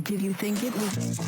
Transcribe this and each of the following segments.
Did you think it was?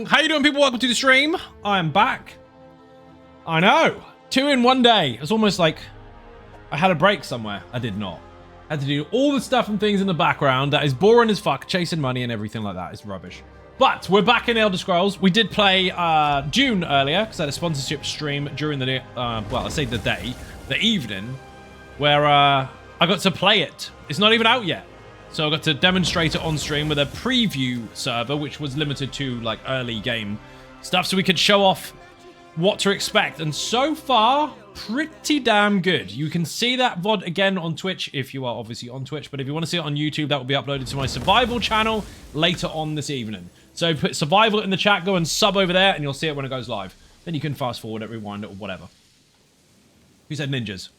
How you doing, people? Welcome to the stream. I am back. I know. 2 in 1 day. It's almost like I had a break somewhere. I did not. I had to do all the stuff and things in the background that is boring as fuck, chasing money and everything like that. It's rubbish. But we're back in Elder Scrolls. We did play June earlier because I had a sponsorship stream during the day. Well, I say the day, the evening, where I got to play it. It's not even out yet. So I got to demonstrate it on stream with a preview server, which was limited to like early game stuff, so we could show off what to expect. And so far, pretty damn good. You can see that VOD again on Twitch if you are obviously on Twitch, but if you want to see it on YouTube, that will be uploaded to my survival channel later on this evening. So put survival in the chat, go and sub over there, and you'll see it when it goes live. Then you can fast forward it, rewind it, or whatever. Who said ninjas?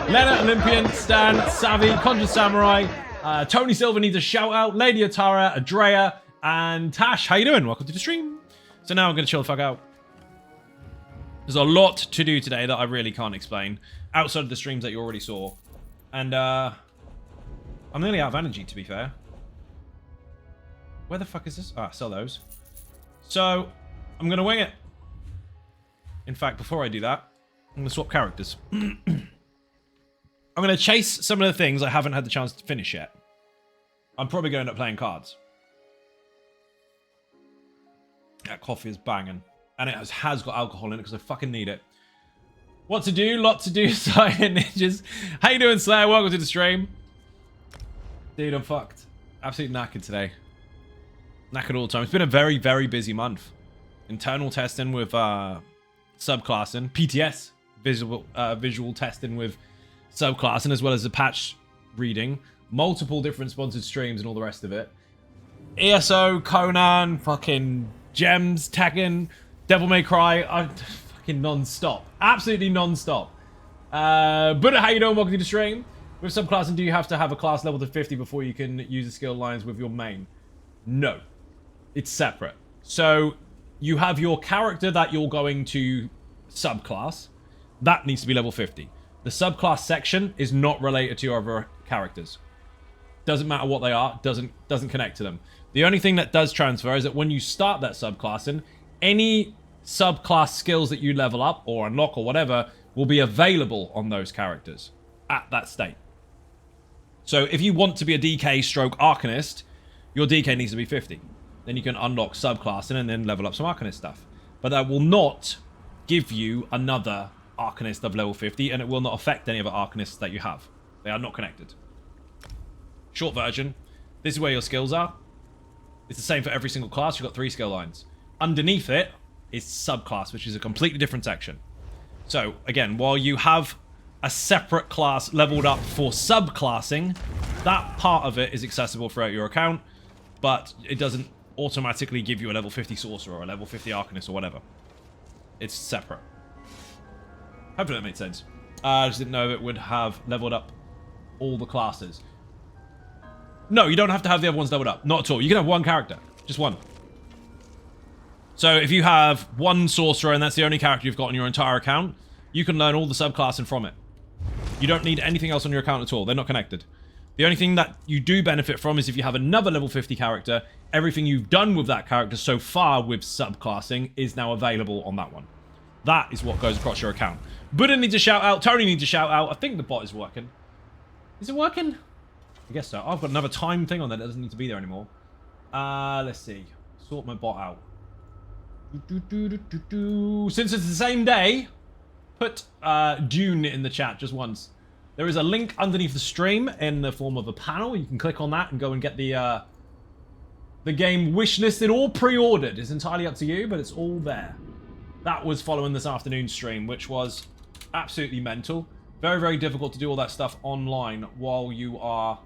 Leonard, Olympian, Stan, Savvy, Conjure Samurai, Tony Silver needs a shout out, Lady Atara, Adrea, and Tash. How you doing? Welcome to the stream. So now I'm going to chill the fuck out. There's a lot to do today that I really can't explain outside of the streams that you already saw. And I'm nearly out of energy, to be fair. Where the fuck is this? Ah, sell those. So I'm going to wing it. In fact, before I do that, I'm going to swap characters. I'm going to chase some of the things I haven't had the chance to finish yet. I'm probably going to end up playing cards. That coffee is banging. And it has got alcohol in it because I fucking need it. What to do? Lot to do, Slayer Ninjas. How you doing, Slayer? Welcome to the stream. Dude, I'm fucked. Absolutely knackered today. Knackered all the time. It's been a very, very busy month. Internal testing with subclassing. PTS, visual testing with subclassing, as well as the patch reading. Multiple different sponsored streams and all the rest of it. ESO, Conan, fucking Gems, Tekken, Devil May Cry. Fucking non-stop. Absolutely non-stop. Buddha, how you doing? Welcome to the stream. With subclassing, do you have to have a class level to 50 before you can use the skill lines with your main? No. It's separate. So, you have your character that you're going to subclass. That needs to be level 50. The subclass section is not related to your other characters. Doesn't matter what they are, doesn't connect to them. The only thing that does transfer is that when you start that subclassing, any subclass skills that you level up or unlock or whatever will be available on those characters at that state. So if you want to be a DK stroke Arcanist, your DK needs to be 50. Then you can unlock subclassing and then level up some Arcanist stuff. But that will not give you another Arcanist of level 50, and it will not affect any other Arcanists that you have. They are not connected. Short version, this is where your skills are. It's the same for every single class. You've got 3 skill lines. Underneath it is subclass, which is a completely different section. So, again, while you have a separate class leveled up for subclassing, that part of it is accessible throughout your account, but it doesn't automatically give you a level 50 Sorcerer or a level 50 Arcanist or whatever. It's separate. Hopefully that made sense. I just didn't know it would have leveled up all the classes. No, you don't have to have the other ones leveled up. Not at all. You can have one character. Just one. So if you have one Sorcerer and that's the only character you've got on your entire account, you can learn all the subclassing from it. You don't need anything else on your account at all. They're not connected. The only thing that you do benefit from is if you have another level 50 character, everything you've done with that character so far with subclassing is now available on that one. That is what goes across your account. Buddha needs a shout out. Tony needs a shout out. I think the bot is working. Is it working? I guess so. I've got another time thing on there that doesn't need to be there anymore. Let's see. Sort my bot out. Since it's the same day, put Dune in the chat just once. There is a link underneath the stream in the form of a panel. You can click on that and go and get the game wishlisted or pre-ordered. It's entirely up to you, but it's all there. That was following this afternoon stream, which was absolutely mental. Very, very difficult to do all that stuff online while you are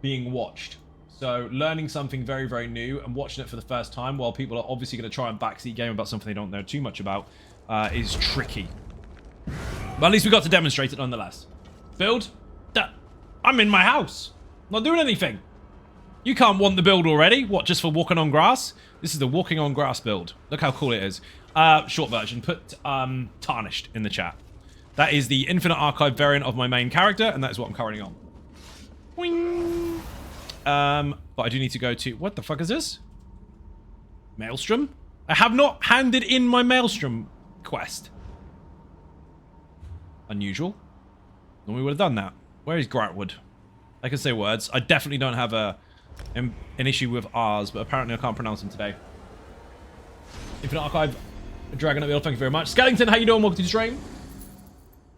being watched. So learning something very, very new and watching it for the first time while people are obviously going to try and backseat game about something they don't know too much about is tricky. But at least we got to demonstrate it nonetheless. Build? I'm in my house. Not doing anything. You can't want the build already. What, just for walking on grass? This is the walking on grass build. Look how cool it is. Short version. Put Tarnished in the chat. That is the Infinite Archive variant of my main character, and that is what I'm currently on. Boing. But I do need to go to... What the fuck is this? Maelstrom? I have not handed in my Maelstrom quest. Unusual. Normally would have done that. Where is Gratwood? I can say words. I definitely don't have an issue with R's, but apparently I can't pronounce them today. Infinite Archive, Dragon at Build, thank you very much. Skellington, how you doing? Welcome to the stream.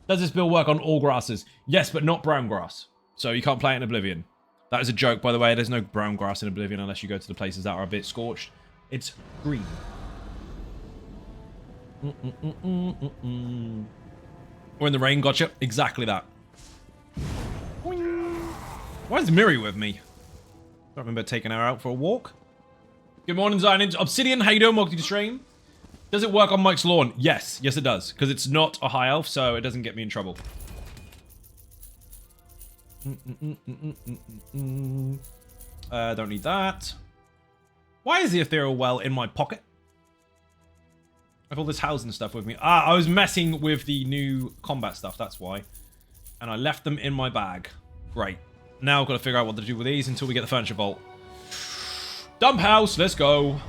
Does this build work on all grasses? Yes, but not brown grass. So you can't play it in Oblivion. That is a joke, by the way. There's no brown grass in Oblivion unless you go to the places that are a bit scorched. It's green. Or in the rain, gotcha. Exactly that. Why is Miri with me? I don't remember taking her out for a walk. Good morning, Zion. Obsidian, how you doing? Welcome to the stream. Does it work on Mike's lawn? Yes. Yes, it does. Because it's not a high elf, so it doesn't get me in trouble. Don't need that. Why is the ethereal well in my pocket? I have all this housing stuff with me. Ah, I was messing with the new combat stuff, that's why. And I left them in my bag. Great. Now I've got to figure out what to do with these until we get the furniture vault. Dump house, let's go.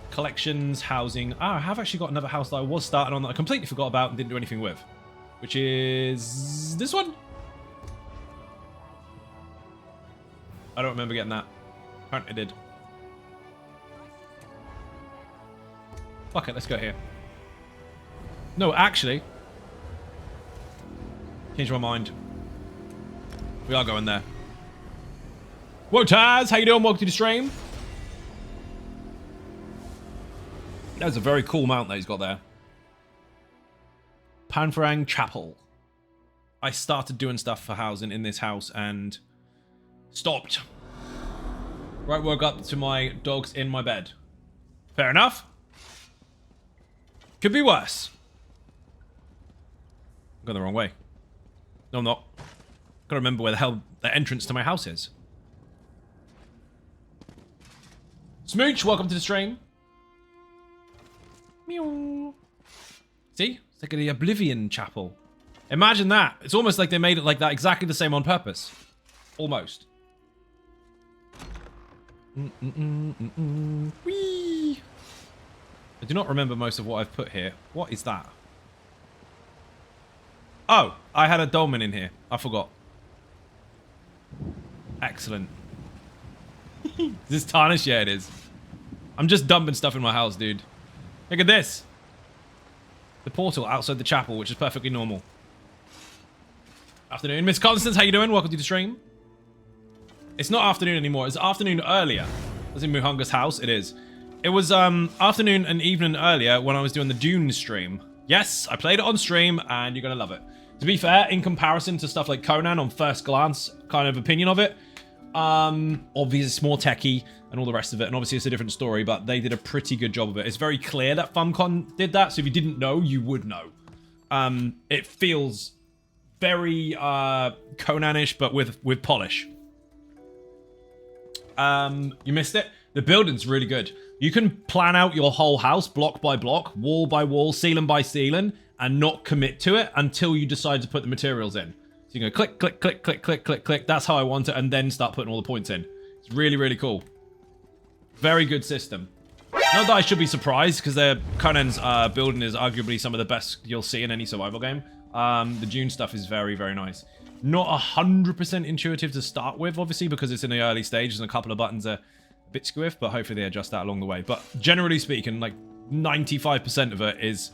Collections, housing. Ah, I have actually got another house that I was starting on that I completely forgot about and didn't do anything with. Which is this one? I don't remember getting that. Apparently I did. Fuck it, let's go here. No, actually. Changed my mind. We are going there. Whoa, Taz, how you doing? Welcome to the stream. That's a very cool mount that he's got there. Panfarang Chapel. I started doing stuff for housing in this house and stopped. Right, woke up to my dogs in my bed. Fair enough. Could be worse. I'm going the wrong way. No, I'm not. Gotta remember where the hell the entrance to my house is. Smooch, welcome to the stream. Meow. See? It's like the Oblivion Chapel. Imagine that. It's almost like they made it like that, exactly the same on purpose. Almost. Whee! I do not remember most of what I've put here. What is that? Oh, I had a dolmen in here. I forgot. Excellent. Is this tarnished? Yeah, it is. I'm just dumping stuff in my house, dude. Look at this. The portal outside the chapel, which is perfectly normal. Afternoon. Miss Constance, how you doing? Welcome to the stream. It's not afternoon anymore. It's afternoon earlier. That's in Muhunga's house. It is. It was afternoon and evening earlier when I was doing the Dune stream. Yes, I played it on stream, and you're going to love it. To be fair, in comparison to stuff like Conan on first glance kind of opinion of it, obviously it's more techie and all the rest of it, and obviously it's a different story, but they did a pretty good job of it. It's very clear that FumCon did that, so if you didn't know, you would know. It feels very Conan-ish, but with polish. You missed it? The building's really good. You can plan out your whole house block by block, wall by wall, ceiling by ceiling, and not commit to it until you decide to put the materials in. So you can go click, click, click, click, click, click, click. That's how I want it, and then start putting all the points in. It's really, really cool. Very good system. Not that I should be surprised, because Conan's building is arguably some of the best you'll see in any survival game. The Dune stuff is very, very nice. Not 100% intuitive to start with, obviously, because it's in the early stages and a couple of buttons are a bit squiff, but hopefully they adjust that along the way. But generally speaking, like 95% of it is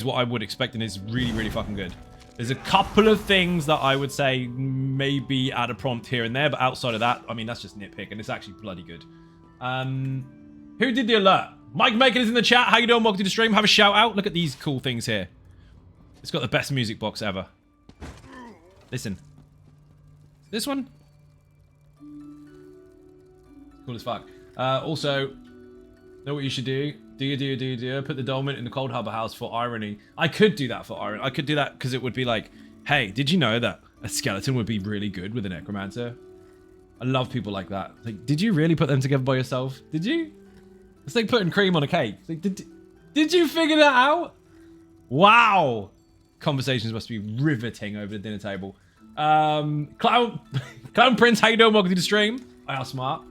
what I would expect and is really, really fucking good. There's a couple of things that I would say maybe add a prompt here and there, but outside of that, I mean, that's just nitpick, and it's actually bloody good. Who did the alert? Mike Macon is in the chat. How you doing? Welcome to the stream. Have a shout out. Look at these cool things here. It's got the best music box ever. Listen. This one? Cool as fuck. Also, know what you should do? Do. Put the dolmen in the Cold Harbor house for irony. I could do that for irony. I could do that because it would be like, hey, did you know that a skeleton would be really good with a necromancer? I love people like that. Like, did you really put them together by yourself? Did you? It's like putting cream on a cake. It's like, did you figure that out? Wow. Conversations must be riveting over the dinner table. Clown Prince, how you doing? Welcome to the stream. I are smart.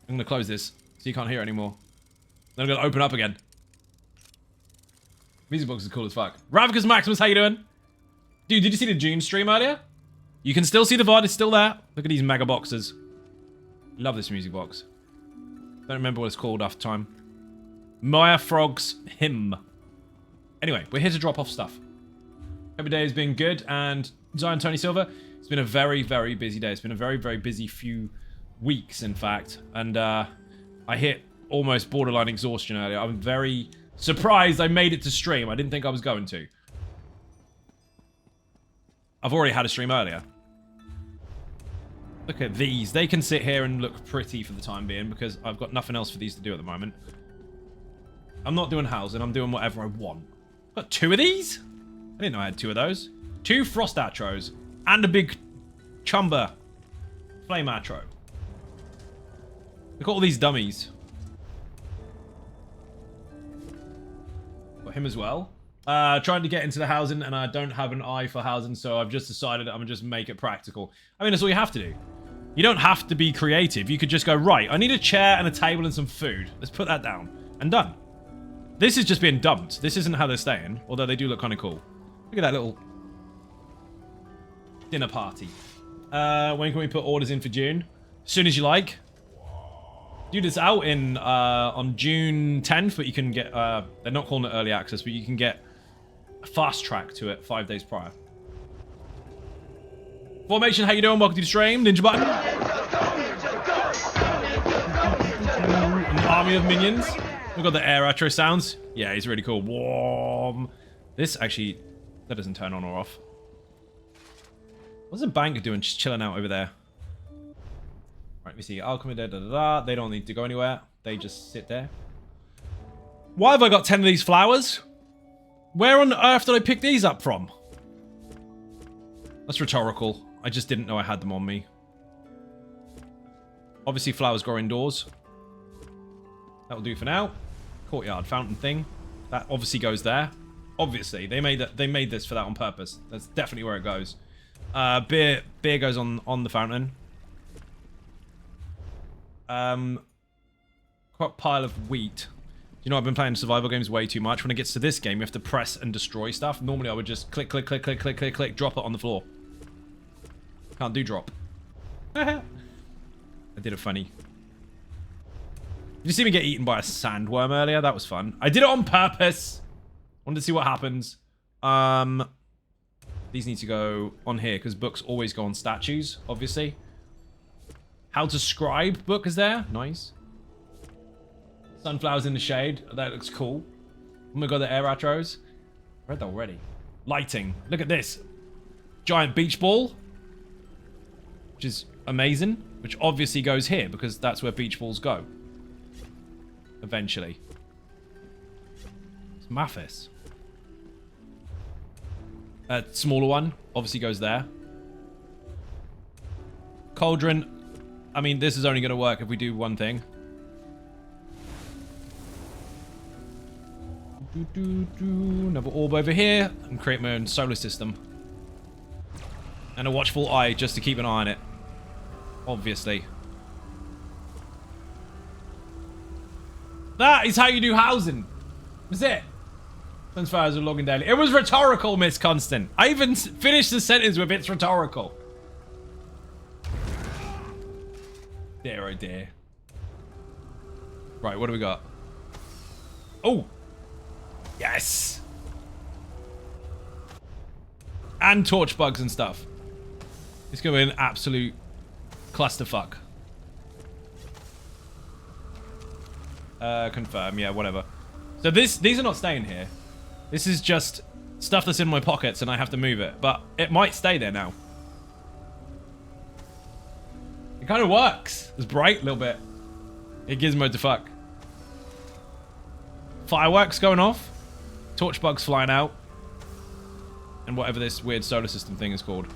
I'm gonna close this so you can't hear it anymore. Then I'm gonna open up again. Music box is cool as fuck. Ravicus Maximus, how you doing? Dude, did you see the Dune stream earlier? You can still see the VOD, it's still there. Look at these mega boxes. Love this music box. Don't remember what it's called after time. Maya Frog's Hymn. Anyway, we're here to drop off stuff. Every day has been good, and Zion Tony Silver, it's been a very, very busy day. It's been a very, very busy few weeks, in fact. And I hit almost borderline exhaustion earlier. I'm very surprised I made it to stream. I didn't think I was going to. I've already had a stream earlier. Look at these. They can sit here and look pretty for the time being because I've got nothing else for these to do at the moment. I'm not doing housing. I'm doing whatever I want. Got 2 of these? I didn't know I had 2 of those. 2 frost arrows and a big chumber flame arrow. Look at all these dummies. Got him as well. Trying to get into the housing, and I don't have an eye for housing, so I've just decided I'm gonna just make it practical. I mean, that's all you have to do. You don't have to be creative. You could just go, right, I need a chair and a table and some food. Let's put that down. And done. This is just being dumped. This isn't how they're staying, although they do look kind of cool. Look at that little dinner party. When can we put orders in for June? As soon as you like. Dude, it's out in on June 10th, but you can get, they're not calling it early access, but you can get a fast track to it 5 days prior. Formation, how you doing? Welcome to the stream. Ninja button. An army of minions. We've got the air retro sounds. Yeah, he's really cool. Warm. This actually, that doesn't turn on or off. What's the bank doing? Just chilling out over there. Right, we see alchemy, da da da da. They don't need to go anywhere. They just sit there. Why have I got 10 of these flowers? Where on earth did I pick these up from? That's rhetorical. I just didn't know I had them on me. Obviously, flowers grow indoors. That'll do for now. Courtyard fountain thing. That obviously goes there. Obviously, they made that. They made this for that on purpose. That's definitely where it goes. Beer goes on the fountain. Quite pile of wheat. You know, I've been playing survival games way too much. When it gets to this game, you have to press and destroy stuff. Normally, I would just click, click, click, click, click, click, click, drop it on the floor. Can't do drop. I did it funny. Did you see me get eaten by a sandworm earlier? That was fun. I did it on purpose. Wanted to see what happens. These need to go on here because books always go on statues, obviously. How to scribe book is there. Nice. Sunflowers in the shade. That looks cool. Oh my god, the air arrows. Read that already. Lighting. Look at this. Giant beach ball. Which is amazing. Which obviously goes here because that's where beach balls go. Eventually. It's Mathis. Smaller one. Obviously goes there. Cauldron. I mean, this is only going to work if we do one thing. Another orb over here. And create my own solar system. And a watchful eye just to keep an eye on it. Obviously. That is how you do housing. That's it. Sunflowers are logging daily. It was rhetorical, Miss Constant. I even finished the sentence with it's rhetorical. Dear, oh dear. Right, what do we got? Oh! Yes! And torch bugs and stuff. It's going to be an absolute clusterfuck. Confirm, yeah, whatever. So these are not staying here. This is just stuff that's in my pockets and I have to move it. But it might stay there now. It kind of works. It's bright a little bit. It gizmo to fuck. Fireworks going off. Torch bugs flying out. And whatever this weird solar system thing is called.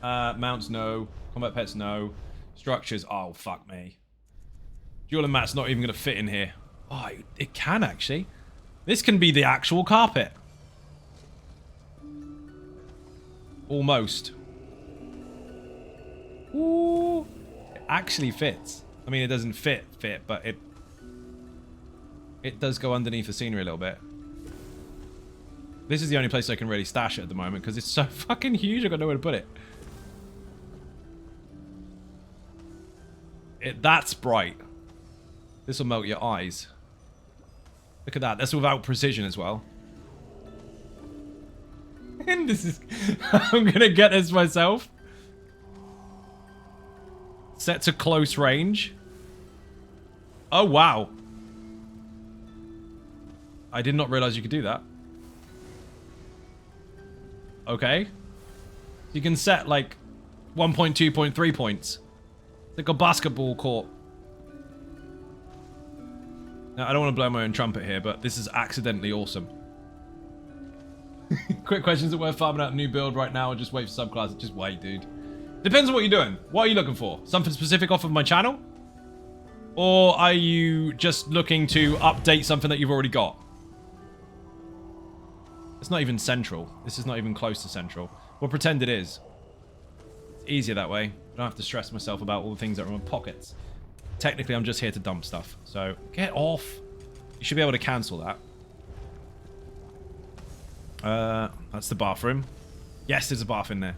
Mounts, no. Combat pets, no. Structures, oh, fuck me. Duel and mat's not even going to fit in here. Oh, it can actually. This can be the actual carpet. Almost. Ooh. It actually fits. I mean, it doesn't fit, but it does go underneath the scenery a little bit. This is the only place I can really stash it at the moment because it's so fucking huge. I've got nowhere to put it. That's bright. This will melt your eyes. Look at that. That's without precision as well. And this is... I'm going to get this myself. Set to close range. Oh, wow. I did not realize you could do that. Okay. You can set, like, 1.2.3 points. It's like a basketball court. Now, I don't want to blow my own trumpet here, but this is accidentally awesome. Quick question, is it worth farming out a new build right now or just wait for subclasses? Just wait, dude. Depends on what you're doing. What are you looking for? Something specific off of my channel? Or are you just looking to update something that you've already got? It's not even central. This is not even close to central. We'll pretend it is. It's easier that way. I don't have to stress myself about all the things that are in my pockets. Technically, I'm just here to dump stuff. So, get off. You should be able to cancel that. That's the bathroom. Yes, there's a bath in there.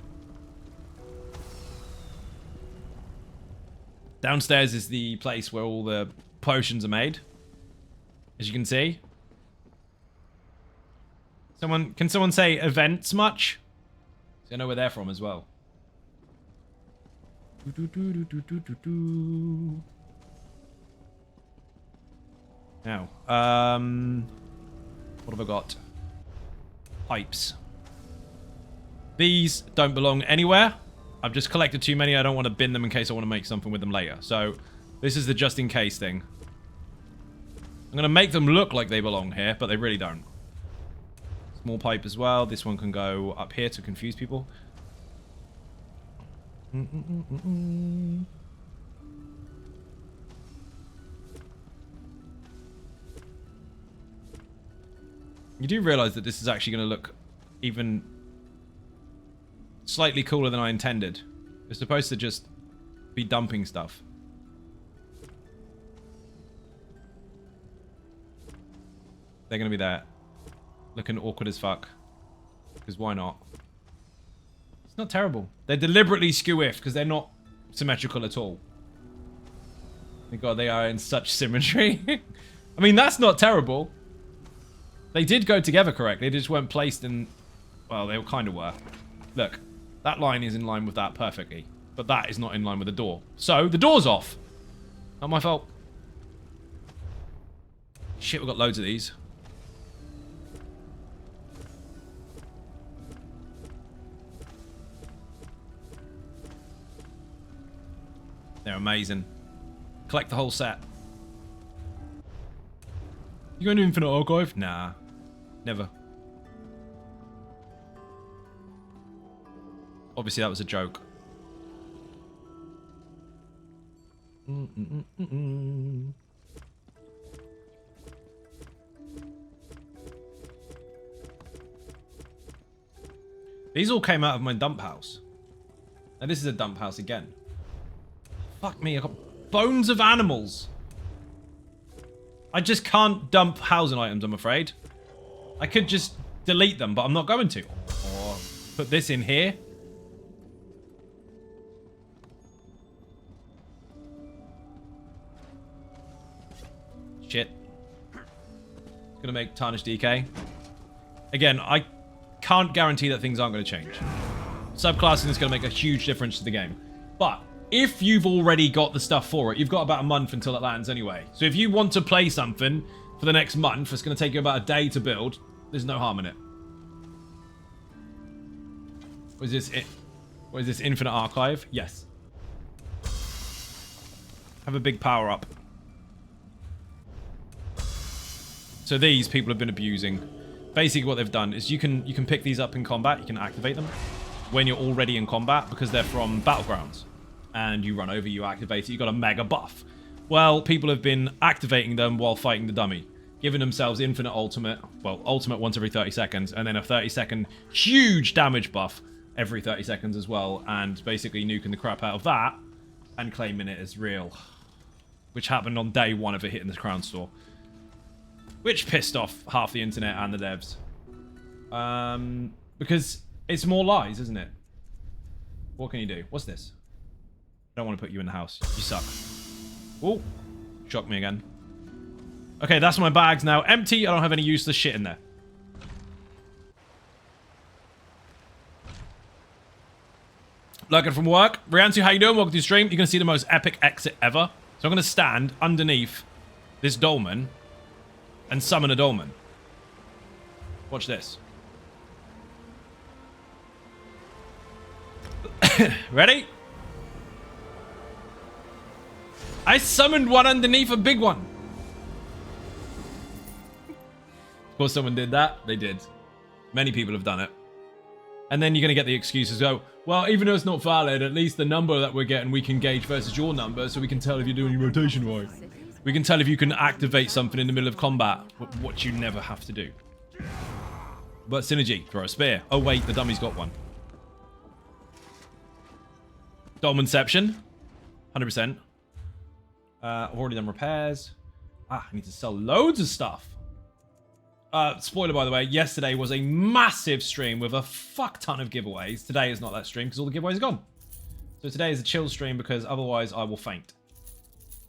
Downstairs is the place where all the potions are made. As you can see. Can someone say events much? So I know where they're from as well. Now, what have I got? Pipes. These don't belong anywhere. I've just collected too many. I don't want to bin them in case I want to make something with them later. So, this is the just in case thing. I'm going to make them look like they belong here, but they really don't. Small pipe as well. This one can go up here to confuse people. You do realize that this is actually going to look even slightly cooler than I intended. It's supposed to just be dumping stuff. They're going to be there. Looking awkward as fuck. Because why not? It's not terrible. They're deliberately skew-if because they're not symmetrical at all. Thank God they are in such symmetry. I mean, that's not terrible. They did go together correctly. They just weren't placed in... Well, they kind of were. Look, that line is in line with that perfectly. But that is not in line with the door. So, the door's off. Not my fault. Shit, we've got loads of these. They're amazing. Collect the whole set. You going to Infinite Archive? Nah. Never. Obviously, that was a joke. These all came out of my dump house. Now, this is a dump house again. Fuck me, I got bones of animals. I just can't dump housing items, I'm afraid. I could just delete them, but I'm not going to. Or put this in here. Shit. It's gonna make tarnished DK. Again, I can't guarantee that things aren't going to change. Subclassing is going to make a huge difference to the game. But if you've already got the stuff for it, you've got about a month until it lands anyway. So if you want to play something for the next month, it's going to take you about a day to build. There's no harm in it. What is this? What is this? Infinite Archive? Yes. Have a big power up. So these people have been abusing. Basically what they've done is you can pick these up in combat. You can activate them when you're already in combat because they're from Battlegrounds. And you run over, you activate it, you got a mega buff. Well, people have been activating them while fighting the dummy. Giving themselves infinite ultimate. Well, ultimate once every 30 seconds. And then a 30-second huge damage buff every 30 seconds as well. And basically nuking the crap out of that. And claiming it as real. Which happened on day one of it hitting the Crown Store. Which pissed off half the internet and the devs. Because it's more lies, isn't it? What can you do? What's this? I don't want to put you in the house. You suck. Oh, shocked me again. Okay, that's my bags now. Empty. I don't have any useless shit in there. Lurking from work. Riansu, how you doing? Welcome to the stream. You're going to see the most epic exit ever. So I'm going to stand underneath this dolmen and summon a dolmen. Watch this. Ready? I summoned one underneath a big one. Of course someone did that. They did. Many people have done it. And then you're going to get the excuses. Go, well, even though it's not valid, at least the number that we're getting, we can gauge versus your number, so we can tell if you're doing your rotation right. We can tell if you can activate something in the middle of combat, what you never have to do. But synergy, throw a spear. Oh wait, the dummy's got one. Dolmenception, 100%. I've already done repairs. I need to sell loads of stuff. Spoiler, by the way, yesterday was a massive stream with a fuck ton of giveaways. Today is not that stream because all the giveaways are gone. So today is a chill stream because otherwise I will faint.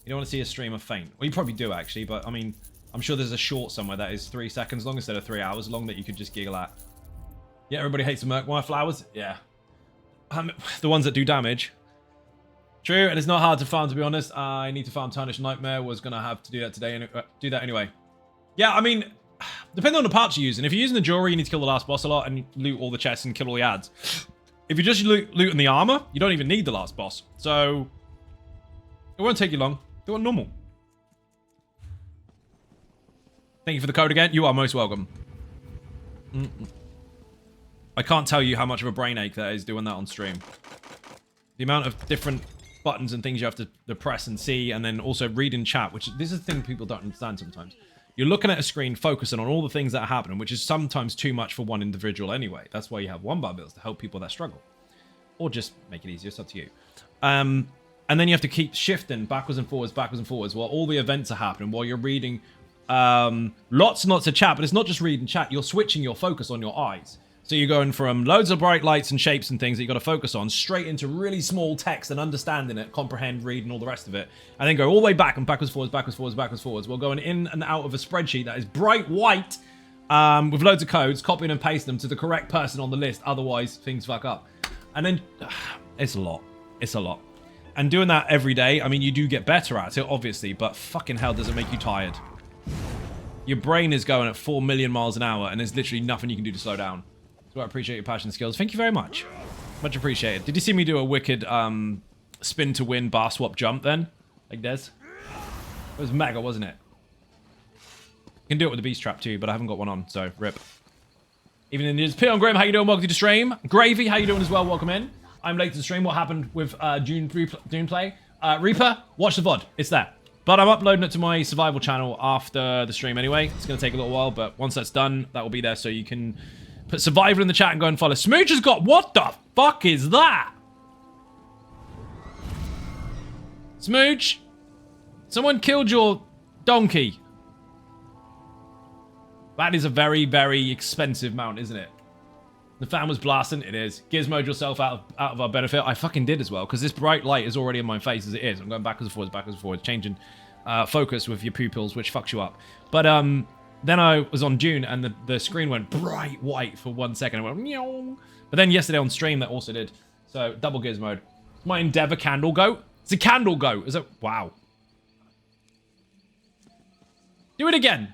You don't want to see a streamer faint. Well, you probably do actually, but I mean, I'm sure there's a short somewhere that is 3 seconds long instead of 3 hours long that you could just giggle at. Yeah, everybody hates the Merc Wire flowers. Yeah. The ones that do damage. True, and it's not hard to farm, to be honest. I need to farm Tarnished Nightmare. Was going to have to do that today. Do that anyway. Yeah, I mean, depending on the parts you're using. If you're using the jewelry, you need to kill the last boss a lot and loot all the chests and kill all the ads. If you're just looting the armor, you don't even need the last boss. So, it won't take you long. Do it normal. Thank you for the code again. You are most welcome. I can't tell you how much of a brain ache that is doing that on stream. The amount of different buttons and things you have to press and see, and then also read in chat, which this is the thing people don't understand sometimes. You're looking at a screen, focusing on all the things that are happening, which is sometimes too much for one individual anyway. That's why you have one bar builds to help people that struggle. Or just make it easier, it's up to you. And then you have to keep shifting backwards and forwards while all the events are happening, while you're reading lots and lots of chat. But it's not just reading chat, you're switching your focus on your eyes. So you're going from loads of bright lights and shapes and things that you got to focus on straight into really small text and understanding it, comprehend, read, and all the rest of it. And then go all the way back and backwards, forwards, while going in and out of a spreadsheet that is bright white with loads of codes, copying and pasting them to the correct person on the list. Otherwise, things fuck up. And then it's a lot. It's a lot. And doing that every day, I mean, you do get better at it, obviously, but fucking hell does it make you tired. Your brain is going at 4 million miles an hour and there's literally nothing you can do to slow down. So I appreciate your passion and skills. Thank you very much. Much appreciated. Did you see me do a wicked spin to win bar swap jump then? Like this? It was mega, wasn't it? You can do it with the beast trap too, but I haven't got one on, so rip. Even in news. P on Graham, how you doing? Welcome to the stream. Gravy, how you doing as well? Welcome in. I'm late to the stream. What happened with Dune play? Reaper, watch the VOD. It's there. But I'm uploading it to my survival channel after the stream anyway. It's going to take a little while, but once that's done, that will be there so you can put survival in the chat and go and follow. Smooch has got, what the fuck is that? Smooch, someone killed your donkey. That is a very, very expensive mount, isn't it? The fan was blasting. It is. Gizmoed yourself out of our benefit. I fucking did as well, because this bright light is already in my face as it is. I'm going backwards and forwards, changing focus with your pupils, which fucks you up. But then I was on Dune, and the screen went bright white for 1 second. I went, meow. But then yesterday on stream, that also did. So, double Gizmoed. My Endeavor candle goat. It's a candle goat. Is it? Wow. Do it again.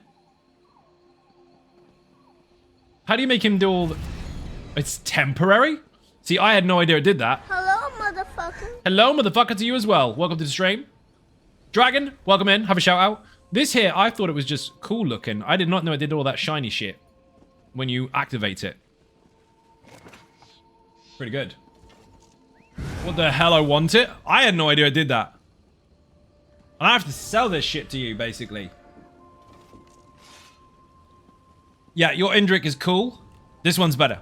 How do you make him do all the... It's temporary? See, I had no idea it did that. Hello, motherfucker. Hello, motherfucker, to you as well. Welcome to the stream. Dragon, welcome in. Have a shout out. This here, I thought it was just cool looking. I did not know it did all that shiny shit when you activate it. Pretty good. What the hell, I want it? I had no idea it did that. And I have to sell this shit to you, basically. Yeah, your Indrik is cool. This one's better.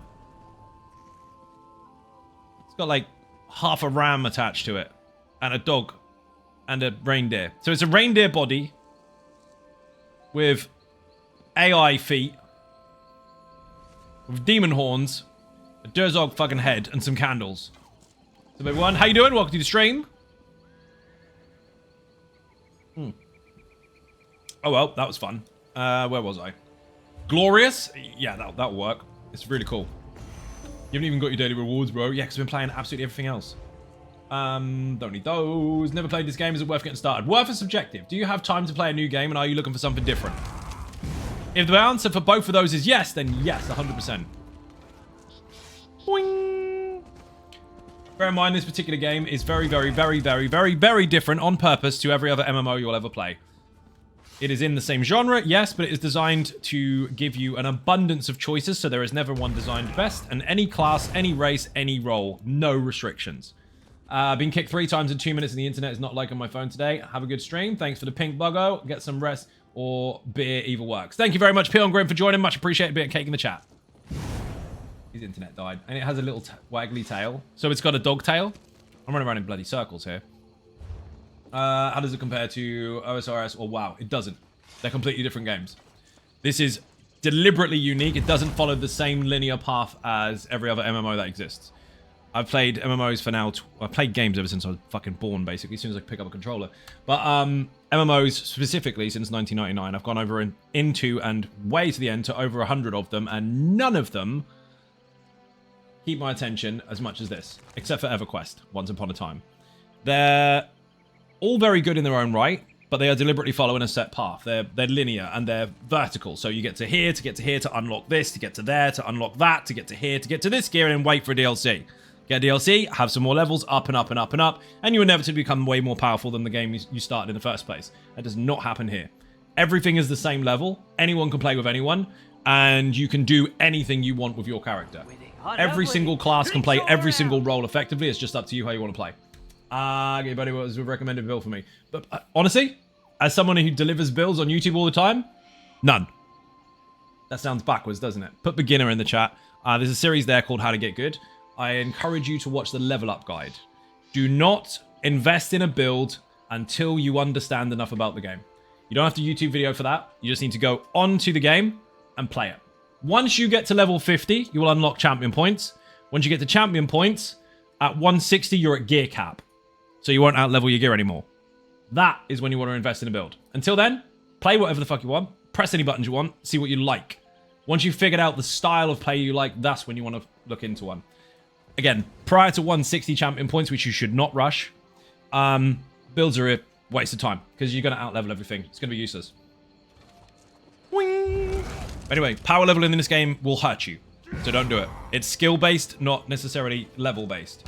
It's got like half a ram attached to it. And a dog. And a reindeer. So it's a reindeer body. With AI feet. With demon horns. A Durzog fucking head. And some candles. So everyone, how you doing? Welcome to the stream. Oh well, that was fun. Where was I? Glorious? Yeah, that'll work. It's really cool. You haven't even got your daily rewards, bro. Yeah, because I've been playing absolutely everything else. Don't need those. Never played this game. Is it worth getting started? Worth is subjective. Do you have time to play a new game, and are you looking for something different? If the answer for both of those is yes, then yes, 100%. Boing. Bear in mind, this particular game is very, very, very, very, very, very different on purpose to every other MMO you'll ever play. It is in the same genre, yes, but it is designed to give you an abundance of choices, so there is never one designed best, and any class, any race, any role, no restrictions. Been kicked 3 times in 2 minutes and the internet is not like on my phone today. Have a good stream. Thanks for the pink buggo. Get some rest or beer, either works. Thank you very much, P on Grim, for joining. Much appreciated. Bit of cake in the chat. His internet died. And it has a little waggly tail. So it's got a dog tail. I'm running around in bloody circles here. How does it compare to OSRS or WoW? It doesn't. They're completely different games. This is deliberately unique. It doesn't follow the same linear path as every other MMO that exists. I've played MMOs for now. I've played games ever since I was fucking born, basically, as soon as I could pick up a controller. But MMOs specifically since 1999. I've gone over into and way to the end to over 100 of them, and none of them keep my attention as much as this, except for EverQuest, once upon a time. They're all very good in their own right, but they are deliberately following a set path. They're linear and they're vertical. So you get to here to unlock this, to get to there, to unlock that, to get to here, to get to this gear, and wait for a DLC. Get a DLC, have some more levels, up and up and up and up, and you inevitably become way more powerful than the game you started in the first place. That does not happen here. Everything is the same level. Anyone can play with anyone, and you can do anything you want with your character. Every single class can play every single role effectively. It's just up to you how you want to play. Okay, buddy, what was a recommended build for me? But honestly, as someone who delivers builds on YouTube all the time, none. That sounds backwards, doesn't it? Put beginner in the chat. There's a series there called How to Get Good. I encourage you to watch the level up guide. Do not invest in a build until you understand enough about the game. You don't have to YouTube video for that. You just need to go onto the game and play it. Once you get to level 50, you will unlock champion points. Once you get to champion points, at 160, you're at gear cap. So you won't out-level your gear anymore. That is when you want to invest in a build. Until then, play whatever the fuck you want. Press any buttons you want. See what you like. Once you've figured out the style of play you like, that's when you want to look into one. Again, prior to 160 champion points, which you should not rush, builds are a waste of time because you're going to out-level everything. It's going to be useless. Wing. Anyway, power leveling in this game will hurt you, so don't do it. It's skill-based, not necessarily level-based.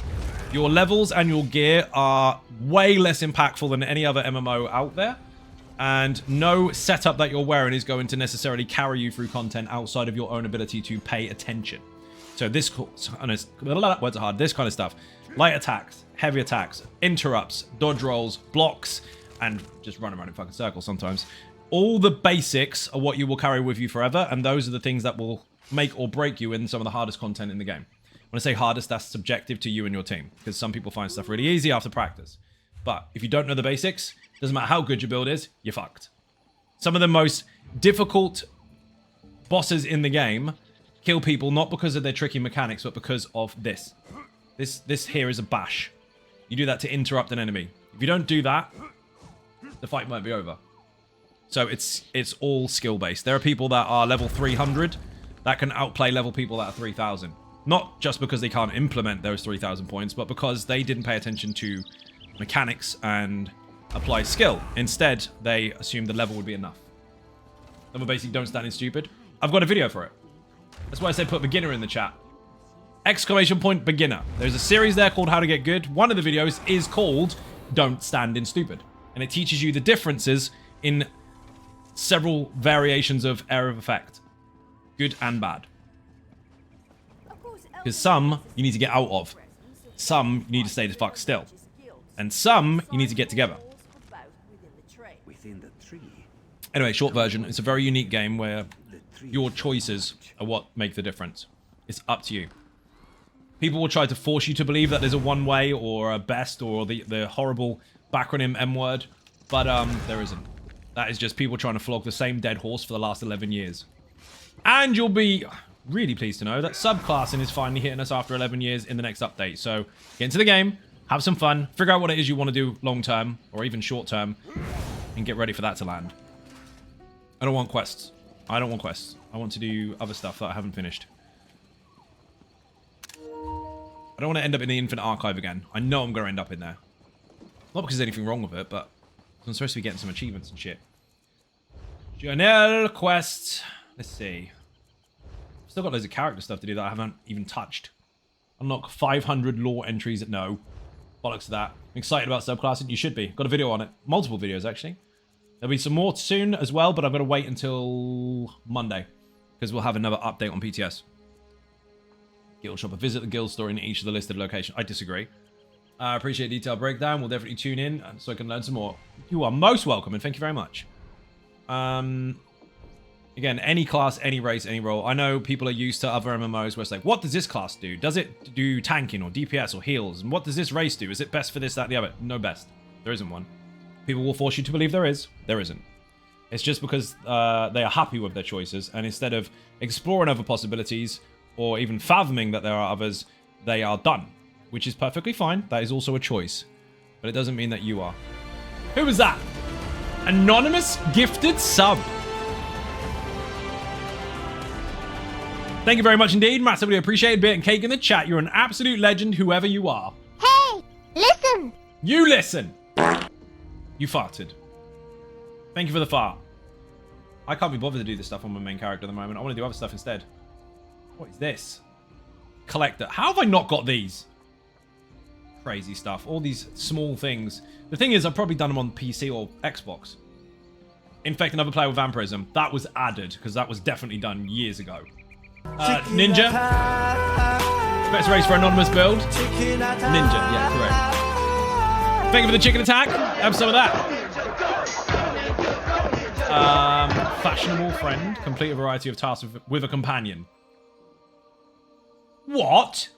Your levels and your gear are way less impactful than any other MMO out there, and no setup that you're wearing is going to necessarily carry you through content outside of your own ability to pay attention. So this, words are hard, this kind of stuff. Light attacks, heavy attacks, interrupts, dodge rolls, blocks, and just run around in fucking circles sometimes. All the basics are what you will carry with you forever, and those are the things that will make or break you in some of the hardest content in the game. When I say hardest, that's subjective to you and your team, because some people find stuff really easy after practice. But if you don't know the basics, doesn't matter how good your build is, you're fucked. Some of the most difficult bosses in the game kill people not because of their tricky mechanics, but because of this. This here is a bash. You do that to interrupt an enemy. If you don't do that, the fight might be over. So it's all skill-based. There are people that are level 300 that can outplay level people that are 3,000. Not just because they can't implement those 3,000 points, but because they didn't pay attention to mechanics and apply skill. Instead, they assumed the level would be enough. Then we basically don't stand in stupid. I've got a video for it. That's why I said put beginner in the chat. Exclamation point beginner. There's a series there called How to Get Good. One of the videos is called Don't Stand in Stupid. And it teaches you the differences in several variations of area of effect. Good and bad. Because some you need to get out of. Some you need to stay the fuck still. And some you need to get together. Anyway, short version. It's a very unique game where your choices are what make the difference. It's up to you. People will try to force you to believe that there's a one way or a best or the horrible backronym M word, but there isn't. That is just people trying to flog the same dead horse for the last 11 years. And you'll be really pleased to know that subclassing is finally hitting us after 11 years in the next update. So get into the game, have some fun, figure out what it is you want to do long term or even short term, and get ready for that to land. I don't want quests. I don't want quests. I want to do other stuff that I haven't finished. I don't want to end up in the Infinite Archive again. I know I'm going to end up in there. Not because there's anything wrong with it, but I'm supposed to be getting some achievements and shit. Journal quests. Let's see. Still got loads of character stuff to do that I haven't even touched. Unlock 500 lore entries. No. Bollocks to that. I'm excited about subclassing. You should be. Got a video on it. Multiple videos, actually. There'll be some more soon as well, but I'm going to wait until Monday. Because we'll have another update on PTS. Guild shopper. Visit the guild store in each of the listed locations. I disagree. I appreciate detailed breakdown. We'll definitely tune in so I can learn some more. You are most welcome, and thank you very much. Again, any class, any race, any role. I know people are used to other MMOs where it's like, what does this class do? Does it do tanking or DPS or heals? And what does this race do? Is it best for this, that, the other? No best. There isn't one. People will force you to believe there is. There isn't. It's just because they are happy with their choices, and instead of exploring other possibilities or even fathoming that there are others, they are done. Which is perfectly fine. That is also a choice. But it doesn't mean that you are. Who was that? Anonymous gifted sub. Thank you very much indeed. Massively appreciated. Bit and cake in the chat. You're an absolute legend, whoever you are. Hey, listen. You listen. You farted. Thank you for the fart. I can't be bothered to do this stuff on my main character at the moment. I want to do other stuff instead. What is this? Collector. How have I not got these? Crazy stuff. All these small things. The thing is, I've probably done them on PC or Xbox. Infect another player with vampirism. That was added, because that was definitely done years ago. Ninja. Best race for anonymous build. Ninja, yeah, correct. Thank you for the chicken attack. Have some of that. Fashionable friend. Complete a variety of tasks with a companion. What?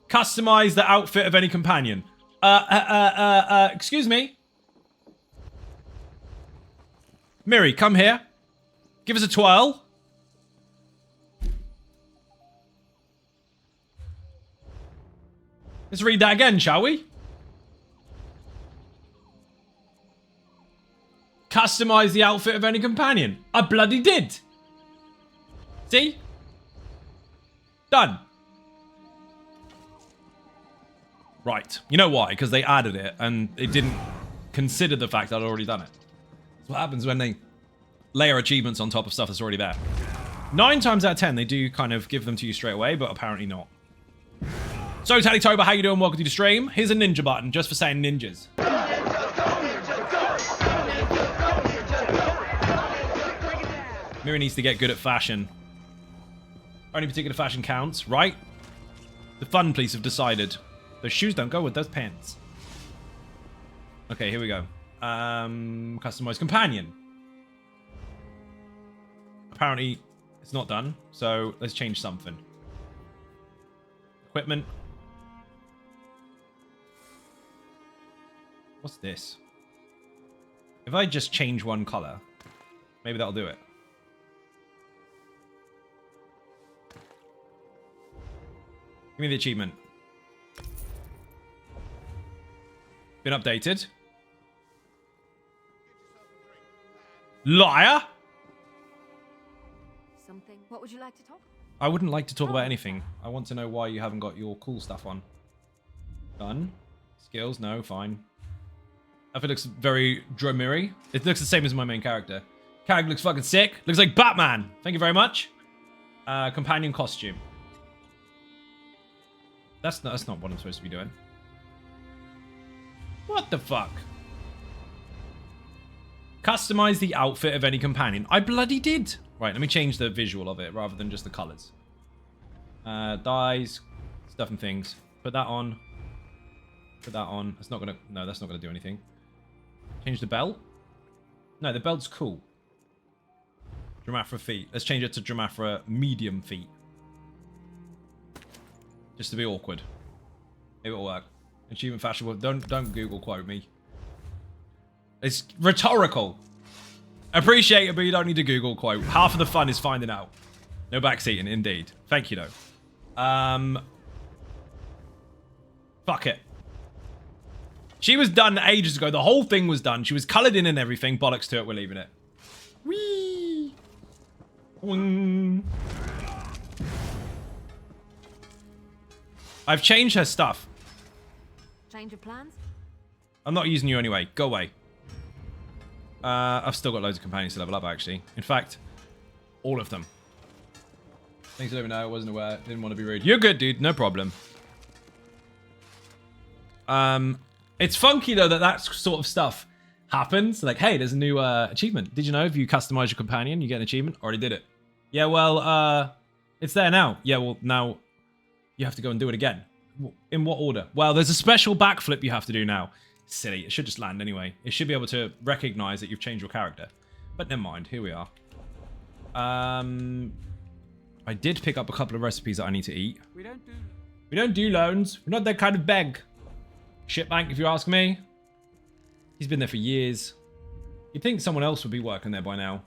Customize the outfit of any companion. Excuse me. Miri, come here. Give us a twirl. Let's read that again, shall we? Customize the outfit of any companion. I bloody did. See? Done. Right. You know why? Because they added it and they didn't consider the fact that I'd already done it. That's what happens when they layer achievements on top of stuff that's already there. 9 times out of 10, they do kind of give them to you straight away, but apparently not. So, Tallytober, how you doing? Welcome to the stream. Here's a ninja button, just for saying ninjas. Miri needs to get good at fashion. Only particular fashion counts, right? The fun police have decided. Those shoes don't go with those pants. Okay, here we go. Customize companion. Apparently, it's not done. So, let's change something. Equipment. What's this? If I just change one color, maybe that'll do it. Give me the achievement. Been updated. Liar! Something. What would you like to talk about? I wouldn't like to talk about anything. I want to know why you haven't got your cool stuff on. Done. Skills? No, fine. I think it looks very Dromiri. It looks the same as my main character. Character looks fucking sick. Looks like Batman. Thank you very much. Companion costume. That's not what I'm supposed to be doing. What the fuck? Customize the outfit of any companion. I bloody did. Right, let me change the visual of it rather than just the colors. Dyes, stuff and things. Put that on. Put that on. That's not gonna. No, that's not gonna do anything. Change the belt. No, the belt's cool. Dramafra feet. Let's change it to Dramafra medium feet. Just to be awkward. Maybe it'll work. Achievement fashionable. Don't Google quote me. It's rhetorical. Appreciate it, but you don't need to Google quote. Half of the fun is finding out. No backseating, indeed. Thank you, though. Fuck it. She was done ages ago. The whole thing was done. She was coloured in and everything. Bollocks to it. We're leaving it. Whee! Wing. I've changed her stuff. Change of plans? I'm not using you anyway. Go away. I've still got loads of companions to level up, actually. In fact, all of them. Thanks for letting me know. I wasn't aware. Didn't want to be rude. You're good, dude. No problem. It's funky, though, that sort of stuff happens. Like, hey, there's a new achievement. Did you know if you customize your companion, you get an achievement? Already did it. Yeah, well, it's there now. Yeah, well, now you have to go and do it again. In what order? Well, there's a special backflip you have to do now. Silly. It should just land anyway. It should be able to recognize that you've changed your character. But never mind. Here we are. I did pick up a couple of recipes that I need to eat. We don't do loans. We're not that kind of beg. Shitbank, if you ask me. He's been there for years. You'd think someone else would be working there by now.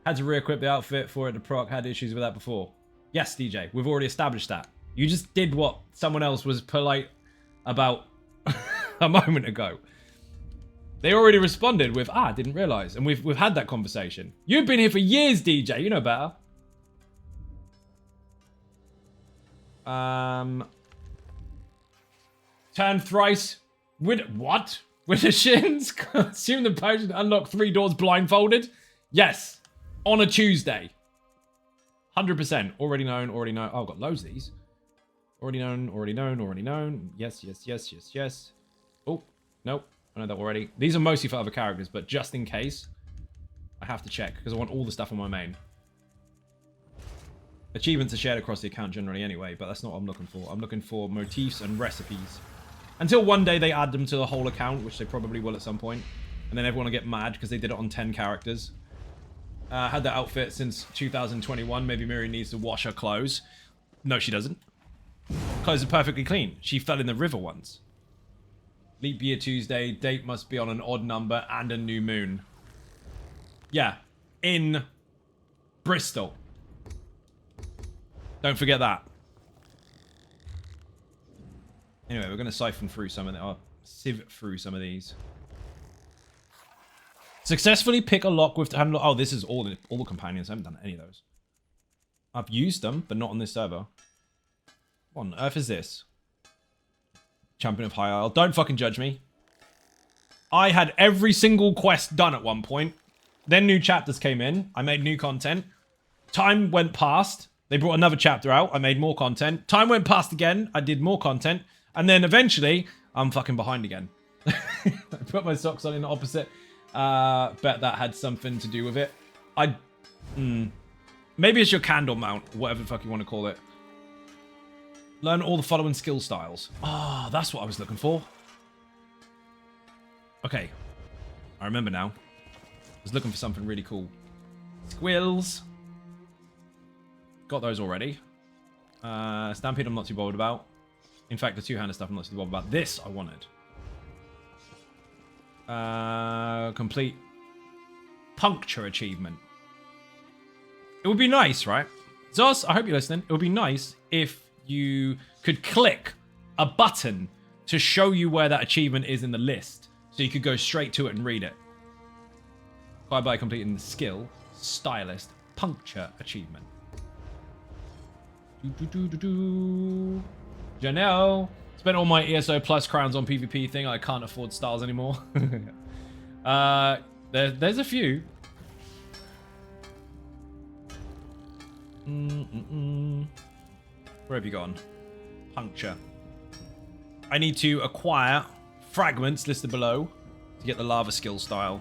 Had to re-equip the outfit for it to proc. Had issues with that before. Yes, DJ. We've already established that. You just did what someone else was polite about a moment ago. They already responded with, didn't realize. And we've had that conversation. You've been here for years, DJ. You know better. Turn thrice What? With the shins? Consume the potion to unlock 3 doors blindfolded? Yes. On a Tuesday. 100%. Already known, already know. Oh, I've got loads of these. Already known, already known, already known. Yes, yes, yes, yes, yes. Oh, nope. I know that already. These are mostly for other characters, but just in case, I have to check, because I want all the stuff on my main. Achievements are shared across the account generally anyway, but that's not what I'm looking for. I'm looking for motifs and recipes. Until one day they add them to the whole account, which they probably will at some point. And then everyone will get mad because they did it on 10 characters. Had that outfit since 2021. Maybe Miri needs to wash her clothes. No, she doesn't. Clothes are perfectly clean. She fell in the river once. Leap year Tuesday. Date must be on an odd number and a new moon. Yeah. In Bristol. Don't forget that. Anyway, we're going to siphon through some of the... sieve through some of these. Successfully pick a lock with... Oh, this is all the companions. I haven't done any of those. I've used them, but not on this server. What on earth is this? Champion of High Isle. Don't fucking judge me. I had every single quest done at one point. Then new chapters came in. I made new content. Time went past. They brought another chapter out. I made more content. Time went past again. I did more content. And then eventually, I'm fucking behind again. I put my socks on in the opposite. Bet that had something to do with it. Maybe it's your candle mount. Whatever the fuck you want to call it. Learn all the following skill styles. Ah, that's what I was looking for. Okay. I remember now. I was looking for something really cool. Squills. Got those already. Stampede I'm not too bothered about. In fact, the two-handed stuff I'm not too bothered about. This I wanted. Complete puncture achievement. It would be nice, right? Zos, I hope you're listening. It would be nice if you could click a button to show you where that achievement is in the list. So you could go straight to it and read it. By completing the skill, stylist, puncture achievement. Janelle. Spent all my ESO plus crowns on PvP thing. I can't afford stars anymore. There's a few. Where have you gone? Puncture. I need to acquire fragments listed below to get the lava skill style.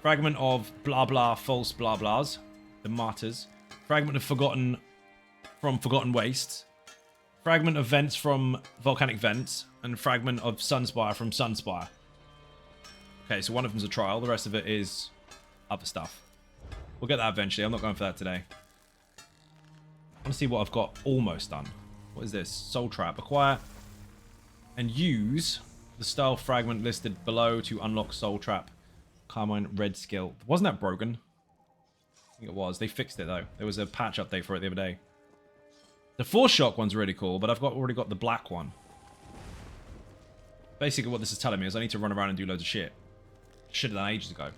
Fragment of blah blah false blah blahs. The martyrs. Fragment of forgotten wastes. Fragment of vents from volcanic vents. And fragment of sunspire from sunspire. Okay, so one of them's a trial. The rest of it is other stuff. We'll get that eventually. I'm not going for that today. I want to see what I've got almost done. What is this? Soul Trap. Acquire and use the style fragment listed below to unlock Soul Trap. Carmine red skill. Wasn't that broken? I think it was. They fixed it though. There was a patch update for it the other day. The Force Shock one's really cool, but I've already got the black one. Basically what this is telling me is I need to run around and do loads of shit. Should have done ages ago.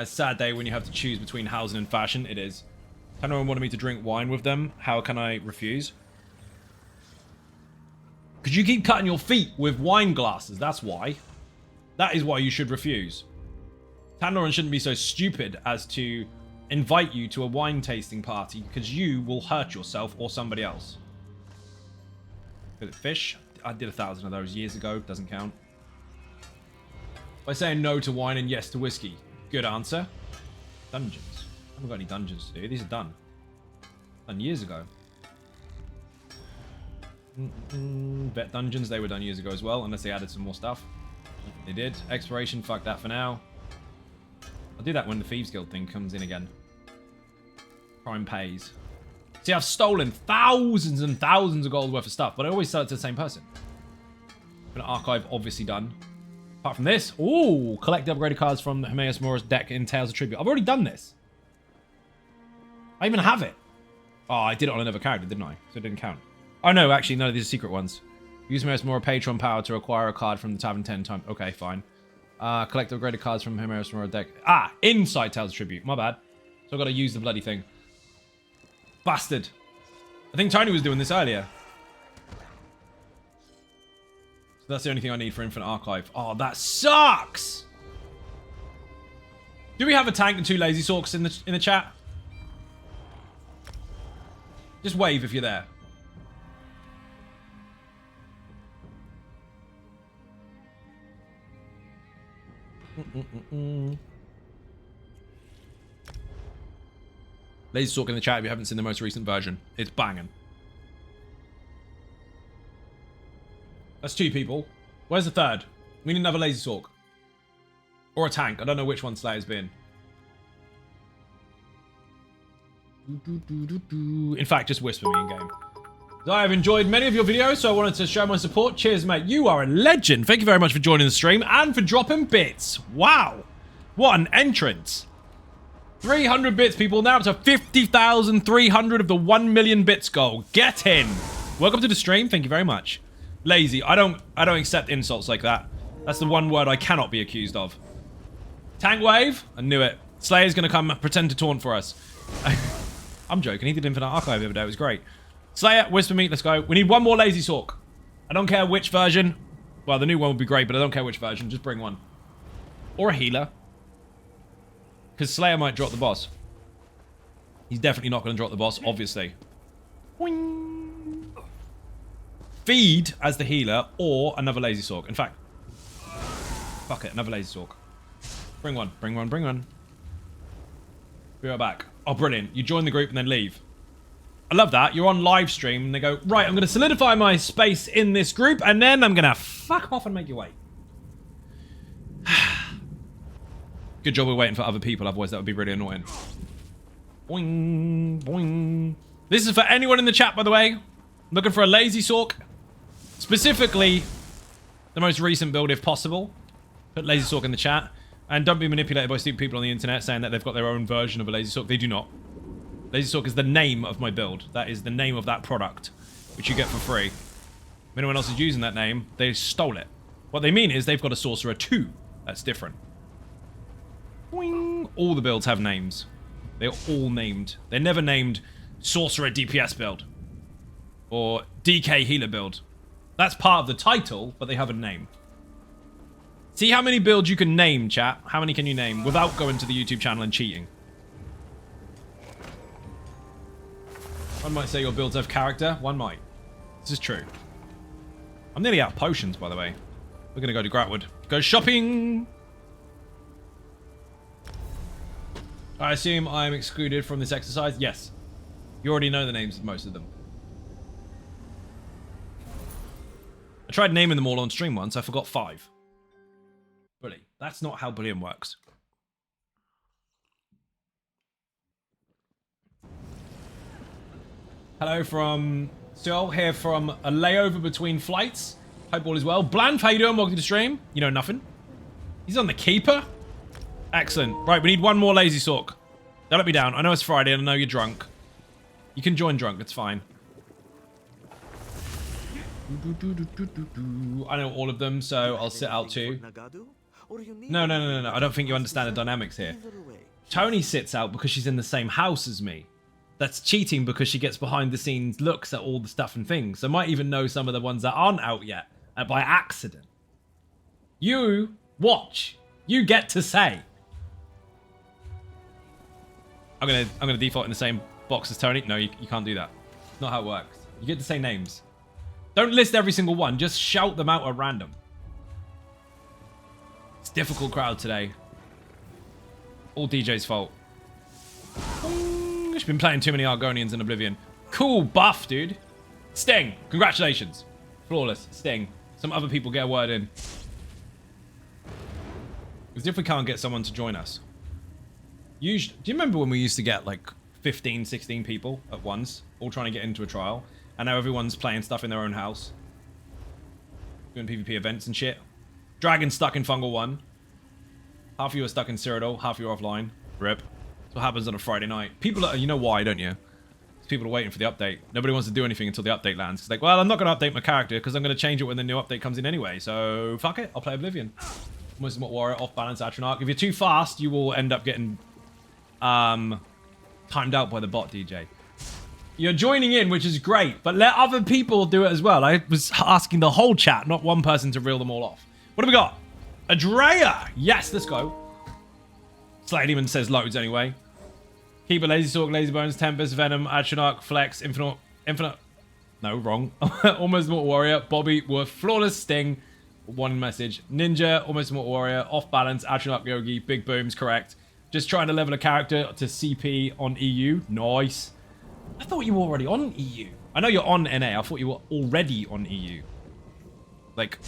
Sad day when you have to choose between housing and fashion. It is. Anyone wanted me to drink wine with them. How can I refuse? Because you keep cutting your feet with wine glasses. That's why. That is why you should refuse. Tandoran shouldn't be so stupid as to invite you to a wine tasting party because you will hurt yourself or somebody else. Fish. I did 1,000 of those years ago. Doesn't count. By saying no to wine and yes to whiskey. Good answer. Dungeons. I haven't got any dungeons to do. These are done. Done years ago. Vet dungeons. They were done years ago as well. Unless they added some more stuff. They did. Exploration. Fuck that for now. I'll do that when the Thieves Guild thing comes in again. Prime pays. See, I've stolen thousands and thousands of gold worth of stuff, but I always sell it to the same person. An archive obviously done. Apart from this, ooh, collect the upgraded cards from Hermaeus Mora's deck in Tales of Tribute. I've already done this. I even have it. Oh, I did it on another character, didn't I? So it didn't count. Oh no, actually, none of these are secret ones. Use Hermaeus Mora Patron power to acquire a card from the Tavern 10 times. Okay, fine. Collect the upgraded cards from Hermaeus Mora deck. Ah, inside Tales of Tribute. My bad. So I've got to use the bloody thing. Bastard. I think Tony was doing this earlier. So That's the only thing I need for Infinite Archive. Oh, that sucks! Do we have a tank and 2 Lazy Sorcs in the chat? Just wave if you're there. Lazy Sorc in the chat if you haven't seen the most recent version. It's banging. That's 2 people. Where's the 3rd? We need another Lazy Sorc. Or a tank. I don't know which one Slayer's been. In fact, just whisper me in game. I have enjoyed many of your videos, so I wanted to show my support. Cheers, mate. You are a legend. Thank you very much for joining the stream and for dropping bits. Wow. What an entrance. 300 bits, people. Now up to 50,300 of the 1 million bits goal. Get in. Welcome to the stream. Thank you very much. Lazy. I don't accept insults like that. That's the one word I cannot be accused of. Tank wave. I knew it. Slayer's going to come pretend to taunt for us. I'm joking. He did Infinite Archive the other day. It was great. Slayer, whisper me. Let's go. We need 1 more Lazy Sorc. I don't care which version. Well, the new one would be great, but I don't care which version. Just bring one. Or a healer. Because Slayer might drop the boss. He's definitely not going to drop the boss, obviously. Boing. Feed as the healer or another Lazy Sorc. In fact, fuck it. Another Lazy Sorc. Bring one. Bring one. Bring one. Be right back. Oh, brilliant. You join the group and then leave. I love that. You're on live stream and they go, right, I'm going to solidify my space in this group and then I'm going to fuck off and make you wait. Good job we're waiting for other people, otherwise that would be really annoying. Boing, boing. This is for anyone in the chat, by the way. Looking for a Lazy Sorc. Specifically, the most recent build if possible. Put Lazy Sorc in the chat. And don't be manipulated by stupid people on the internet saying that they've got their own version of a Lazy Sorc. They do not. Lazy Sorc is the name of my build. That is the name of that product, which you get for free. If anyone else is using that name, they stole it. What they mean is they've got a Sorcerer 2. That's different. Boing. All the builds have names. They're all named. They're never named Sorcerer DPS build. Or DK Healer build. That's part of the title, but they have a name. See how many builds you can name, chat? How many can you name without going to the YouTube channel and cheating? One might say your builds have character. One might. This is true. I'm nearly out of potions, by the way. We're going to go to Gratwood. Go shopping! I assume I'm excluded from this exercise? Yes. You already know the names of most of them. I tried naming them all on stream once. I forgot 5. Bully. That's not how bullying works. Hello from Still here from a layover between flights. Hope all is well. Bland, how you doing? Welcome to the stream. You know nothing. He's on the keeper. Excellent. Right, we need 1 more Lazy Sorc. Don't let me down. I know it's Friday and I know you're drunk. You can join drunk. It's fine. I know all of them, so I'll sit out too. No. I don't think you understand the dynamics here. Tony sits out because she's in the same house as me. That's cheating because she gets behind the scenes looks at all the stuff and things. So might even know some of the ones that aren't out yet by accident. You watch. You get to say. I'm gonna default in the same box as Tony. No, you can't do that. Not how it works. You get to say names. Don't list every single one. Just shout them out at random. It's a difficult crowd today. All DJ's fault. She's been playing too many Argonians in Oblivion. Cool buff, dude. Sting. Congratulations. Flawless. Sting. Some other people get a word in. Because if we can't get someone to join us. Usually, do you remember when we used to get like 15, 16 people at once? All trying to get into a trial. And now everyone's playing stuff in their own house. Doing PvP events and shit. Dragon stuck in Fungal 1. Half of you are stuck in Cyrodiil. Half of you are offline. RIP. That's what happens on a Friday night. People are, you know why, don't you? People are waiting for the update. Nobody wants to do anything until the update lands. It's like, well, I'm not going to update my character because I'm going to change it when the new update comes in anyway. So, fuck it. I'll play Oblivion. Almost Smart Warrior, off-balance Atronach. If you're too fast, you will end up getting timed out by the bot DJ. You're joining in, which is great, but let other people do it as well. I was asking the whole chat, not one person to reel them all off. What do we got? Adrea. Yes, let's go. Slay Demon says loads anyway. Keeper, Lazy Sorc, Lazy Bones, Tempest, Venom, Adshonarch, Flex, Infinite. No, wrong. Almost Mortal Warrior, Bobby, Wolf, Flawless, Sting. One message. Ninja, Almost Mortal Warrior, Off Balance, Adshonarch, Yogi, Big Booms, correct. Just trying to level a character to CP on EU. Nice. I thought you were already on EU. I know you're on NA. I thought you were already on EU. Like,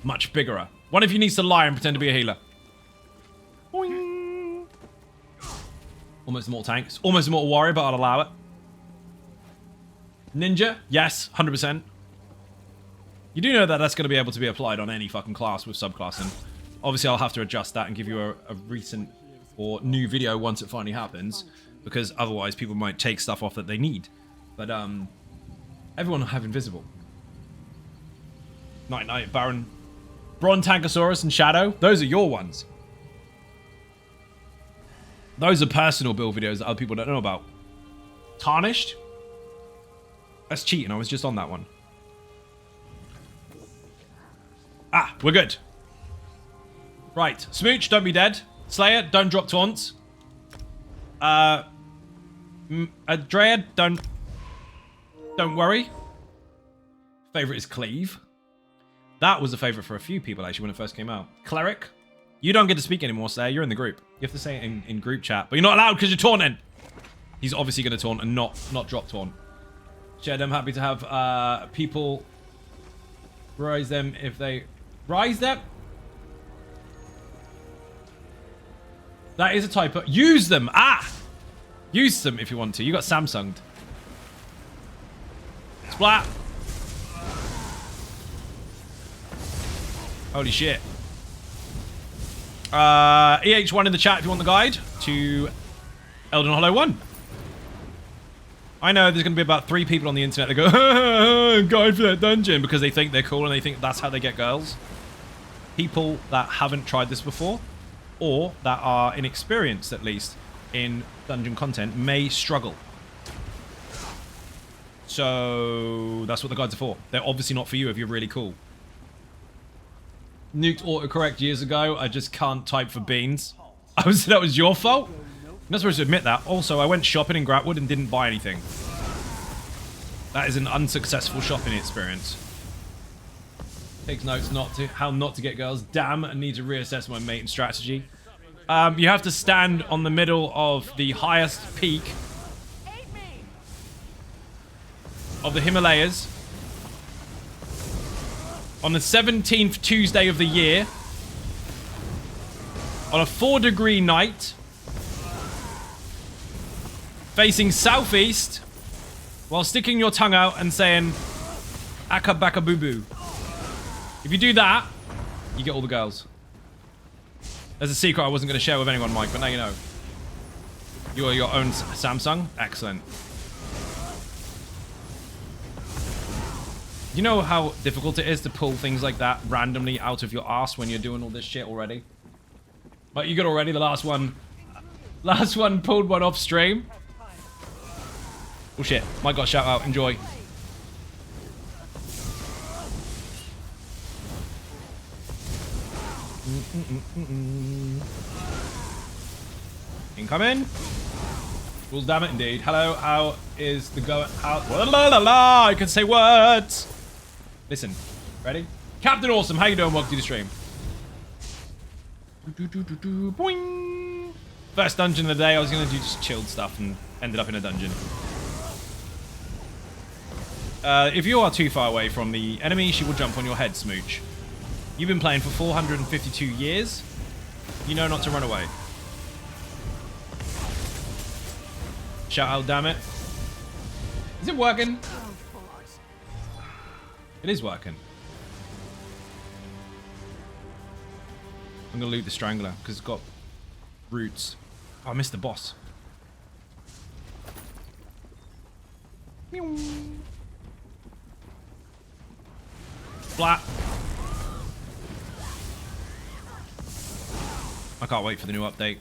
much bigger. One of you needs to lie and pretend to be a healer. Boing. Almost Mortal Tanks. Almost Mortal Warrior, but I'll allow it. Ninja? Yes, 100%. You do know that that's going to be able to be applied on any fucking class with subclassing. Obviously, I'll have to adjust that and give you a recent or new video once it finally happens, because otherwise people might take stuff off that they need. But everyone will have Invisible. Night, Baron. Brontankosaurus and Shadow. Those are your ones. Those are personal build videos that other people don't know about. Tarnished? That's cheating. I was just on that one. Ah, we're good. Right. Smooch, don't be dead. Slayer, don't drop taunts. Dread, don't worry. Favorite is Cleave. That was a favorite for a few people actually when it first came out. Cleric, you don't get to speak anymore, Slayer. You're in the group. You have to say it in group chat, but you're not allowed because you're taunting. He's obviously going to taunt and not drop taunt. Shed, I'm happy to have people rise them if they rise them. That is a typo. Use them. Ah, use them if you want to. You got Samsung'd. Splat. Holy shit. EH1 in the chat if you want the guide to Elden Hollow 1. I know there's going to be about 3 people on the internet that go, guide for that dungeon, because they think they're cool and they think that's how they get girls. People that haven't tried this before, or that are inexperienced at least in dungeon content, may struggle. So that's what the guides are for. They're obviously not for you if you're really cool. Nuked autocorrect years ago. I just can't type for beans. That was your fault? I'm not supposed to admit that. Also, I went shopping in Gratwood and didn't buy anything. That is an unsuccessful shopping experience. Takes notes how not to get girls. Damn, I need to reassess my mating strategy. You have to stand on the middle of the highest peak of the Himalayas on the 17th Tuesday of the year on a 4-degree night, facing southeast, while sticking your tongue out and saying "Aka baka boo boo." If you do that, you get all the girls. There's a secret I wasn't going to share with anyone, Mike, but now you know. You are your own Samsung. Excellent. You know how difficult it is to pull things like that randomly out of your ass when you're doing all this shit already? Like, you got already the last one. Last one pulled one off stream. Oh shit, Mike got a shout out. Enjoy. Incoming. Rules, damn it, indeed. Hello, how is the go? How? La la la! I can say words. Listen, ready? Captain Awesome, how you doing? Welcome to the stream. Boing. First dungeon of the day. I was gonna do just chilled stuff and ended up in a dungeon. If you are too far away from the enemy, she will jump on your head, Smooch. You've been playing for 452 years. You know not to run away. Shout out, damn it. Is it working? It is working. I'm gonna loot the Strangler because it's got roots. Oh, I missed the boss. Flat. I can't wait for the new update.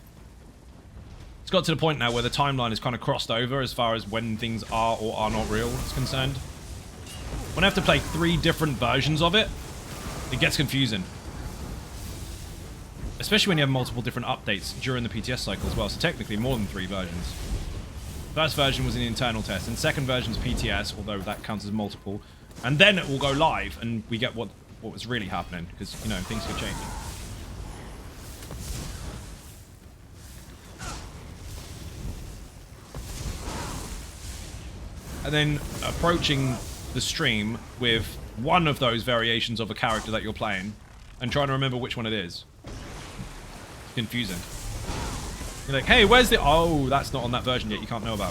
It's got to the point now where the timeline is kind of crossed over as far as when things are or are not real is concerned. When I have to play 3 different versions of it, it gets confusing. Especially when you have multiple different updates during the PTS cycle as well. So technically more than 3 versions. First version was an internal test, and second version is PTS, although that counts as multiple. And then it will go live, and we get what was really happening, because, you know, things could change. And then approaching the stream with one of those variations of a character that you're playing, and trying to remember which one it is. It's confusing. You're like, hey, where's the... Oh, that's not on that version yet. You can't know about.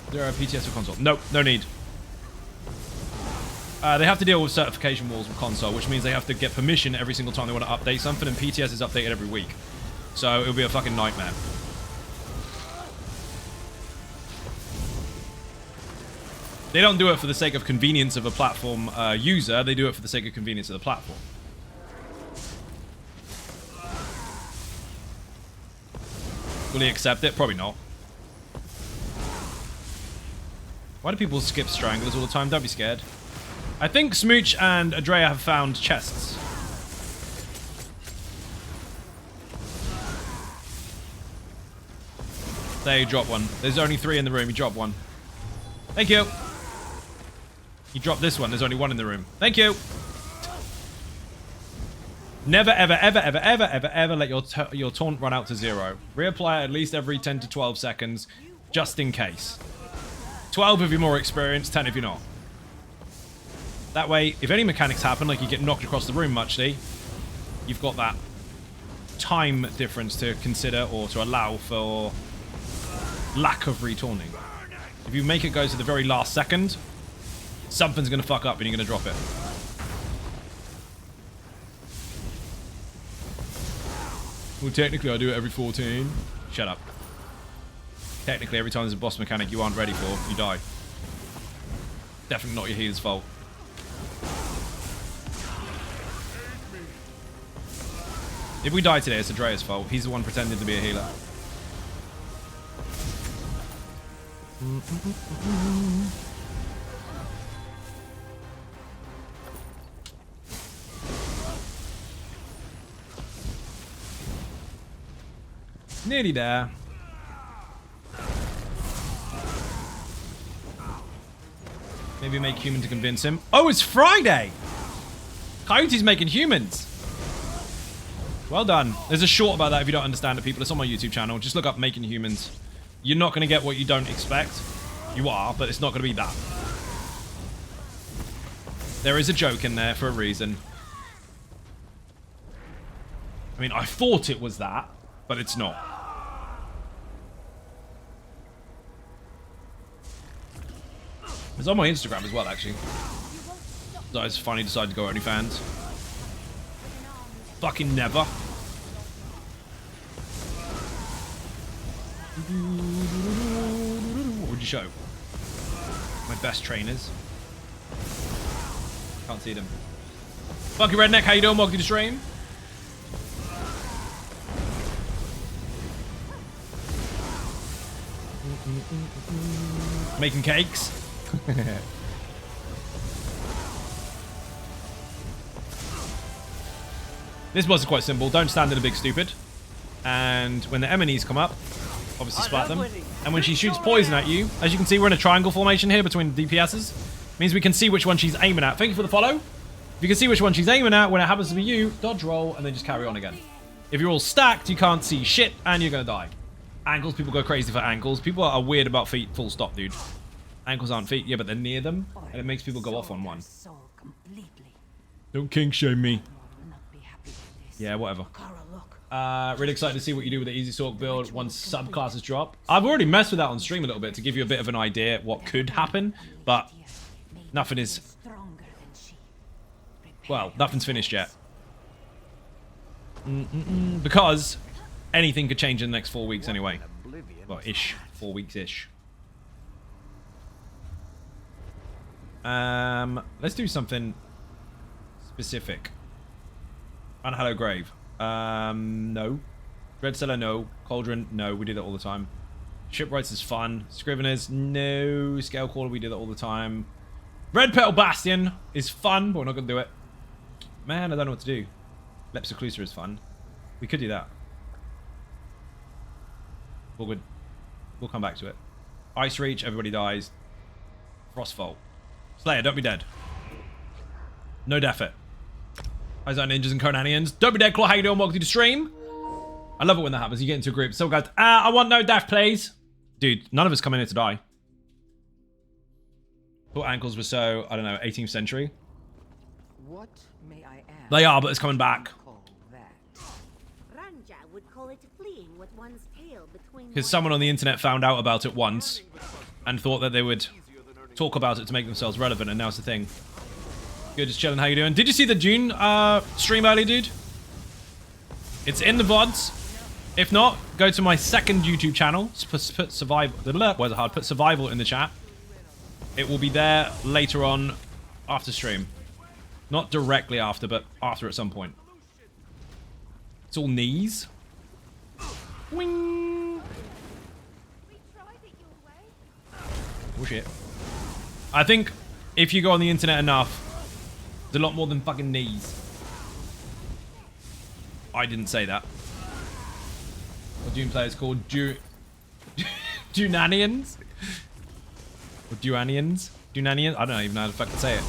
Is there a PTS for console? Nope, no need. They have to deal with certification walls with console, which means they have to get permission every single time they want to update something, and PTS is updated every week. So it'll be a fucking nightmare. They don't do it for the sake of convenience of a platform user. They do it for the sake of convenience of the platform. Will he accept it? Probably not. Why do people skip stranglers all the time? Don't be scared. I think Smooch and Adrea have found chests. There, you drop one. There's only 3 in the room. You drop one. Thank you. You drop this one. There's only 1 in the room. Thank you. Never, ever, ever, ever, ever, ever, ever let your taunt run out to 0. Reapply it at least every 10 to 12 seconds, just in case. 12 if you're more experienced, 10 if you're not. That way, if any mechanics happen, like you get knocked across the room muchly, you've got that time difference to consider or to allow for lack of retaunting. If you make it go to the very last second, something's going to fuck up and you're going to drop it. Well, technically, I do it every 14. Shut up. Technically, every time there's a boss mechanic you aren't ready for, you die. Definitely not your healer's fault. If we die today, it's Andrea's fault. He's the one pretending to be a healer. Nearly there. Maybe make human to convince him. Oh, it's Friday! Coyote's making humans. Well done. There's a short about that if you don't understand it, people. It's on my YouTube channel. Just look up making humans. You're not going to get what you don't expect. You are, but it's not going to be that. There is a joke in there for a reason. I mean, I thought it was that, but it's not. It's on my Instagram as well, actually. So I just finally decided to go OnlyFans. Fucking never. What would you show? My best trainers. Can't see them. Funky Redneck, how you doing? Welcome to the stream. Making cakes. This boss is quite simple. Don't stand in a big stupid. And when the enemies come up, obviously splat them. And when she shoots poison at you, as you can see, we're in a triangle formation here between the DPSs. Means we can see which one she's aiming at. Thank you for the follow. If you can see which one she's aiming at, when it happens to be you, dodge roll, and then just carry on again. If you're all stacked, you can't see shit, and you're going to die. Ankles, people go crazy for ankles. People are weird about feet, full stop, dude. Ankles aren't feet, yeah, but they're near them, and it makes people go off on one. Don't kink shame me. Yeah, whatever. Really excited to see what you do with the Easy Sorc build once subclasses drop. I've already messed with that on stream a little bit to give you a bit of an idea what could happen, but nothing is... Well, nothing's finished yet. Because anything could change in the next 4 weeks anyway. Well, ish. 4 weeks-ish. Let's do something specific. And hello, Grave. No. Red Cellar, no. Cauldron, no. We do that all the time. Shipwrights is fun. Scriveners, no. Scale Caller, we do that all the time. Red Petal Bastion is fun, but we're not going to do it. Man, I don't know what to do. Lepsoclusa is fun. We could do that. We'll come back to it. Ice Reach, everybody dies. Frostfall. Slayer, don't be dead. No death it. Eyes on Ninjas and Conanians. Don't be dead, Claw. How you doing? Welcome to the stream. I love it when that happens. You get into a group. So guys, I want no death, please. Dude, none of us come in here to die. Thought ankles were so, I don't know, 18th century. What may I ask? They are, but it's coming back. Ranja would call it fleeing with one's tail between. Because someone on the internet found out about it once and thought that they would talk about it to make themselves relevant, and now it's the thing. Good, just chilling. How you doing? Did you see the June stream early, dude? It's in the VODs. If not, go to my second YouTube channel. Put survival. Where's it hard? Put survival in the chat. It will be there later on after stream. Not directly after, but after at some point. It's all knees. Wing. Oh shit. I think if you go on the internet enough, there's a lot more than fucking knees. I didn't say that. What Dune players called Dunanians? Or Duanians? Dunanians? I don't even know how to fucking say it.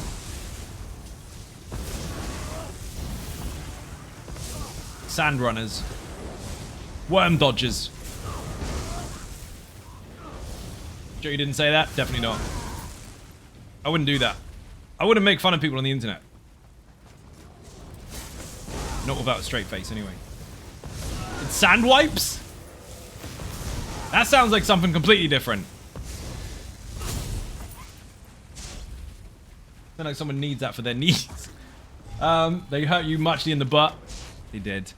Sand runners. Worm dodgers. Sure you didn't say that? Definitely not. I wouldn't do that. I wouldn't make fun of people on the internet. Not without a straight face, anyway. It's sand wipes? That sounds like something completely different. Sounds like someone needs that for their knees. They hurt you muchly in the butt. They did.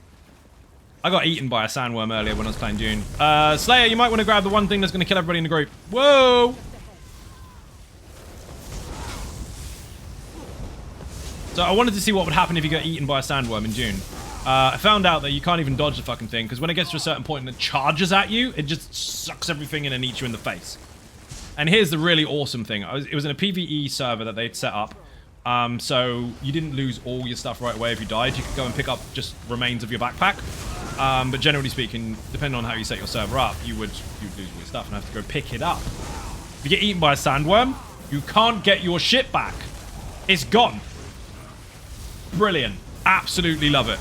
I got eaten by a sandworm earlier when I was playing Dune. Slayer, you might want to grab the one thing that's going to kill everybody in the group. Whoa! So I wanted to see what would happen if you got eaten by a sandworm in Dune. I found out that you can't even dodge the fucking thing, because when it gets to a certain point and it charges at you, it just sucks everything in and eats you in the face. And here's the really awesome thing. It was in a PvE server that they'd set up. So you didn't lose all your stuff right away if you died. You could go and pick up just remains of your backpack. But generally speaking, depending on how you set your server up, you'd lose all your stuff and have to go pick it up. If you get eaten by a sandworm, you can't get your shit back. It's gone. Brilliant. Absolutely love it.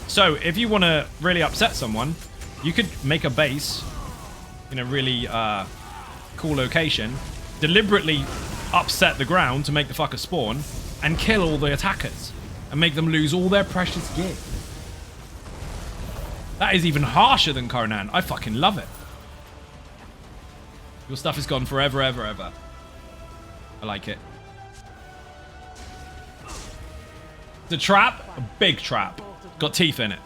So if you want to really upset someone, you could make a base in a really cool location, deliberately upset the ground to make the fucker spawn, and kill all the attackers and make them lose all their precious gear. That is even harsher than Conan. I fucking love it. Your stuff is gone forever, ever, ever. I like it. The trap, a big trap. Got teeth in it.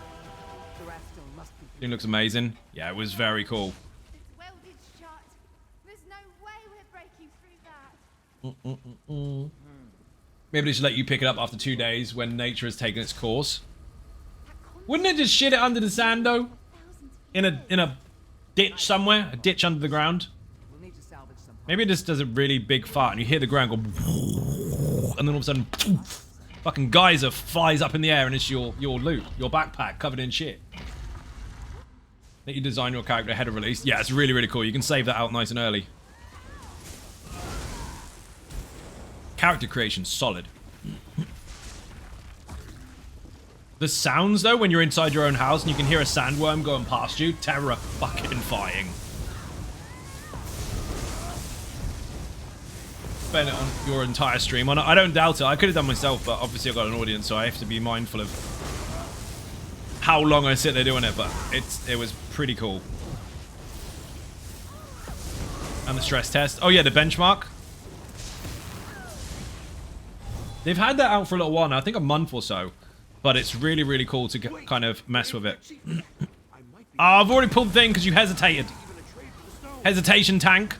It looks amazing. Yeah, it was very cool. It's welded shut. There's no way we're breaking through that. Maybe they should let you pick it up after 2 days when nature has taken its course. Wouldn't it just shit it under the sand though? In a ditch somewhere? A ditch under the ground? Maybe it just does a really big fart and you hear the ground go and then all of a sudden fucking geyser flies up in the air and it's your loot, your backpack covered in shit. Let you design your character ahead of release. Yeah, it's really, really cool. You can save that out nice and early. Character creation, solid. The sounds, though, when you're inside your own house and you can hear a sandworm going past you, terror-fucking-fying. Spend it on your entire stream on it. I don't doubt it. I could have done myself, but obviously I've got an audience, so I have to be mindful of how long I sit there doing it, but it was pretty cool. And the stress test. Oh yeah, the benchmark. They've had that out for a little while now, I think a month or so. But it's really, really cool to kind of mess with it. I've already pulled the thing because you hesitated. Hesitation tank.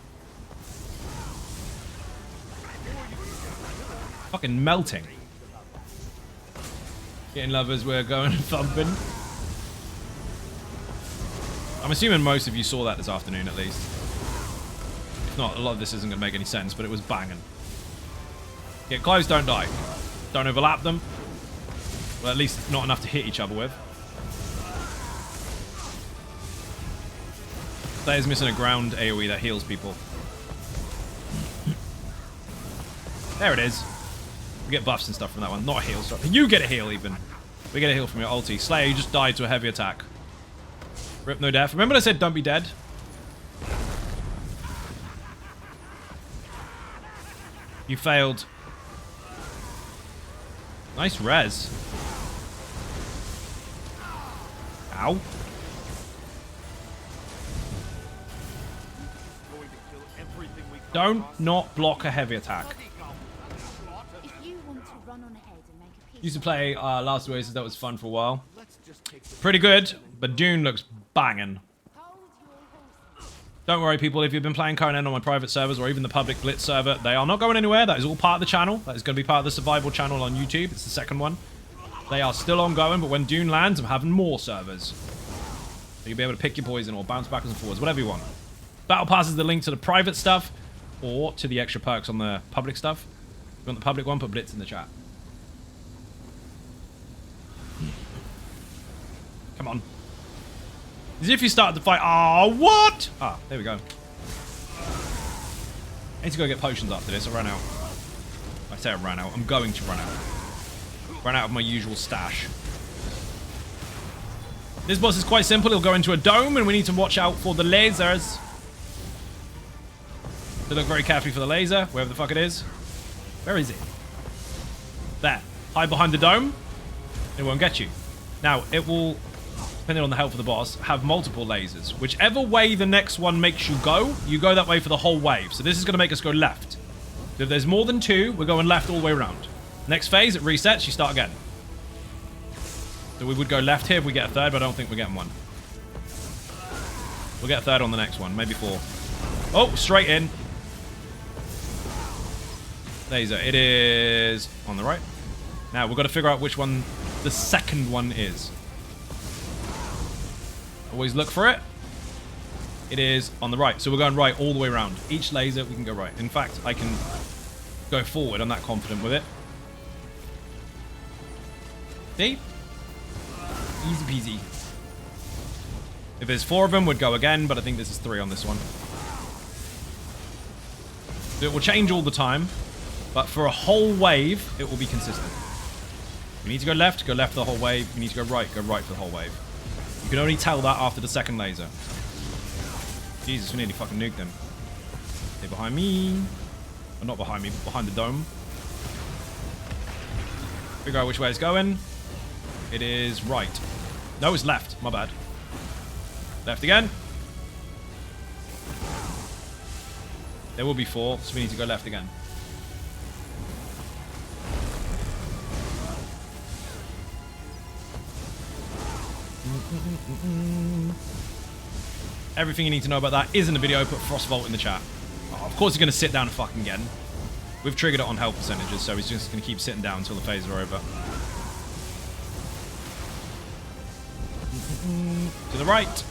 Fucking melting. Getting lovers, we're going thumping. I'm assuming most of you saw that this afternoon, at least. If not, a lot of this isn't going to make any sense, but it was banging. Get close, don't die. Don't overlap them. Well, at least not enough to hit each other with. That is missing a ground AoE that heals people. There it is. We get buffs and stuff from that one. Not a heal. Sorry. You get a heal, even. We get a heal from your ulti. Slayer, you just died to a heavy attack. Rip, no death. Remember I said don't be dead? You failed. Nice res. Ow. Don't not block a heavy attack. If you want to run on ahead and make a piece Used to play Last Oasis, that was fun for a while. Pretty good, but Dune looks banging. Don't worry, people, if you've been playing current end on my private servers or even the public Blitz server, they are not going anywhere. That is all part of the channel. That is going to be part of the survival channel on YouTube. It's the second one. They are still ongoing, but when Dune lands, I'm having more servers. So you'll be able to pick your poison or bounce backwards and forwards, whatever you want. Battle Pass is the link to the private stuff or to the extra perks on the public stuff. If you want the public one, put Blitz in the chat. Come on. As if you started the fight. Oh, what? Ah, there we go. I need to go get potions after this. I ran out. I say I ran out. I'm going to run out. Ran out of my usual stash. This boss is quite simple. He'll go into a dome, and we need to watch out for the lasers. So look very carefully for the laser, wherever the fuck it is. Where is it? There. Hide behind the dome. It won't get you. Now, it will, depending on the health of the boss, have multiple lasers. Whichever way the next one makes you go that way for the whole wave. So this is going to make us go left. So if there's more than two, we're going left all the way around. Next phase, it resets, you start again. So we would go left here if we get a third, but I don't think we're getting one. We'll get a third on the next one, maybe four. Oh, straight in. Laser. It is on the right. Now, we've got to figure out which one the second one is. Always look for it. It is on the right. So we're going right all the way around. Each laser, we can go right. In fact, I can go forward. I'm that confident with it. See? Easy peasy. If there's four of them, we'd go again, but I think this is three on this one. So it will change all the time, but for a whole wave, it will be consistent. We need to go left the whole wave. We need to go right for the whole wave. You can only tell that after the second laser. Jesus, we nearly fucking nuked them. They're behind me. Well, not behind me, but behind the dome. Figure out which way it's going. It is right. No, it's left. My bad. Left again. There will be four, so we need to go left again. Everything you need to know about that is in the video. Put Frostvolt in the chat. Oh, of course he's going to sit down fucking again. We've triggered it on health percentages, so he's just going to keep sitting down until the phases are over. To the right.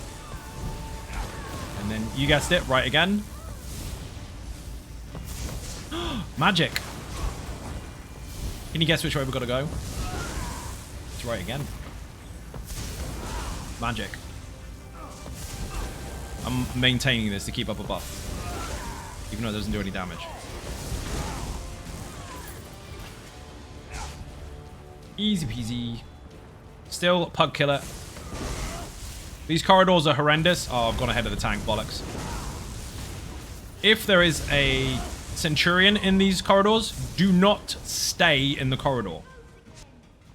And then you guessed it, right again. Magic. Can you guess which way we've got to go? It's right again. Magic. I'm maintaining this to keep up a buff. Even though it doesn't do any damage. Easy peasy. Still pug killer. These corridors are horrendous. Oh, I've gone ahead of the tank. Bollocks. If there is a Centurion in these corridors, do not stay in the corridor.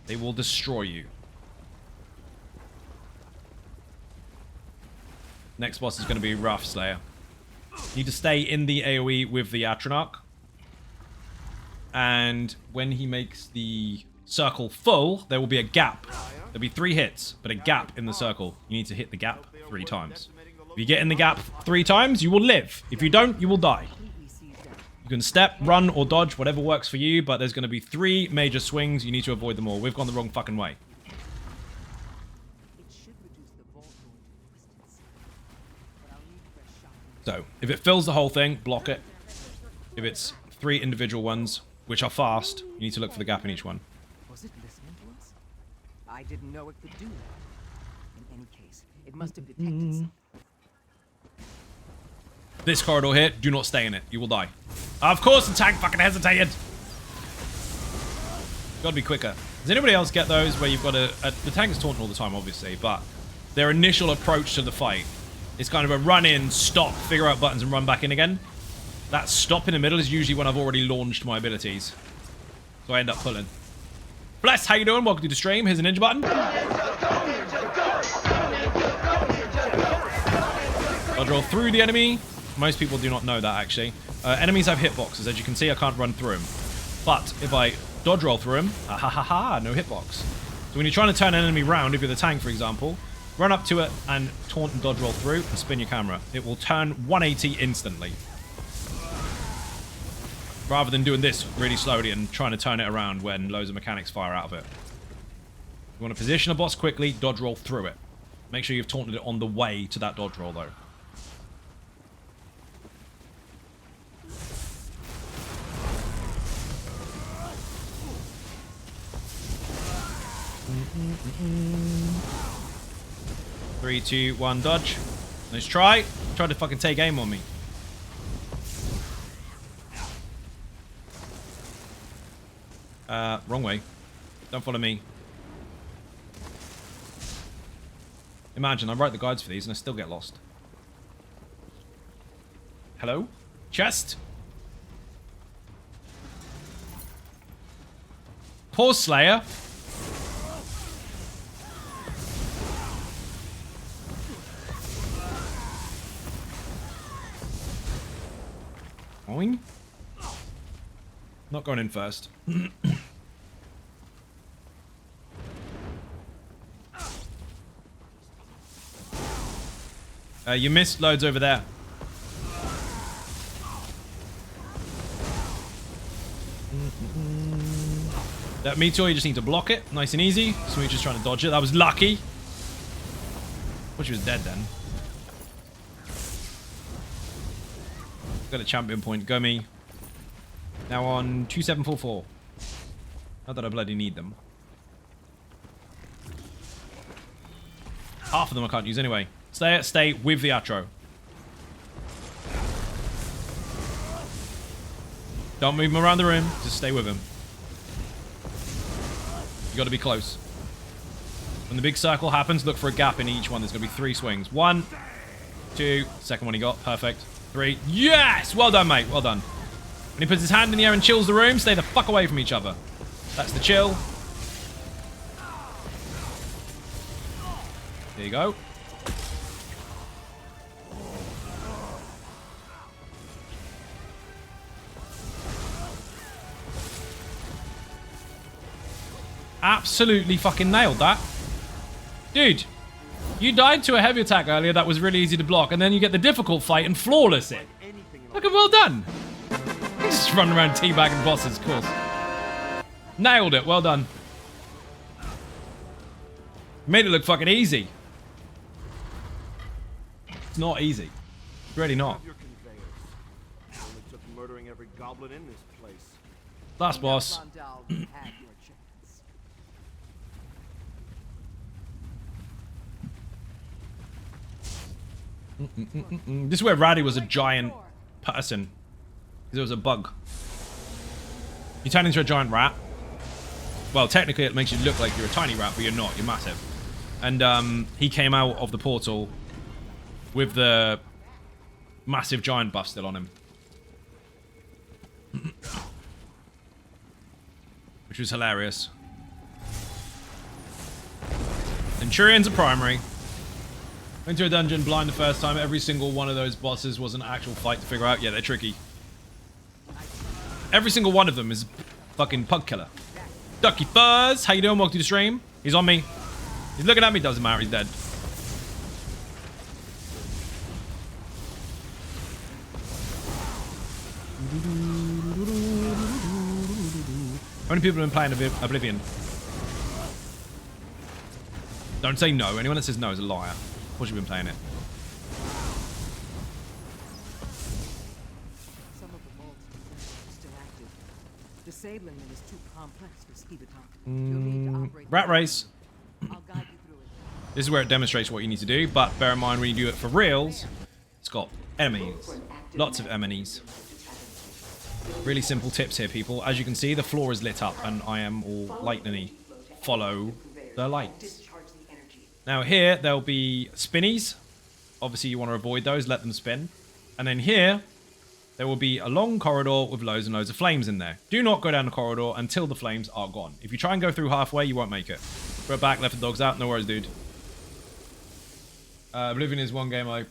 They will destroy you. Next boss is going to be Rough Slayer. You need to stay in the AoE with the Atronach. And when he makes the circle full, there will be a gap. There'll be 3 hits, but a gap in the circle. You need to hit the gap 3 times. If you get in the gap 3 times, you will live. If you don't, you will die. You can step, run, or dodge, whatever works for you, but there's going to be 3 major swings. You need to avoid them all. We've gone the wrong fucking way. So, if it fills the whole thing, block it. If it's 3 individual ones, which are fast, you need to look for the gap in each one. Was it listening to us? I didn't know it could do that. In any case, it must have detected something. This corridor here, do not stay in it. You will die. Of course the tank fucking hesitated. Gotta be quicker. Does anybody else get those where you've got the tank is taunting all the time, obviously, but their initial approach to the fight is kind of a run in, stop, figure out buttons, and run back in again. That stop in the middle is usually when I've already launched my abilities. So I end up pulling. Bless, how you doing? Welcome to the stream. Here's a ninja button. Dodge roll through the enemy. Most people do not know that, actually. Enemies have hitboxes. As you can see, I can't run through them. But if I dodge roll through them, no hitbox. So when you're trying to turn an enemy round, if you're the tank, for example, run up to it and taunt and dodge roll through and spin your camera. It will turn 180 instantly. Rather than doing this really slowly and trying to turn it around when loads of mechanics fire out of it. You want to position a boss quickly, dodge roll through it. Make sure you've taunted it on the way to that dodge roll, though. Three, two, one, dodge. Let's try. Try to fucking take aim on me. Wrong way. Don't follow me. Imagine, I write the guides for these and I still get lost. Hello? Chest? Pause Slayer. Going? Not going in first. You missed loads over there. That meteor, you just need to block it. Nice and easy. So we're just trying to dodge it. That was lucky. Thought she was dead then. Got a champion point. Go me. Now on 2744. Not that I bloody need them. Half of them I can't use anyway. Stay with the Atro. Don't move him around the room. Just stay with him. You gotta be close. When the big circle happens, look for a gap in each one. There's gonna be 3 swings. 1, 2, second one he got. Perfect. 3. Yes! Well done, mate. Well done. When he puts his hand in the air and chills the room, stay the fuck away from each other. That's the chill. There you go. Absolutely fucking nailed that. Dude, you died to a heavy attack earlier that was really easy to block, and then you get the difficult fight and flawless it. Fucking well done. Just running around teabagging bosses, of course. Nailed it, well done. Made it look fucking easy. It's not easy. It's really not. Last boss. This is where Raddy was a giant person. Because it was a bug. You turn into a giant rat. Well, technically it makes you look like you're a tiny rat, but you're not. You're massive. And he came out of the portal with the massive giant buff still on him. Which was hilarious. Centurions are primary. Went to a dungeon blind the first time. Every single one of those bosses was an actual fight to figure out. Yeah, they're tricky. Every single one of them is fucking pug killer. Ducky Fuzz, how you doing? Welcome to the stream. He's on me. He's looking at me. Doesn't matter. He's dead. How many people have been playing Oblivion? Don't say no. Anyone that says no is a liar. Of course you've been playing it. Disabling them is too complex for Skibaton. You'll need to operate Rat race. I'll guide you through it. This is where it demonstrates what you need to do, but bear in mind when you do it for reals, it's got enemies. Lots of enemies. Really simple tips here, people. As you can see, the floor is lit up, and I am all lightning-y. Follow the lights. Now here, there'll be spinnies. Obviously, you want to avoid those, let them spin. And then here, there will be a long corridor with loads and loads of flames in there. Do not go down the corridor until the flames are gone. If you try and go through halfway, you won't make it. We're back, left the dogs out. No worries, dude. Oblivion is one game I'm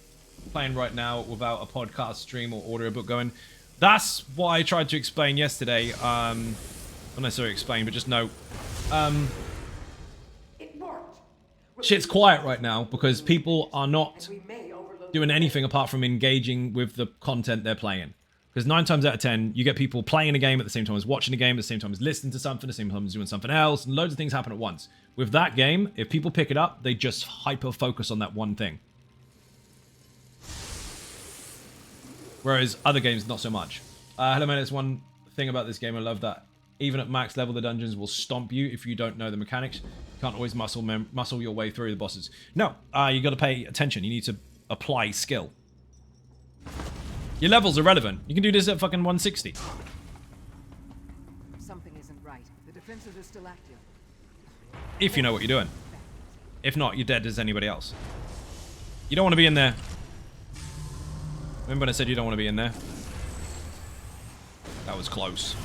playing right now without a podcast stream or audiobook going. That's what I tried to explain yesterday. Not necessarily explain, but just note. Shit's quiet right now because people are not doing anything apart from engaging with the content they're playing. Because 9 times out of 10, you get people playing a game at the same time as watching a game, at the same time as listening to something, at the same time as doing something else, and loads of things happen at once. With that game, if people pick it up, they just hyper-focus on that one thing. Whereas other games, not so much. Hello, man. There's one thing about this game I love that even at max level, the dungeons will stomp you if you don't know the mechanics. You can't always muscle your way through the bosses. No, you got to pay attention. You need to apply skill. Your levels are relevant. You can do this at fucking 160. Something isn't right. The defenses are still active. If you know what you're doing. If not, you're dead as anybody else. You don't want to be in there. Remember when I said you don't want to be in there? That was close.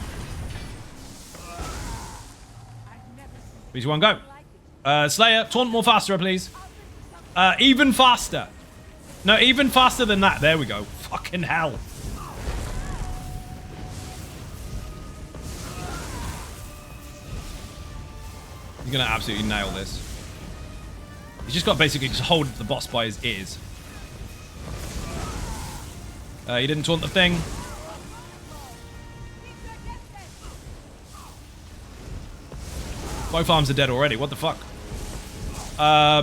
3, 2, 1, go. Slayer, taunt more faster, please. Even faster. No, even faster than that. There we go. Fucking hell. He's gonna absolutely nail this. He's just got to basically just hold the boss by his ears. He didn't taunt the thing. Both arms are dead already. What the fuck?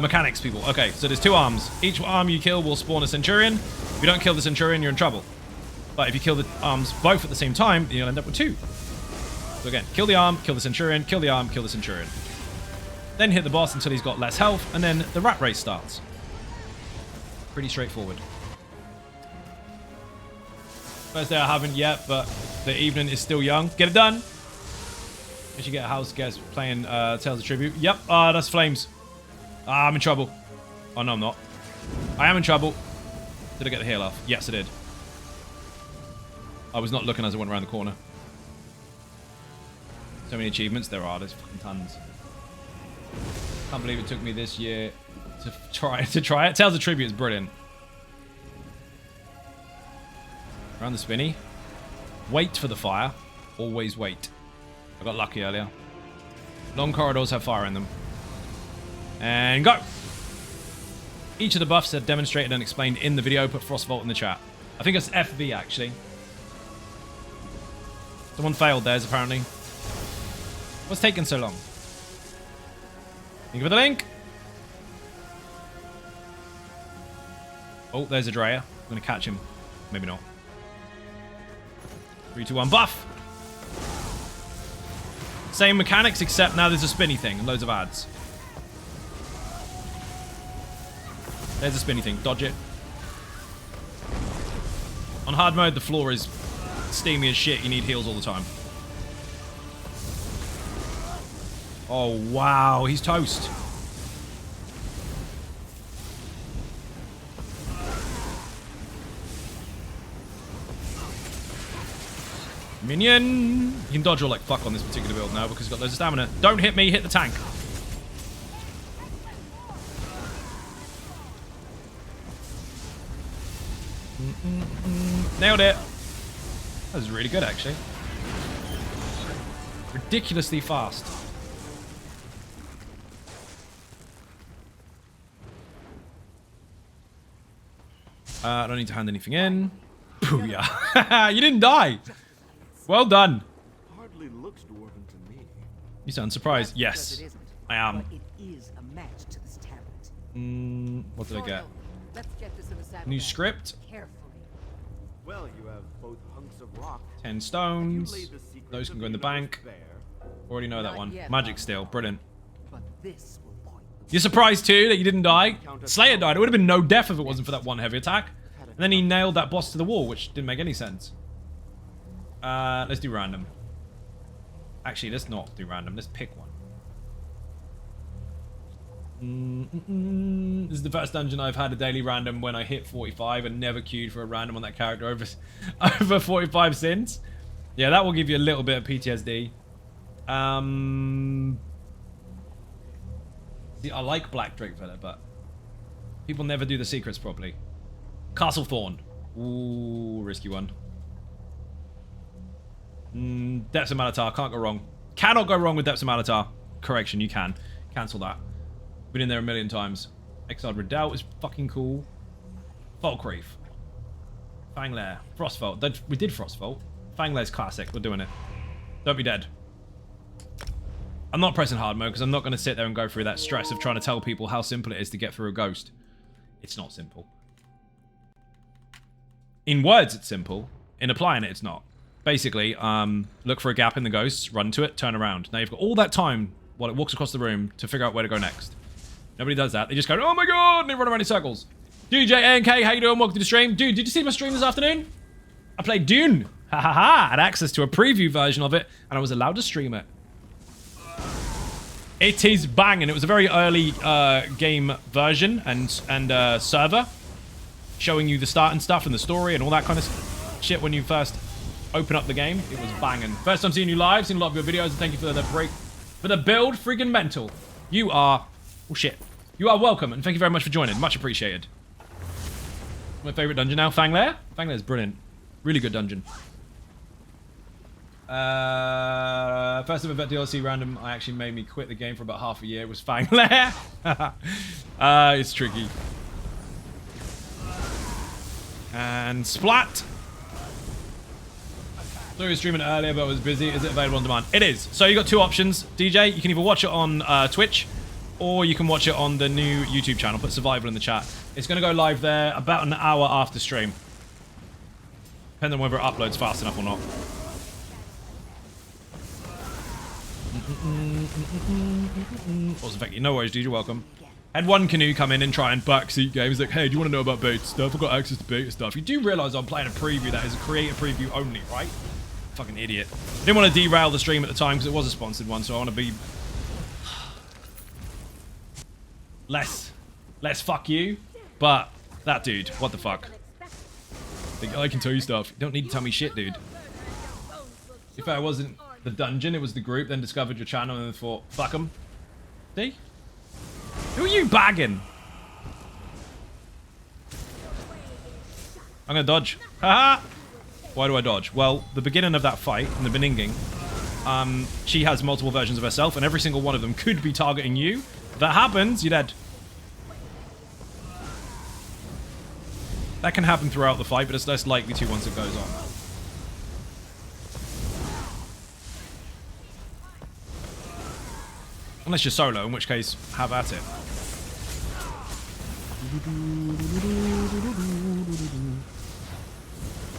Mechanics, people. Okay, so there's 2 arms. Each arm you kill will spawn a Centurion. If you don't kill the Centurion, you're in trouble. But if you kill the arms both at the same time, you'll end up with 2. So again, kill the arm, kill the Centurion, kill the arm, kill the Centurion. Then hit the boss until he's got less health, and then the rat race starts. Pretty straightforward. First day I haven't yet, but the evening is still young. Get it done! I should get a house guest playing Tales of Tribute. Yep, that's flames. I'm in trouble. Oh, no, I'm not. I am in trouble. Did I get the heal off? Yes, I did. I was not looking as I went around the corner. So many achievements. There are. There's fucking tons. Can't believe it took me this year to try it. Tales of Tribute is brilliant. Around the spinny. Wait for the fire. Always wait. I got lucky earlier. Long corridors have fire in them. And go! Each of the buffs are demonstrated and explained in the video. Put Frostvault in the chat. I think it's FV, actually. Someone failed theirs, apparently. What's taking so long? Think of the link! Oh, there's a Drea. I'm going to catch him. Maybe not. 3, 2, 1, buff! Same mechanics, except now there's a spinny thing and loads of ads. There's a spinny thing. Dodge it. On hard mode, the floor is steamy as shit. You need heals all the time. Oh, wow. He's toast. Minion! You can dodge all like fuck on this particular build now because he's got loads of stamina. Don't hit me, hit the tank. Nailed it. That was really good, actually. Ridiculously fast. I don't need to hand anything in. Booyah. You didn't die. Well done. Hardly looks dwarven to me. You sound surprised. Yes, I am. But it is a match to this tablet. What did I get? Let's get this in the saddle New bag. script. Carefully. Well, you have both hunks of rock. 10 You stones. laid the secrets Those can of go in the universe bank. bare. Already know that Not one. yet, Magic Bob. steel. Brilliant. But this will point the You're surprised too that you didn't die? Slayer died. It would have been no death if it wasn't for that one heavy attack. And then he nailed that boss to the wall, which didn't make any sense. Let's do random. Actually, let's not do random. Let's pick one. This is the first dungeon I've had a daily random when I hit 45 and never queued for a random on that character over 45 since. Yeah, that will give you a little bit of PTSD. See, I like Black Drake Feather, but people never do the secrets properly. Castle Thorn. Ooh, risky one. Depths of Malatar, can't go wrong. Cannot go wrong with Depths of Malatar. Correction, you can. Cancel that. Been in there a million times. Exiled Redoubt is fucking cool. Falkreath. Fanglair. Frostvault. We did Frostvault. Fanglair's classic. We're doing it. Don't be dead. I'm not pressing hard mode because I'm not going to sit there and go through that stress of trying to tell people how simple it is to get through a ghost. It's not simple. In words, it's simple. In applying it, it's not. Basically, look for a gap in the ghosts, run to it, turn around. Now you've got all that time while it walks across the room to figure out where to go next. Nobody does that. They just go, oh my god, and they run around in circles. DJ ANK, how you doing? Welcome to the stream. Dude, did you see my stream this afternoon? I played Dune. Ha ha ha. I had access to a preview version of it, and I was allowed to stream it. It is banging. It was a very early game version and server, showing you the start and stuff and the story and all that kind of shit when you first open up the game. It was banging. First time seeing you live, seen a lot of your videos, and thank you for the break, for the build. Friggin' mental. You are, oh shit. You are welcome, and thank you very much for joining. Much appreciated. My favorite dungeon now, Fanglair. Fanglair is brilliant. Really good dungeon. First ever DLC random I actually made me quit the game for about half a year was Fanglair. It's tricky. And Splat. So you were streaming earlier but was busy. Is it available on demand? It is. So you got two options, DJ. You can either watch it on Twitch or you can watch it on the new YouTube channel. Put Survival in the chat. It's going to go live there about an hour after stream. Depending on whether it uploads fast enough or not. Awesome, thank you. No worries, dude. You're welcome. Had one canoe come in and try and backseat games like, hey, do you want to know about beta stuff? I've got access to beta stuff. You do realize I'm playing a preview that is a creator preview only, right? Fucking idiot. I didn't want to derail the stream at the time because it was a sponsored one, so I want to be less fuck you. But that dude, what the fuck? Like, I can tell you stuff. You don't need to tell me shit, dude. If I wasn't the dungeon, it was the group, then discovered your channel and then thought, fuck them. See? Who are you bagging? I'm gonna dodge. Haha! Why do I dodge? Well, the beginning of that fight, in the Beninging, she has multiple versions of herself, and every single one of them could be targeting you. If that happens, you're dead. That can happen throughout the fight, but it's less likely to once it goes on. Unless you're solo, in which case, have at it.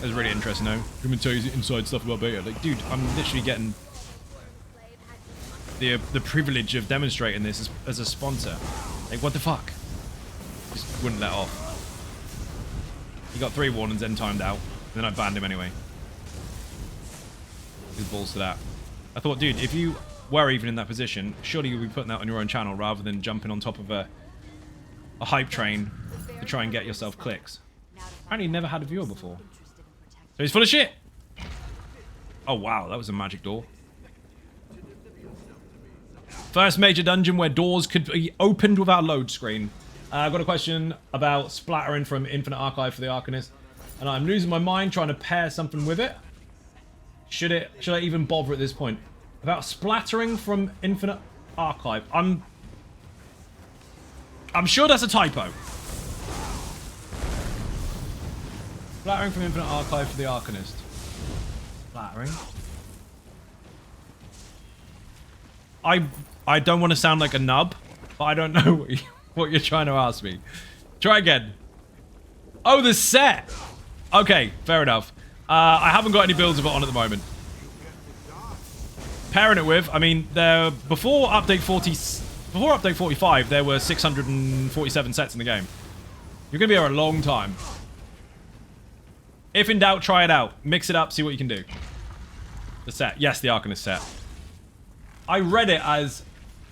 That's really interesting, though. I'm going to tell you inside stuff about beta. Like, dude, I'm literally getting the privilege of demonstrating this as a sponsor. Like, what the fuck? Just wouldn't let off. He got 3 warnings, then timed out. And then I banned him anyway. His balls to that. I thought, dude, if you were even in that position, surely you'll be putting that on your own channel rather than jumping on top of a hype train to try and get yourself clicks. Apparently he never had a viewer before. So he's full of shit! Oh wow, that was a magic door. First major dungeon where doors could be opened without a load screen. I've got a question about splattering from Infinite Archive for the Arcanist. And I'm losing my mind trying to pair something with it. Should I even bother at this point? About splattering from Infinite Archive. I'm sure that's a typo. Splattering from Infinite Archive for the Arcanist. Splattering. I don't want to sound like a nub, but I don't know what you're trying to ask me. Try again. Oh, the set. Okay, fair enough. I haven't got any builds of it on at the moment. Pairing it with, I mean, before update 45, there were 647 sets in the game. You're going to be here a long time. If in doubt, try it out. Mix it up, see what you can do. The set. Yes, the Arcanist set. I read it as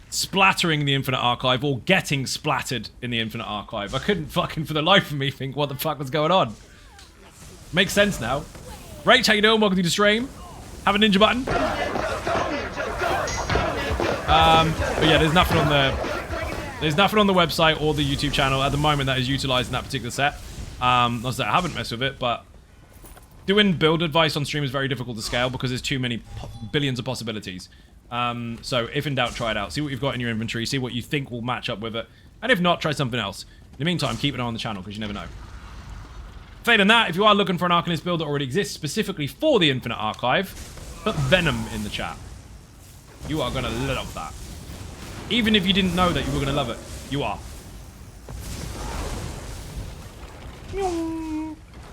splattering the Infinite Archive or getting splattered in the Infinite Archive. I couldn't fucking for the life of me think what the fuck was going on. Makes sense now. Rach, how you doing? Welcome to the stream. Have a ninja button. But yeah, there's nothing on the website or the YouTube channel at the moment that is utilizing that particular set. Not that I haven't messed with it, but doing build advice on stream is very difficult to scale because there's too many billions of possibilities. So if in doubt, try it out. See what you've got in your inventory. See what you think will match up with it. And if not, try something else. In the meantime, keep an eye on the channel because you never know. Failing that, if you are looking for an Arcanist build that already exists specifically for the Infinite Archive, put Venom in the chat. You are going to love that. Even if you didn't know that you were going to love it, you are.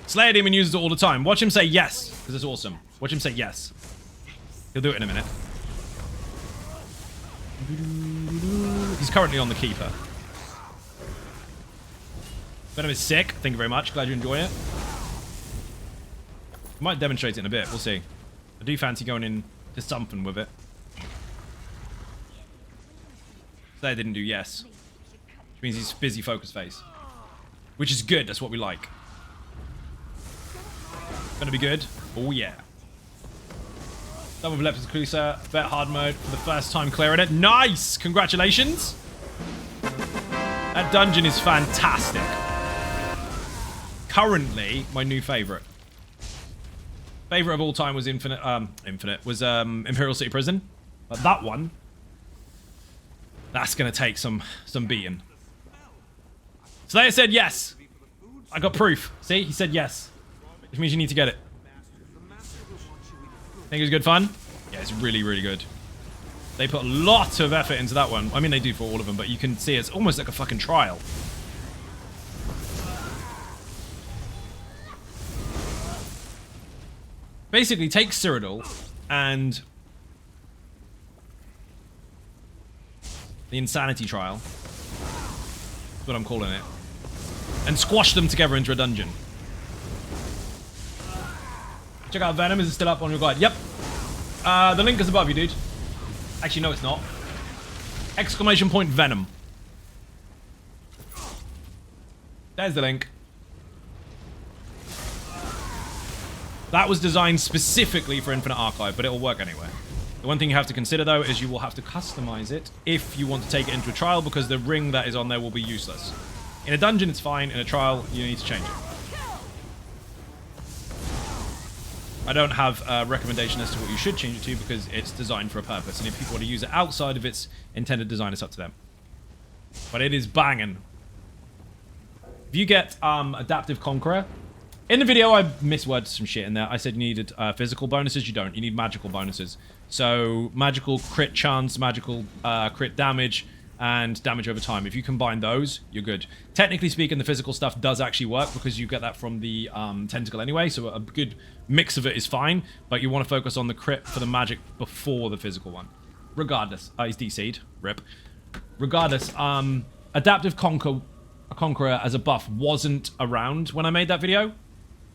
Slayer Demon uses it all the time. Watch him say yes, because it's awesome. Watch him say yes. He'll do it in a minute. He's currently on the Keeper. Venom is sick. Thank you very much. Glad you enjoy it. I might demonstrate it in a bit. We'll see. I do fancy going into something with it. Slayer didn't do yes. Which means he's busy focus face. Which is good. That's what we like. Gonna be good. Oh yeah. Double Lepus Cruiser. Bet hard mode for the first time clearing it. Nice! Congratulations. That dungeon is fantastic. Currently, my new favorite. Favorite of all time was Imperial City Prison. But that one, that's gonna take some beating. Slayer said yes. I got proof. See, he said yes. Which means you need to get it. Think it was good fun? Yeah, it's really, really good. They put a lot of effort into that one. I mean, they do for all of them, but you can see it's almost like a fucking trial. Basically, take Cyrodiil and the Insanity Trial. That's what I'm calling it. And squash them together into a dungeon. Check out Venom. Is it still up on your guide? Yep. The link is above you, dude. Actually, no, it's not. Exclamation point Venom. There's the link. That was designed specifically for Infinite Archive, but it'll work anyway. The one thing you have to consider, though, is you will have to customize it if you want to take it into a trial, because the ring that is on there will be useless. In a dungeon, it's fine. In a trial, you need to change it. I don't have a recommendation as to what you should change it to because it's designed for a purpose. And if people want to use it outside of its intended design, it's up to them. But it is banging. If you get Adaptive Conqueror... In the video, I misworded some shit in there. I said you needed physical bonuses. You don't. You need magical bonuses. So, magical crit chance, magical crit damage, and damage over time. If you combine those, you're good. Technically speaking, the physical stuff does actually work because you get that from the tentacle anyway, so a good mix of it is fine, but you want to focus on the crit for the magic before the physical one. Regardless. He's DC'd. RIP. Regardless, Adaptive Conqueror as a buff wasn't around when I made that video.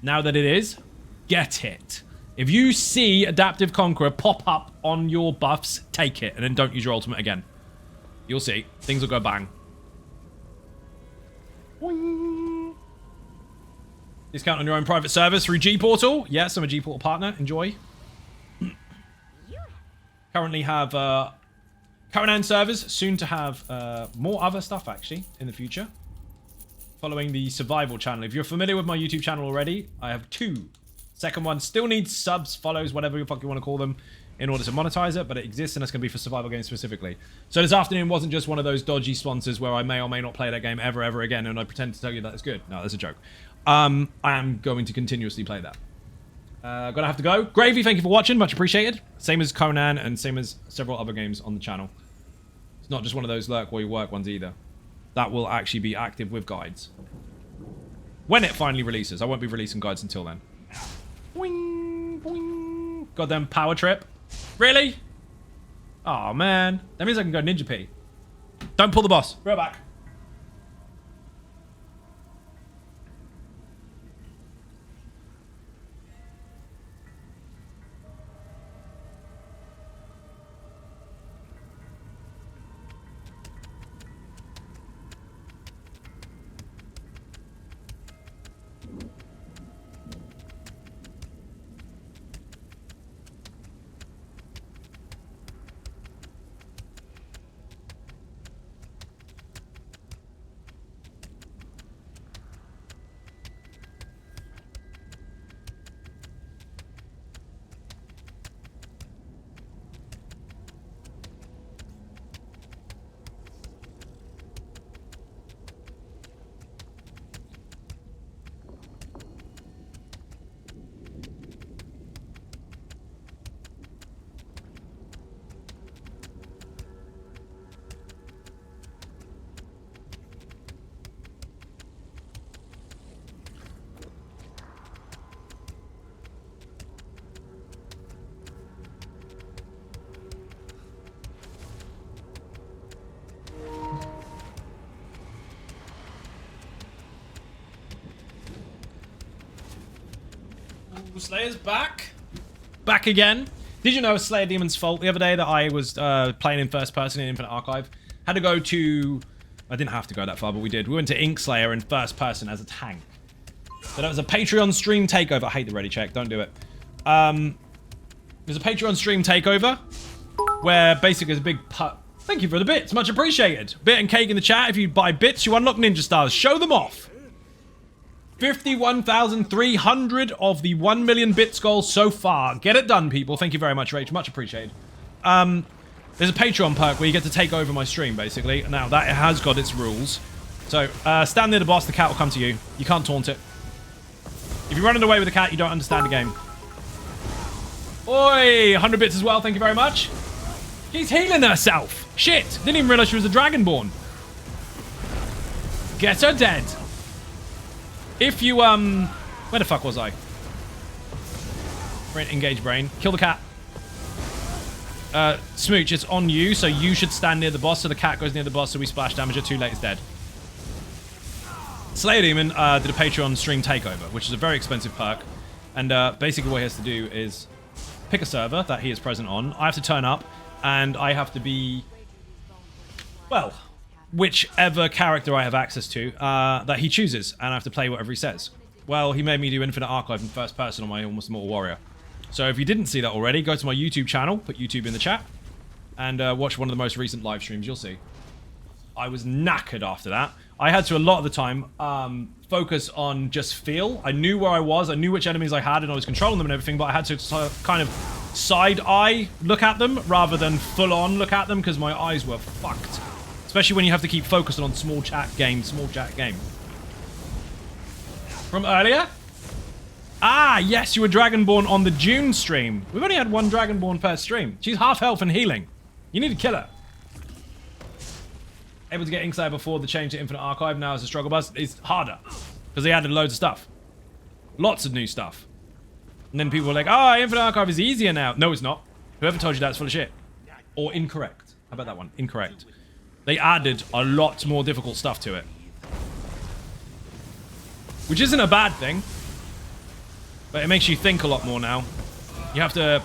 Now that it is, get it. If you see Adaptive Conqueror pop up on your buffs, take it, and then don't use your ultimate again. You'll see. Things will go bang. Boing. Discount on your own private servers through G-Portal. Yes, I'm a G-Portal partner. Enjoy. Currently have Conan servers. Soon to have more other stuff, actually, in the future. Following the survival channel. If you're familiar with my YouTube channel already, I have 2. Second one still needs subs, follows, whatever the fuck you want to call them, in order to monetize it, but it exists and it's going to be for survival games specifically. So this afternoon wasn't just one of those dodgy sponsors where I may or may not play that game ever again and I pretend to tell you that it's good. No, that's a joke. I am going to continuously play that. Gonna have to go. Gravy, thank you for watching. Much appreciated. Same as Conan and same as several other games on the channel. It's not just one of those lurk while you work ones either. That will actually be active with guides. When it finally releases. I won't be releasing guides until then. Boing, boing. Goddamn power trip. Really? Oh man. That means I can go Ninja P. Don't pull the boss. Right back. Slayer's back. Back again. Did you know it's Slayer Demon's fault the other day that I was playing in first person in Infinite Archive? Had to go to... I didn't have to go that far, but we did. We went to Ink Slayer in first person as a tank. So that was a Patreon stream takeover. I hate the ready check. Don't do it. It was a Patreon stream takeover where basically there's a big putt. Thank you for the bits. Much appreciated. Bit and cake in the chat. If you buy bits, you unlock ninja stars. Show them off. 51,300 of the 1 million bits goal so far. Get it done, people. Thank you very much, Rach. Much appreciated. There's a Patreon perk where you get to take over my stream, basically. Now, that has got its rules. So, stand near the boss. The cat will come to you. You can't taunt it. If you're running away with the cat, you don't understand the game. Oi! 100 bits as well. Thank you very much. She's healing herself. Shit. Didn't even realize she was a Dragonborn. Get her dead. If you, where the fuck was I? Brain, engage brain. Kill the cat. Smooch, it's on you, so you should stand near the boss, so the cat goes near the boss, so we splash damage her. Too late, it's dead. Slayer Demon did a Patreon stream takeover, which is a very expensive perk. And basically what he has to do is pick a server that he is present on. I have to turn up, and I have to be, well, whichever character I have access to that he chooses, and I have to play whatever he says. Well, he made me do Infinite Archive in first person on my Almost Immortal Warrior. So if you didn't see that already, go to my YouTube channel, put YouTube in the chat, and watch one of the most recent live streams, you'll see. I was knackered after that. I had to, a lot of the time, focus on just feel. I knew where I was, I knew which enemies I had, and I was controlling them and everything, but I had to kind of side-eye look at them, rather than full-on look at them, because my eyes were fucked. Especially when you have to keep focusing on small chat game. From earlier? Ah, yes, you were Dragonborn on the June stream. We've only had one Dragonborn per stream. She's half health and healing. You need to kill her. Able to get Inkslayer before the change to Infinite Archive. Now as a struggle bus. It's harder. Because they added loads of stuff. Lots of new stuff. And then people were like, oh, Infinite Archive is easier now. No, it's not. Whoever told you that's full of shit. Or incorrect. How about that one? Incorrect. They added a lot more difficult stuff to it. Which isn't a bad thing. But it makes you think a lot more now. You have to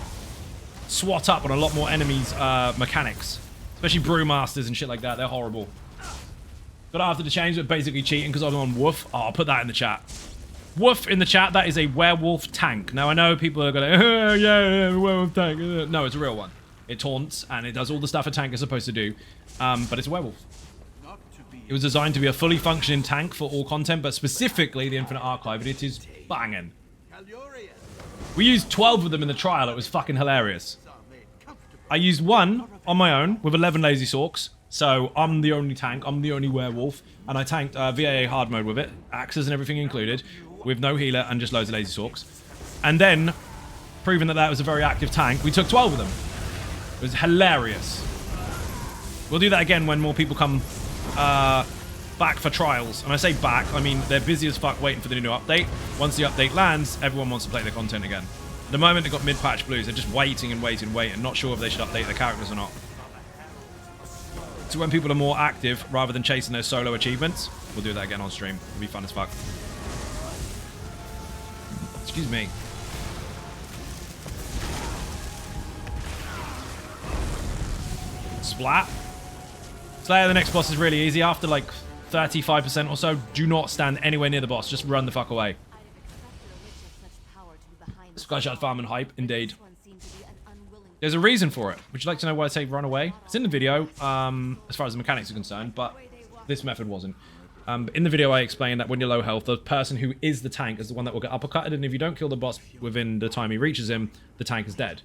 swat up on a lot more enemies' mechanics. Especially brewmasters and shit like that. They're horrible. Got after the change, but basically cheating because I'm on Woof. Oh, I'll put that in the chat. Woof in the chat, that is a werewolf tank. Now I know people are going, oh, yeah, werewolf tank. No, it's a real one. It taunts and it does all the stuff a tank is supposed to do. But it's a werewolf. It was designed to be a fully functioning tank for all content, but specifically the Infinite Archive, and it is banging. We used 12 of them in the trial. It was fucking hilarious. I used one on my own with 11 Lazy Sorcs. So I'm the only tank. I'm the only werewolf. And I tanked VAA hard mode with it. Axes and everything included. With no healer and just loads of Lazy Sorcs. And then, proving that that was a very active tank, we took 12 of them. It was hilarious. We'll do that again when more people come back for trials. And I say back, I mean they're busy as fuck waiting for the new update. Once the update lands, everyone wants to play their content again. At the moment, they've got mid-patch blues. They're just waiting and waiting and waiting. Not sure if they should update their characters or not. So when people are more active, rather than chasing those solo achievements, we'll do that again on stream. It'll be fun as fuck. Excuse me. Splat. Slayer the next boss is really easy. After like 35% or so, do not stand anywhere near the boss. Just run the fuck away. Skyshot farm and hype, indeed. There's a reason for it. Would you like to know why I say run away? It's in the video, as far as the mechanics are concerned, but this method wasn't. In the video, I explained that when you're low health, the person who is the tank is the one that will get uppercutted, and if you don't kill the boss within the time he reaches him, the tank is dead.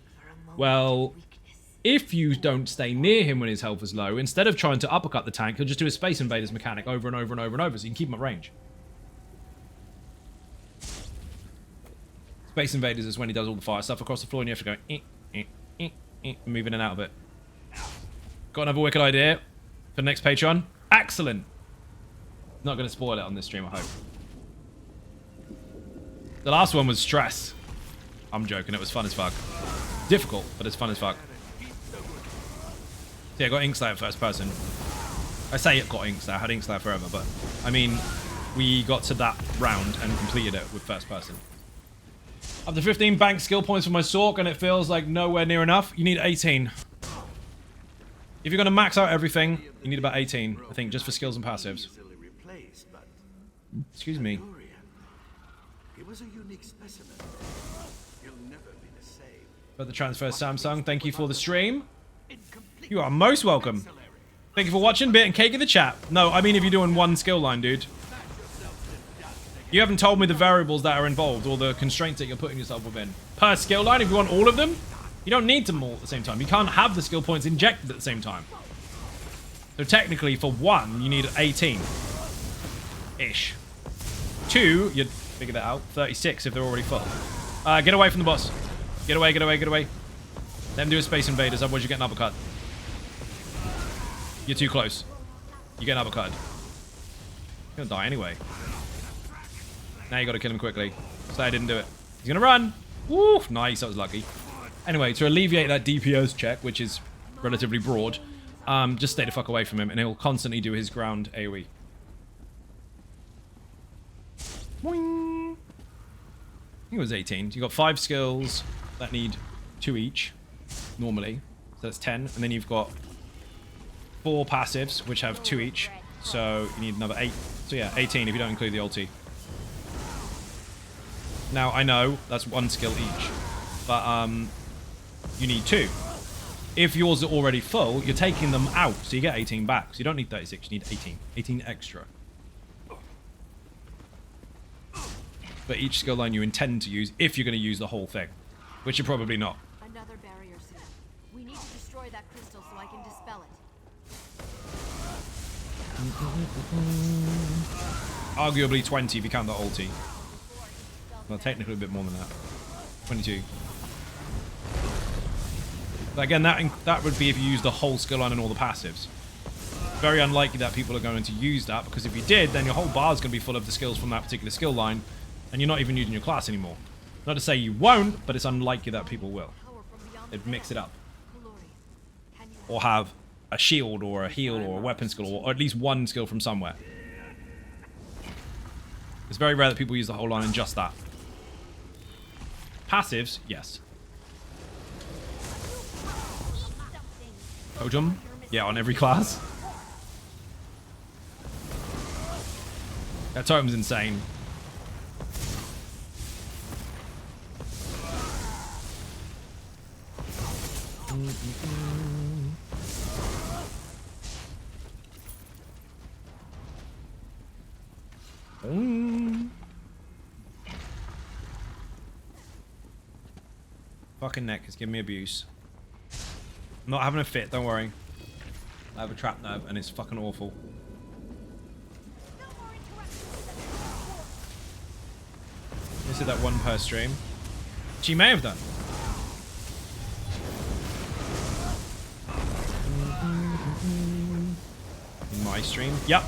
Well, if you don't stay near him when his health is low, instead of trying to uppercut the tank, he'll just do a Space Invaders mechanic over and over and over and over, so you can keep him at range. Space Invaders is when he does all the fire stuff across the floor, and you have to go move in and out of it. Got another wicked idea for the next Patreon. Excellent. Not going to spoil it on this stream, I hope. The last one was stress. I'm joking, it was fun as fuck. Difficult, but it's fun as fuck. See, I got Inkslayer first person. I say it got Inkslayer, I had Inkslayer forever, but I mean, we got to that round and completed it with first person. Up to 15 bank skill points for my Sorc, and it feels like nowhere near enough. You need 18. If you're going to max out everything, you need about 18, I think, just for skills and passives. Excuse me. He was a unique specimen. He'll never be the same. But the transfer, Samsung, thank you for the stream. You are most welcome. Thank you for watching. Bit and cake in the chat. No, I mean if you're doing one skill line, dude. You haven't told me the variables that are involved or the constraints that you're putting yourself within. Per skill line, if you want all of them, you don't need them all at the same time. You can't have the skill points injected at the same time. So technically, for one, you need 18-ish. Two, you'd figure that out. 36 if they're already full. Get away from the boss. Get away, get away, get away. Let him do a Space Invaders, otherwise you get an uppercut. You're too close. You get an uppercut. You're gonna die anyway. Now you gotta kill him quickly. So I didn't do it. He's gonna run. Woo! Nice, that was lucky. Anyway, to alleviate that DPS check, which is relatively broad, just stay the fuck away from him, and he'll constantly do his ground AoE. Boing. I think it was 18. So you got 5 skills that need 2 each, normally. So that's 10. And then you've got 4 passives, which have 2 each. So you need another 8. So yeah, 18 if you don't include the ulti. Now, I know that's 1 skill each, but you need 2. If yours are already full, you're taking them out, so you get 18 back. So you don't need 36, you need 18. 18 extra. For each skill line you intend to use, if you're going to use the whole thing, which you're probably not. Another barrier seal. We need to destroy that crystal so I can dispel it. Arguably 20 if you count the ulti. Well, technically a bit more than that. 22. But again, that would be if you use the whole skill line and all the passives. Very unlikely that people are going to use that, because if you did, then your whole bar is going to be full of the skills from that particular skill line, and you're not even using your class anymore. Not to say you won't, but it's unlikely that people will. They'd mix it up. Or have a shield or a heal or a weapon skill, or at least one skill from somewhere. It's very rare that people use the whole line in just that. Passives, yes. Totem? Yeah, on every class. That totem's insane. Fucking neck is giving me abuse. I'm not having a fit, don't worry. I have a trap nerve and it's fucking awful. This is that one per stream. She may have done. In my stream? Yep.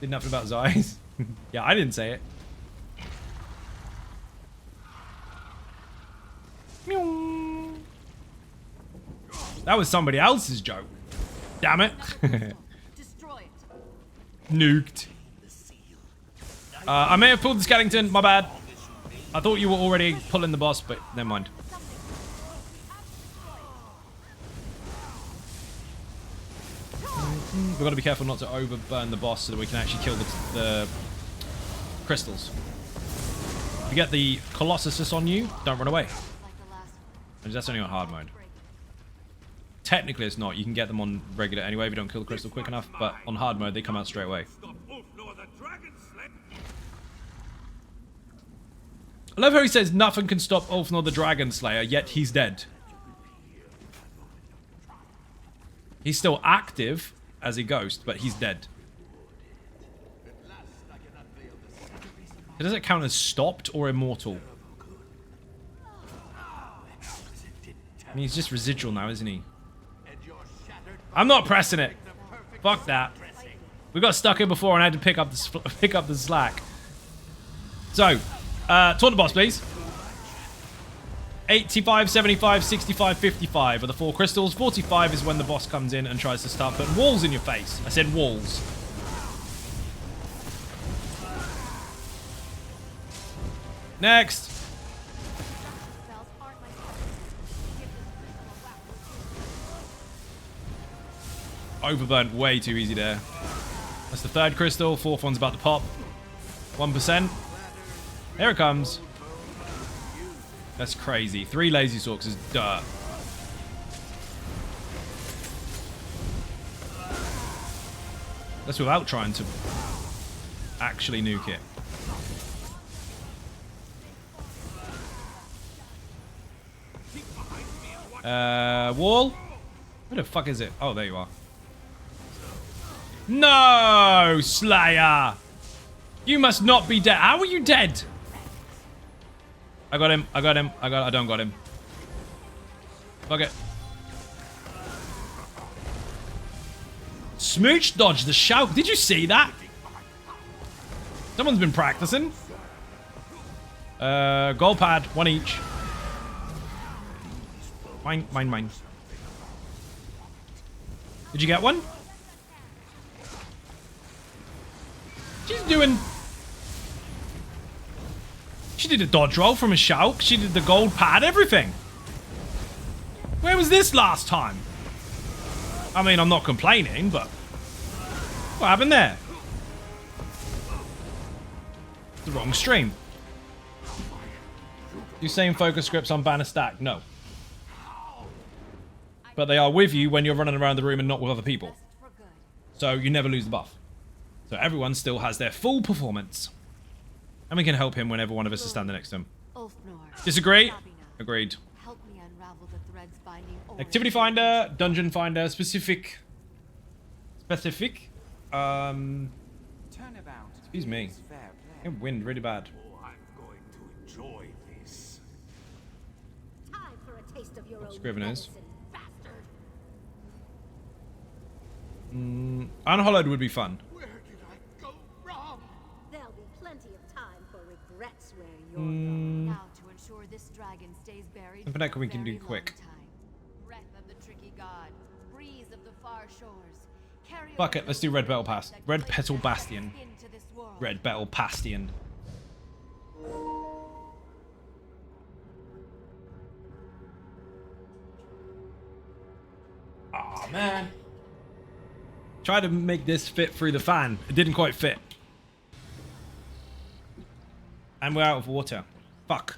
Did nothing about his eyes. Yeah, I didn't say it. Meow. That was somebody else's joke. Damn it. Destroy it. Nuked. I may have pulled the skeleton, my bad. I thought you were already pulling the boss, but never mind. We've got to be careful not to overburn the boss so that we can actually kill the crystals. If you get the Colossus on you, don't run away. Like the last one. That's only on hard mode. Technically it's not. You can get them on regular anyway if you don't kill the crystal quick enough, but on hard mode they come out straight away. I love how he says nothing can stop Ulfnor the Dragon Slayer, yet he's dead. He's still active as a ghost, but he's dead. So does it count as stopped or immortal? I mean, he's just residual now, isn't he? I'm not pressing it. Fuck that. We got stuck here before and I had to pick up the slack. So, taunt the boss, please. 85, 75, 65, 55 are the 4 crystals. 45 is when the boss comes in and tries to start putting walls in your face. I said walls. Next. Spells aren't my fault. Give this crystal a whack. Overburnt way too easy there. That's the 3rd crystal. 4th one's about to pop. 1%. Here it comes. That's crazy. 3 Lazy Sorcs is dirt. That's without trying to actually nuke it. Wall? Where the fuck is it? Oh, there you are. No, Slayer! You must not be dead. How are you dead? I got him. I got him. I don't got him. Fuck it. Smooch dodged the shout. Did you see that? Someone's been practicing. Gold pad. 1 each. Mine, mine, mine. Did you get one? She's doing... She did a dodge roll from a shout. She did the gold pad, everything. Where was this last time? I mean, I'm not complaining, but... What happened there? The wrong stream. You saying focus scripts on banner stack? No. But they are with you when you're running around the room and not with other people. So you never lose the buff. So everyone still has their full performance. And we can help him whenever one of us is standing next to him. Ulfnor. Disagree? Agreed. Help me unravel the threads binding Activity finder, dungeon finder, specific. Turnabout. Excuse me. is fair I play. wind really bad. Oh, I'm going to enjoy this. Time for a taste of your own Scriveners. medicine, bastard. Unhollowed would be fun. Where did I go wrong? There'll be plenty of time for regrets where you're going. Now to ensure this dragon stays buried. Something that for a we can do very long quick. time. Breath of the tricky god, breeze of the far shores. Carry Fuck over it, let's the do Red wind Petal Pass. that Red places Petal us Bastion. into this world. Red Petal Bastion. Oh man. Try to make this fit through the fan. It didn't quite fit. And we're out of water. Fuck.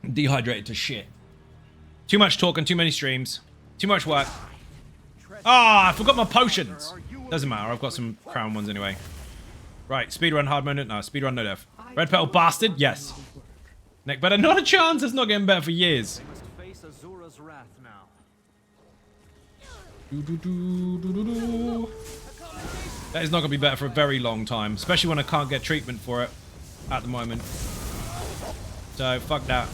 I'm dehydrated to shit. Too much talk and too many streams. Too much work. Ah, I forgot my potions. Doesn't matter, I've got some crown ones anyway. Right, speedrun hard mode. No, speedrun no dev. Red Petal Bastard? Yes. Neck better? Not a chance, it's not getting better for years. Must face Azura's wrath now. That is not going to be better for a very long time, especially when I can't get treatment for it at the moment. So, fuck that.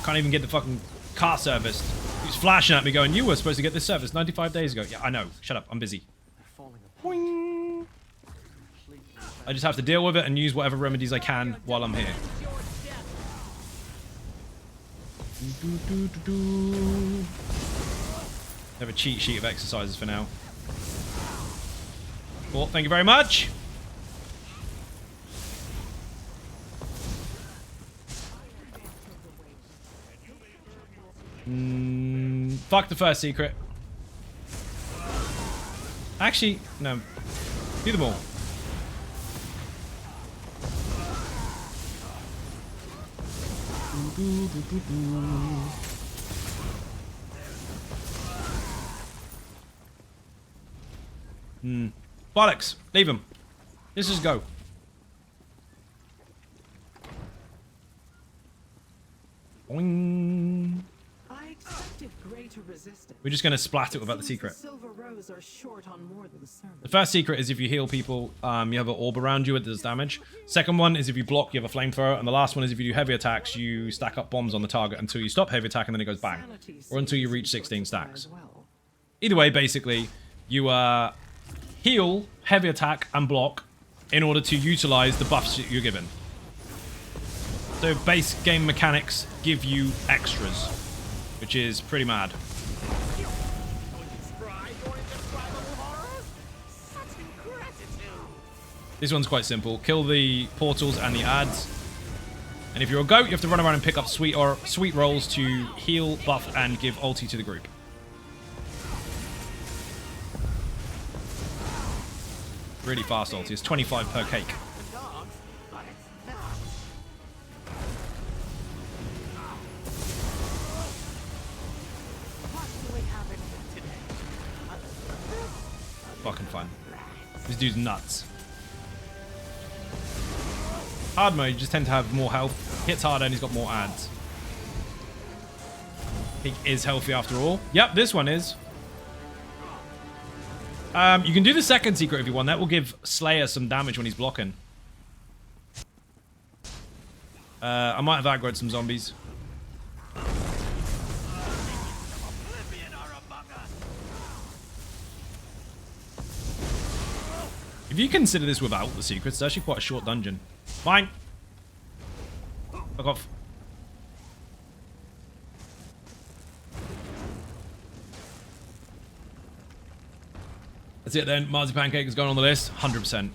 Can't even get the fucking car serviced. Use flashing at me going, you were supposed to get this service 95 days ago. Yeah, I know. Shut up. I'm busy. They're falling apart. Boing. I just have to deal with it and use whatever remedies I can while I'm here. Have a cheat sheet of exercises for now. Cool, thank you very much. Fuck the first secret. Actually, no. Do them all. Bollocks. Leave him. Let's just go. Boing. I expected greater resistance. We're just going to splat it without the secret. Silver Rose are short on more than service. The first secret is if you heal people, you have an orb around you, it does damage. Second one is if you block, you have a flamethrower. And the last one is if you do heavy attacks, you stack up bombs on the target until you stop heavy attack and then it goes bang. Or until you reach 16 stacks. Either way, basically, you heal, heavy attack, and block in order to utilize the buffs that you're given. So base game mechanics give you extras, which is pretty mad. This one's quite simple. Kill the portals and the ads. And if you're a goat, you have to run around and pick up sweet rolls to heal, buff, and give ulti to the group. Really fast ulti. It's 25 per cake. Fucking fun. This dude's nuts. Hard mode, you just tend to have more health. Hits harder and he's got more ads. He is healthy after all. Yep, this one is. You can do the second secret if you want. That will give Slayer some damage when he's blocking. I might have aggroed some zombies. If you consider this without the secrets, it's actually quite a short dungeon. Fine. Fuck off. That's it then. Marzi Pancake is going on the list. 100%.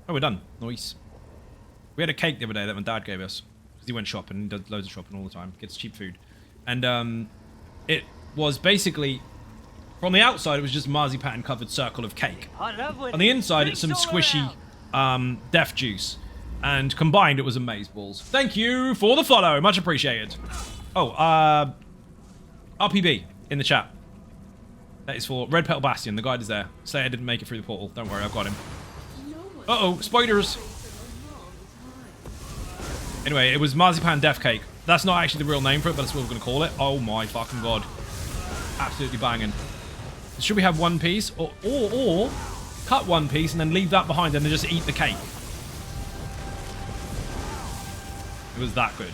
Oh, we're done. Nice. We had a cake the other day that my dad gave us. Because he went shopping and does loads of shopping all the time. Gets cheap food. And it was basically... From the outside, it was just marzipan covered circle of cake. On the inside, it's some squishy death juice. And combined, it was amazeballs. Thank you for the follow. Much appreciated. Oh, RPB in the chat. That is for Red Petal Bastion. The guide is there. Say I didn't make it through the portal. Don't worry, I've got him. Uh-oh, spiders. Anyway, it was marzipan death cake. That's not actually the real name for it, but that's what we're going to call it. Oh my fucking god. Absolutely banging. Should we have one piece? Or cut one piece and then leave that behind and then just eat the cake? It was that good.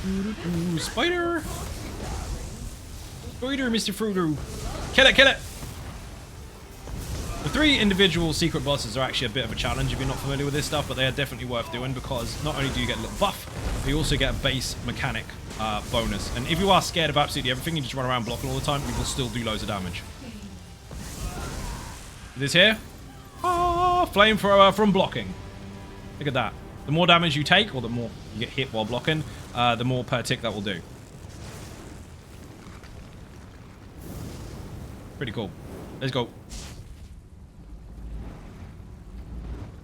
Ooh, spider! Spider, Mr. Fruiter. Kill it, kill it! The 3 individual secret bosses are actually a bit of a challenge if you're not familiar with this stuff, but they are definitely worth doing because not only do you get a little buff, but you also get a base mechanic bonus. And if you are scared of absolutely everything, you just run around blocking all the time, you will still do loads of damage. This here? Ah, flamethrower from blocking. Look at that. The more damage you take, or the more you get hit while blocking, the more per tick that will do. Pretty cool. Let's go.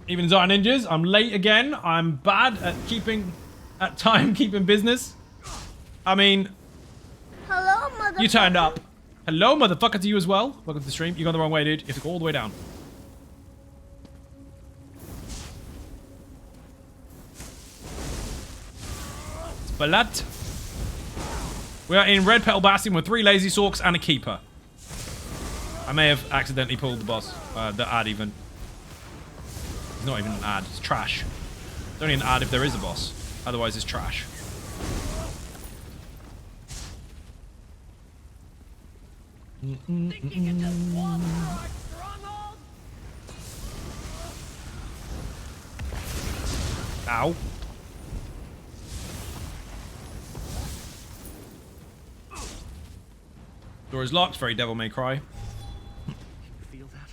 Even Zara Ninjas, I'm late again. I'm bad at keeping business. I mean, Hello, mother. you turned up. Hello, motherfucker, to you as well. Welcome to the stream. You got the wrong way, dude. You have to go all the way down. Splat. We are in Red Petal Bastion with 3 Lazy Sorcs and a Keeper. I may have accidentally pulled the boss. The ad even. It's not even an ad. It's trash. It's only an ad if there is a boss. Otherwise, it's trash. Thinking it just was our stronghold? Ow. Door is locked. Very Devil May Cry. Feel that?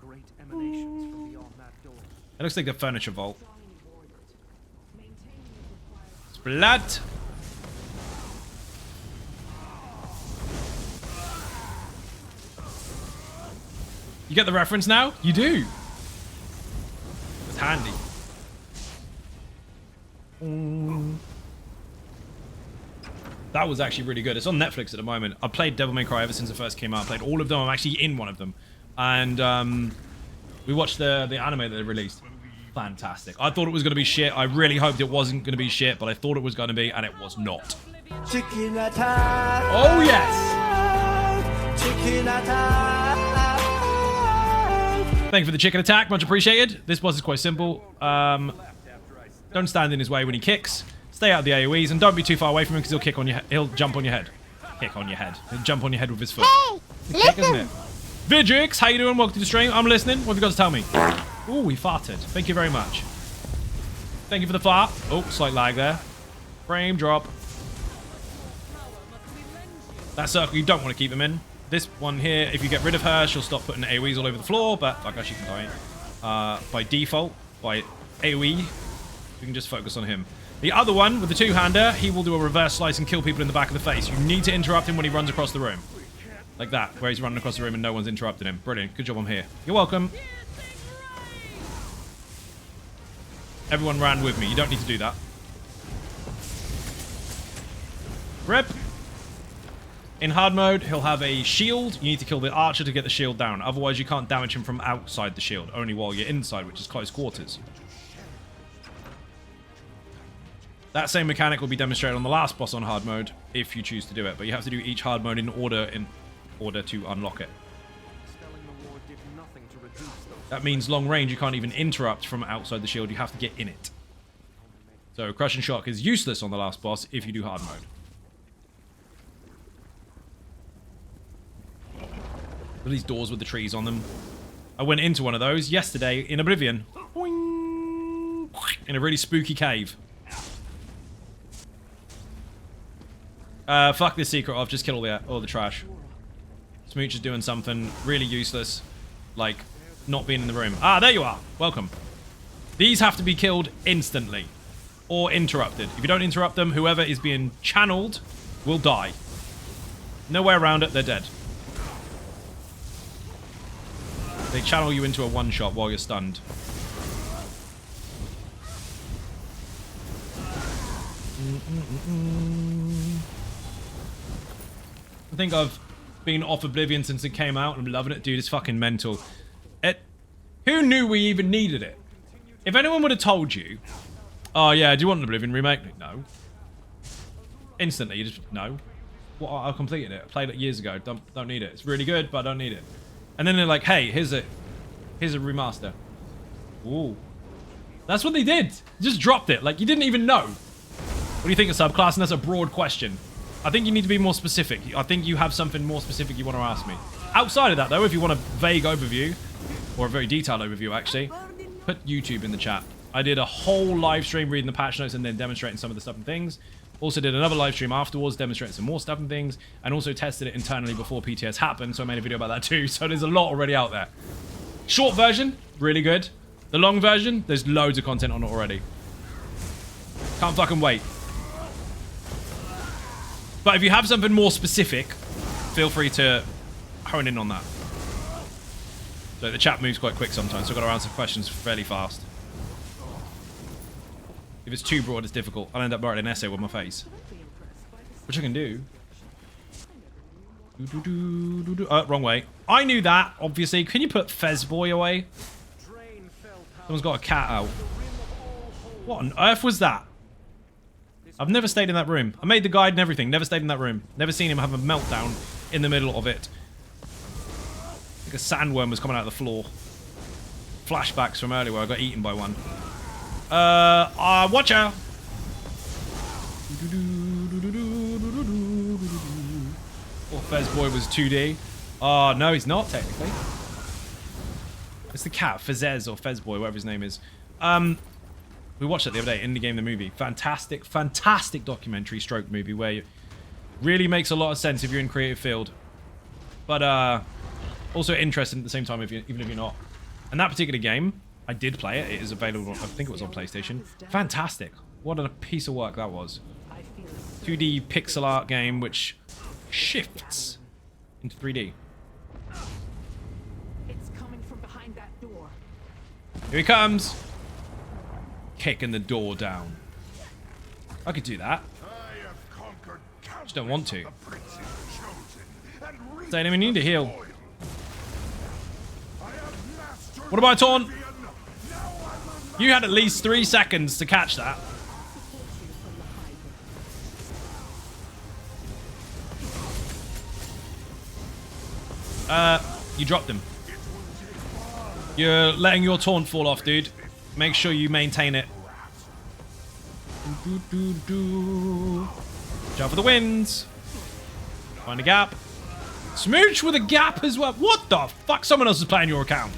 Great emanations from beyond that door. It looks like the furniture vault. Splat. You get the reference now? You do. It's handy. That was actually really good. It's on Netflix at the moment. I played Devil May Cry ever since it first came out. I played all of them. I'm actually in one of them. And we watched the anime that they released. Fantastic. I thought it was going to be shit. I really hoped it wasn't going to be shit, but I thought it was going to be, and it was not. Chicken attack. Oh, yes. Chicken attack. Thank you for the chicken attack. Much appreciated. This boss is quite simple. Don't stand in his way when he kicks. Stay out of the AoEs, and don't be too far away from him because he'll kick on your. He'll jump on your head. Kick on your head. He'll jump on your head with his foot. Hey, Kick, isn't it? Vidrix, how you doing? Welcome to the stream. I'm listening. What have you got to tell me? Ooh, he farted. Thank you very much. Thank you for the fart. Oh, slight lag there. Frame drop. That circle, you don't want to keep him in. This one here, if you get rid of her, she'll stop putting AoEs all over the floor, but I guess she can die. By default, by AoE, you can just focus on him. The other one, with the two-hander, he will do a reverse slice and kill people in the back of the face. You need to interrupt him when he runs across the room. Like that, where he's running across the room and no one's interrupting him. Brilliant. Good job I'm here. You're welcome. Everyone ran with me. You don't need to do that. Rip. In hard mode, he'll have a shield. You need to kill the archer to get the shield down. Otherwise, you can't damage him from outside the shield. Only while you're inside, which is close quarters. That same mechanic will be demonstrated on the last boss on hard mode, if you choose to do it. But you have to do each hard mode in order to unlock it. That means long range, you can't even interrupt from outside the shield. You have to get in it. So Crush and Shock is useless on the last boss if you do hard mode. Look at these doors with the trees on them. I went into one of those yesterday in Oblivion. Boing. In a really spooky cave. Fuck this secret off. Just kill all the trash. Smooch is doing something really useless. Like, not being in the room. Ah, there you are. Welcome. These have to be killed instantly. Or interrupted. If you don't interrupt them, whoever is being channeled will die. No way around it. They're dead. They channel you into a one-shot while you're stunned. I think I've been off Oblivion since it came out. I'm loving it, dude. It's fucking mental. Who knew we even needed it? If anyone would have told you, oh yeah, do you want an Oblivion remake? No. Instantly, you just, no. Well, I completed it. I played it years ago. Don't need it. It's really good, but I don't need it. And then they're like, hey, here's a remaster. Ooh. That's what they did. Just dropped it. Like, you didn't even know. What do you think of subclass? And that's a broad question. I think you need to be more specific. I think you have something more specific you want to ask me. Outside of that, though, if you want a vague overview, or a very detailed overview, actually, put YouTube in the chat. I did a whole live stream reading the patch notes and then demonstrating some of the stuff and things. Also did another live stream afterwards, demonstrating some more stuff and things, and also tested it internally before PTS happened, so I made a video about that too. So there's a lot already out there. Short version, really good. The long version, there's loads of content on it already. Can't fucking wait. But if you have something more specific, feel free to hone in on that. So the chat moves quite quick sometimes, so I've got to answer questions fairly fast. If it's too broad, it's difficult. I'll end up writing an essay with my face. Which I can do. Wrong way. I knew that, obviously. Can you put Fez Boy away? Someone's got a cat out. What on earth was that? I've never stayed in that room. I made the guide and everything. Never stayed in that room. Never seen him have a meltdown in the middle of it. Like a sandworm was coming out of the floor. Flashbacks from earlier where I got eaten by one. Watch out! Oh, Fez Boy was 2D. Oh, no, he's not, technically. It's the cat, Fezez or Fez Boy, whatever his name is. We watched it the other day, Indie Game the Movie. Fantastic, fantastic documentary stroke movie where it really makes a lot of sense if you're in creative field. But also interesting at the same time even if you're not. And that particular game, I did play it. It is available, I think it was on PlayStation. Fantastic. What a piece of work that was. 2D pixel art game which shifts into 3D. It's coming from behind that door. Here he comes. Kicking the door down. I could do that. Just don't want to. They don't even need to heal. What about taunt? You had at least 3 seconds to catch that. You dropped him. You're letting your taunt fall off, dude. Make sure you maintain it. Jump for the wins. Find a gap. Smooch with a gap as well. What the fuck? Someone else is playing your account.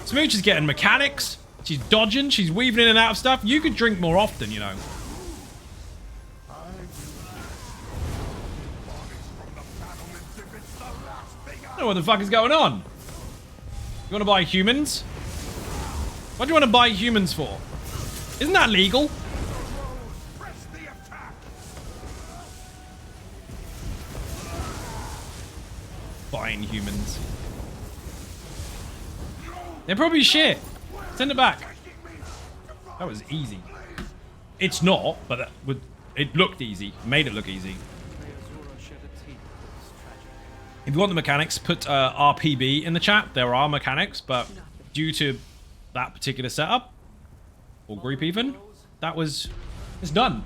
Smooch is getting mechanics. She's dodging. She's weaving in and out of stuff. You could drink more often, you know. I don't know what the fuck is going on. You want to buy humans? What do you want to buy humans for? Isn't that legal? Buying humans. They're probably shit. Send it back. That was easy. It's not, but it looked easy. Made it look easy. If you want the mechanics, put RPB in the chat. There are mechanics, but due to that particular setup, or group even, it's done.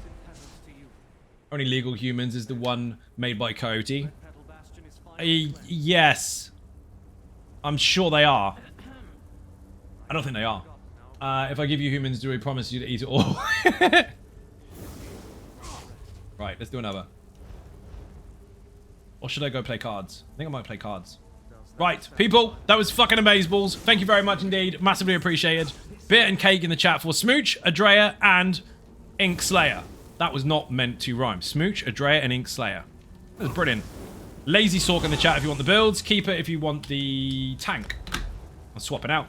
Only Legal Humans is the one made by Coyote. Yes. I'm sure they are. I don't think they are. If I give you humans, do we promise you to eat it all? Right, let's do another. Or should I go play cards? I think I might play cards. Right, people, that was fucking amazeballs. Thank you very much indeed. Massively appreciated. Beer and cake in the chat for Smooch, Adrea, and Ink Slayer. That was not meant to rhyme. Smooch, Adrea, and Ink Slayer. That was brilliant. Lazy Sorc in the chat if you want the builds. Keep it if you want the tank. I'm swapping out.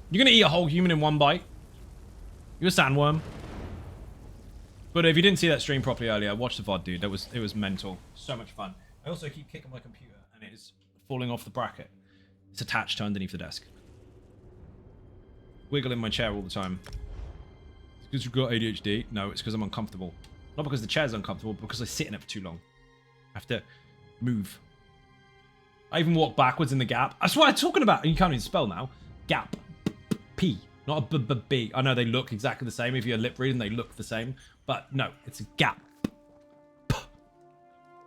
You're going to eat a whole human in one bite. You're a sandworm. But if you didn't see that stream properly earlier, watch the VOD, dude. It was mental. So much fun. I also keep kicking my computer, and it is falling off the bracket. It's attached to underneath the desk. Wiggle in my chair all the time. It's because you've got ADHD? No, it's because I'm uncomfortable. Not because the chair's uncomfortable, but because I sit in it for too long. I have to move. I even walk backwards in the gap. That's what I'm talking about. You can't even spell now. Gap. P. Not a B. I know they look exactly the same. If you're lip reading, they look the same. But no, it's a gap.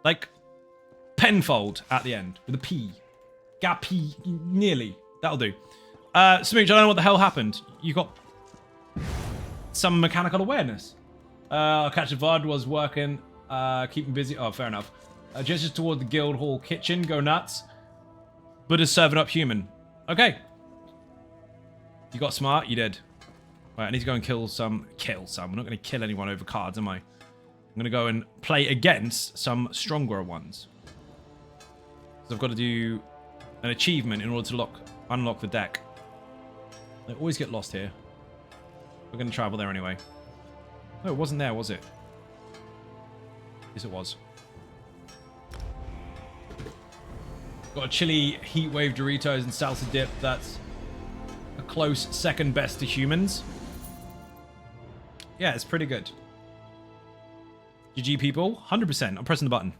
Like penfold at the end with a P. Gappy. Nearly. That'll do. Smooch, I don't know what the hell happened. You got some mechanical awareness. Catch a VOD was working. Keep me busy. Oh, fair enough. Gestures toward the guild hall kitchen. Go nuts. But is serving up human. Okay. You got smart? You did. Right, I need to go and kill some. Kill some. I'm not going to kill anyone over cards, am I? I'm going to go and play against some stronger ones. So I've got to do an achievement in order to unlock the deck. I always get lost here. We're going to travel there anyway. No, it wasn't there, was it? Yes, it was. Got a chili heat wave Doritos and salsa dip. That's a close second best to humans. Yeah, it's pretty good. GG, people. 100%. I'm pressing the button.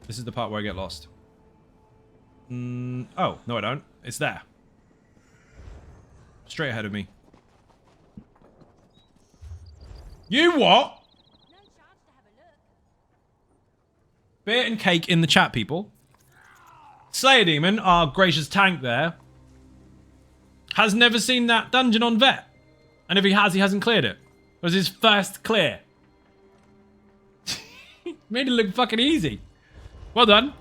This is the part where I get lost. Oh, no I don't. It's there. Straight ahead of me. You what? No chance to have a look. Beer and cake in the chat, people. Slayer Demon, our gracious tank there, has never seen that dungeon on Vet. And if he has, he hasn't cleared it. It was his first clear. Made it look fucking easy. Well done.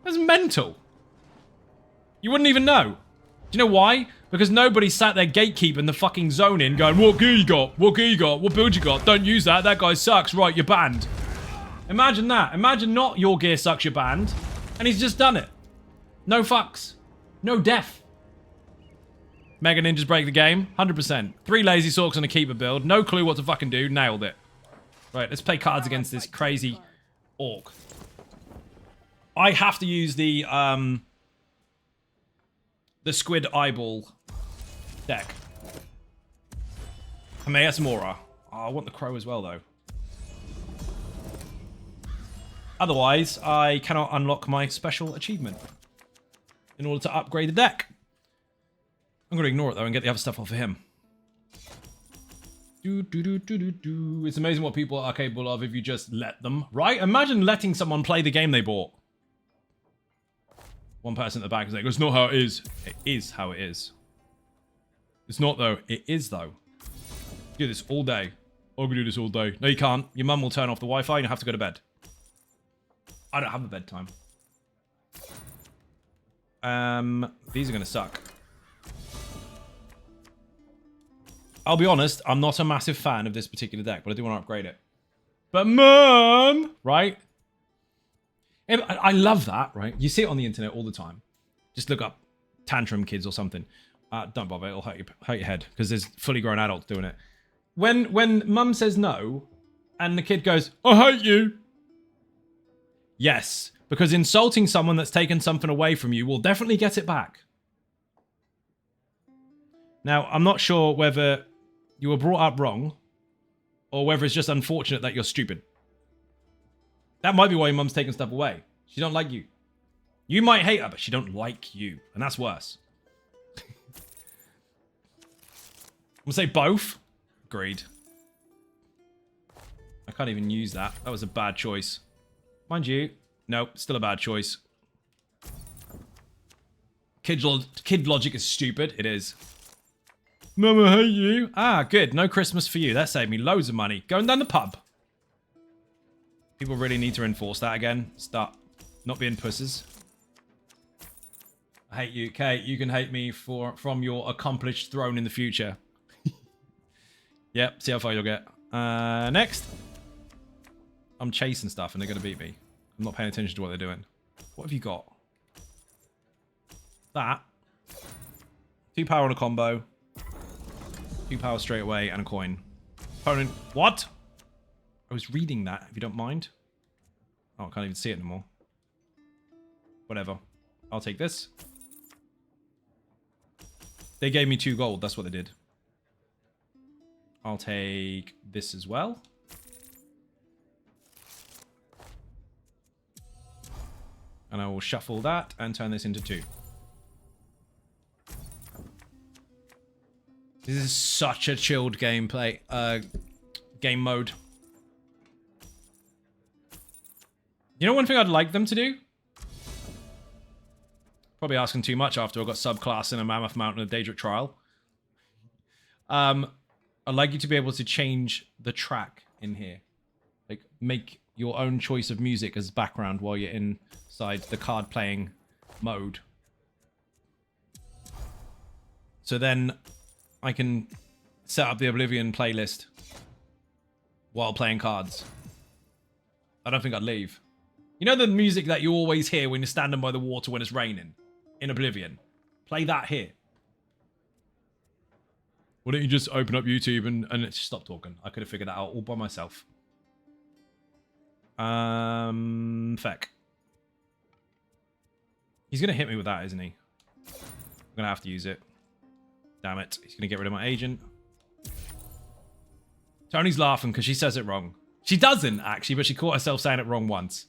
That's mental. You wouldn't even know. Do you know why? Because nobody sat there gatekeeping the fucking zone in going, what gear you got? What gear you got? What build you got? Don't use that. That guy sucks. Right, you're banned. Imagine that. Imagine not your gear sucks, you're banned. And he's just done it. No fucks. No death. Mega Ninjas break the game. 100%. 3 Lazy Sorcs and a Keeper build. No clue what to fucking do. Nailed it. Right, let's play cards against this crazy orc. I have to use the squid eyeball deck. Hameas Mora. Oh, I want the crow as well, though. Otherwise, I cannot unlock my special achievement in order to upgrade the deck. I'm going to ignore it, though, and get the other stuff off of him. It's amazing what people are capable of if you just let them, right? Imagine letting someone play the game they bought. One person at the back is like, it's not how it is. It is how it is. It's not, though. It is, though. Do this all day. I'm gonna do this all day. No, you can't. Your mum will turn off the Wi-Fi and you have to go to bed. I don't have a bedtime. These are gonna suck. I'll be honest, I'm not a massive fan of this particular deck, but I do want to upgrade it. But Mum, right? I love that, right? You see it on the internet all the time. Just look up tantrum kids or something. Don't bother, it'll hurt your head because there's fully grown adults doing it. When Mum says no, and the kid goes, I hate you. Yes, because insulting someone that's taken something away from you will definitely get it back. Now, I'm not sure whether you were brought up wrong or whether it's just unfortunate that you're stupid. That might be why your mum's taking stuff away. She don't like you. You might hate her, but she don't like you. And that's worse. I'm gonna say both. Agreed. I can't even use that. That was a bad choice. Mind you. Nope, still a bad choice. Kid logic is stupid. It is. Mum, I hate you. Ah, good. No Christmas for you. That saved me loads of money. Going down the pub. People really need to enforce that again. Start not being pusses. I hate you, Kate. You can hate me from your accomplished throne in the future. Yep, see how far you'll get. Next. I'm chasing stuff and they're going to beat me. I'm not paying attention to what they're doing. What have you got? That. 2 power on a combo. 2 power straight away and a coin. Opponent. What? I was reading that, if you don't mind. Oh, I can't even see it anymore. Whatever. I'll take this. They gave me 2 gold. That's what they did. I'll take this as well. And I will shuffle that and turn this into 2. This is such a chilled gameplay. Game mode. You know one thing I'd like them to do? Probably asking too much after I got subclass in a Mammoth Mountain and a Daedric Trial. I'd like you to be able to change the track in here. Like, make your own choice of music as background while you're inside the card playing mode. So then I can set up the Oblivion playlist while playing cards. I don't think I'd leave. You know the music that you always hear when you're standing by the water when it's raining? In Oblivion. Play that here. Why don't you just open up YouTube and stop talking? I could have figured that out all by myself. Feck. He's going to hit me with that, isn't he? I'm going to have to use it. Damn it. He's going to get rid of my agent. Tony's laughing because she says it wrong. She doesn't, actually, but she caught herself saying it wrong once.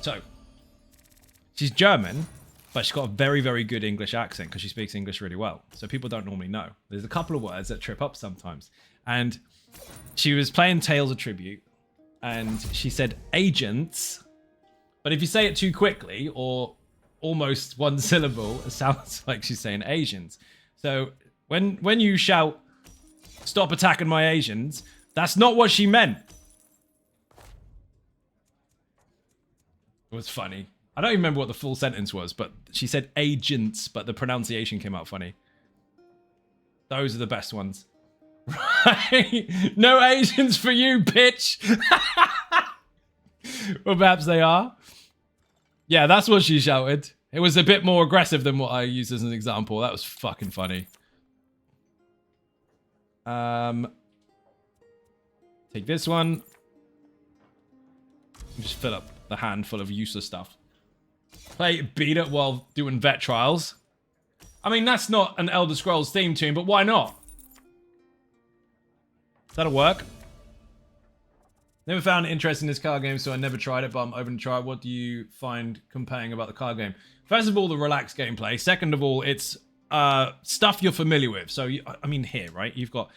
So, she's German, but she's got a very, very good English accent because she speaks English really well. So people don't normally know. There's a couple of words that trip up sometimes. And she was playing Tales of Tribute, and she said agents. But if you say it too quickly, or almost one syllable, it sounds like she's saying Asians. So When you shout, "Stop attacking my Asians," that's not what she meant. It was funny. I don't even remember what the full sentence was, but she said agents, but the pronunciation came out funny. Those are the best ones. Right? No Asians for you, bitch. Or perhaps they are. Yeah, that's what she shouted. It was a bit more aggressive than what I used as an example. That was fucking funny. Take this one. Just fill up the handful of useless stuff. Play beat it while doing vet trials. I mean, that's not an Elder Scrolls theme tune, but why not? That'll work. Never found it interesting in this card game, so I never tried it, but I'm open to try it. What do you find compelling about the card game? First of all, the relaxed gameplay. Second of all, it's stuff you're familiar with. So, I mean, here, right? You've got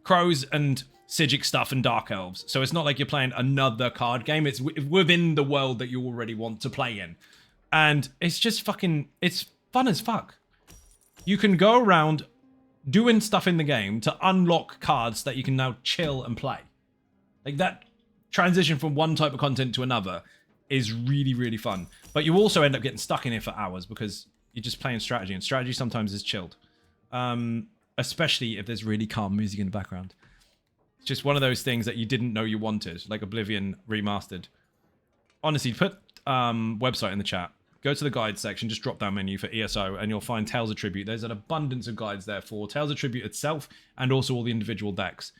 crows and Sigic stuff and Dark Elves. So it's not like you're playing another card game. It's within the world that you already want to play in. And it's just fucking... It's fun as fuck. You can go around doing stuff in the game to unlock cards that you can now chill and play. Like, that transition from one type of content to another is really, really fun. But you also end up getting stuck in it for hours because you're just playing strategy, and strategy sometimes is chilled. Especially if there's really calm music in the background. It's just one of those things that you didn't know you wanted, like Oblivion Remastered. Honestly, put website in the chat. Go to the guide section, just drop down menu for ESO, and you'll find Tales of Tribute. There's an abundance of guides there for Tales of Tribute itself, and also all the individual decks.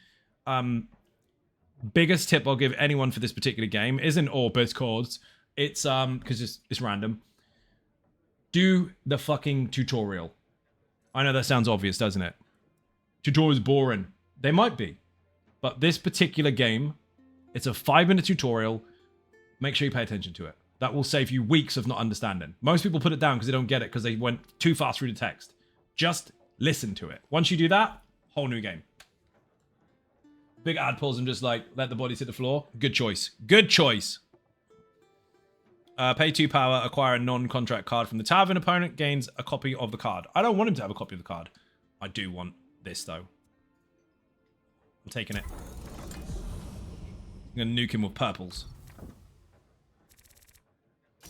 Biggest tip I'll give anyone for this particular game isn't Orbis chords. It's because it's random. Do the fucking tutorial. I know that sounds obvious, doesn't it? Tutorial's boring. They might be. But this particular game, it's a 5-minute tutorial. Make sure you pay attention to it. That will save you weeks of not understanding. Most people put it down because they don't get it because they went too fast through the text. Just listen to it. Once you do that, whole new game. Big ad pulls and just like, let the bodies hit the floor. Good choice. Good choice. Pay 2 power, acquire a non-contract card from the tavern. Opponent gains a copy of the card. I don't want him to have a copy of the card. I do want this, though. I'm taking it. I'm going to nuke him with purples.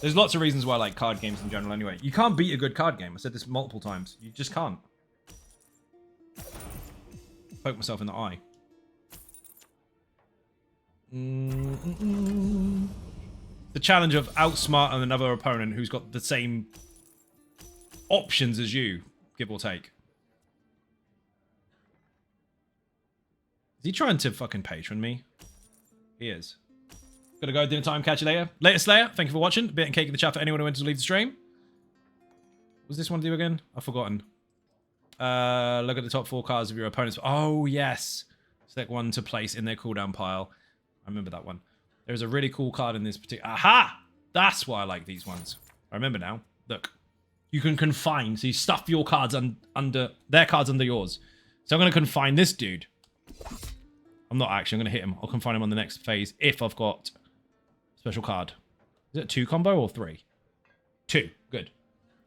There's lots of reasons why I like card games in general anyway. You can't beat a good card game. I said this multiple times. You just can't. Poke myself in the eye. The challenge of outsmarting another opponent who's got the same options as you, give or take. Is he trying to fucking patron me? He is. Gotta go, dinner time, catch you later. Later, Slayer, thank you for watching. Bit and cake in the chat for anyone who went to leave the stream. What was this one to do again? I've forgotten. Look at the top 4 cards of your opponents. Oh, yes. Select one to place in their cooldown pile. I remember that one. There's a really cool card in this particular... Aha! That's why I like these ones. I remember now. Look. You can confine. So you stuff your cards under... Their cards under yours. So I'm going to confine this dude. I'm not actually. I'm going to hit him. I'll confine him on the next phase if I've got... Special card. Is it 2 combo or 3? 2. Good.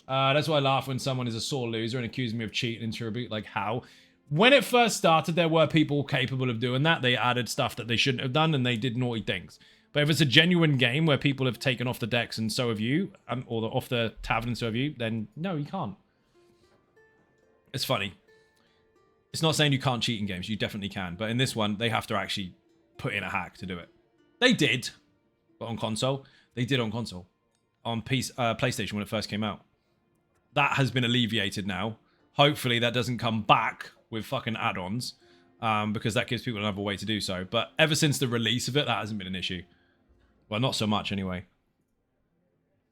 That's why I laugh when someone is a sore loser and accuses me of cheating into a boot. Like, how? When it first started, there were people capable of doing that. They added stuff that they shouldn't have done, and they did naughty things. But if it's a genuine game where people have taken off the decks and so have you, or off the tavern and so have you, then no, you can't. It's funny. It's not saying you can't cheat in games. You definitely can. But in this one, they have to actually put in a hack to do it. They did. But on console, they did on console. On PlayStation when it first came out. That has been alleviated now. Hopefully that doesn't come back with fucking add-ons. Because that gives people another way to do so. But ever since the release of it, that hasn't been an issue. Well, not so much anyway.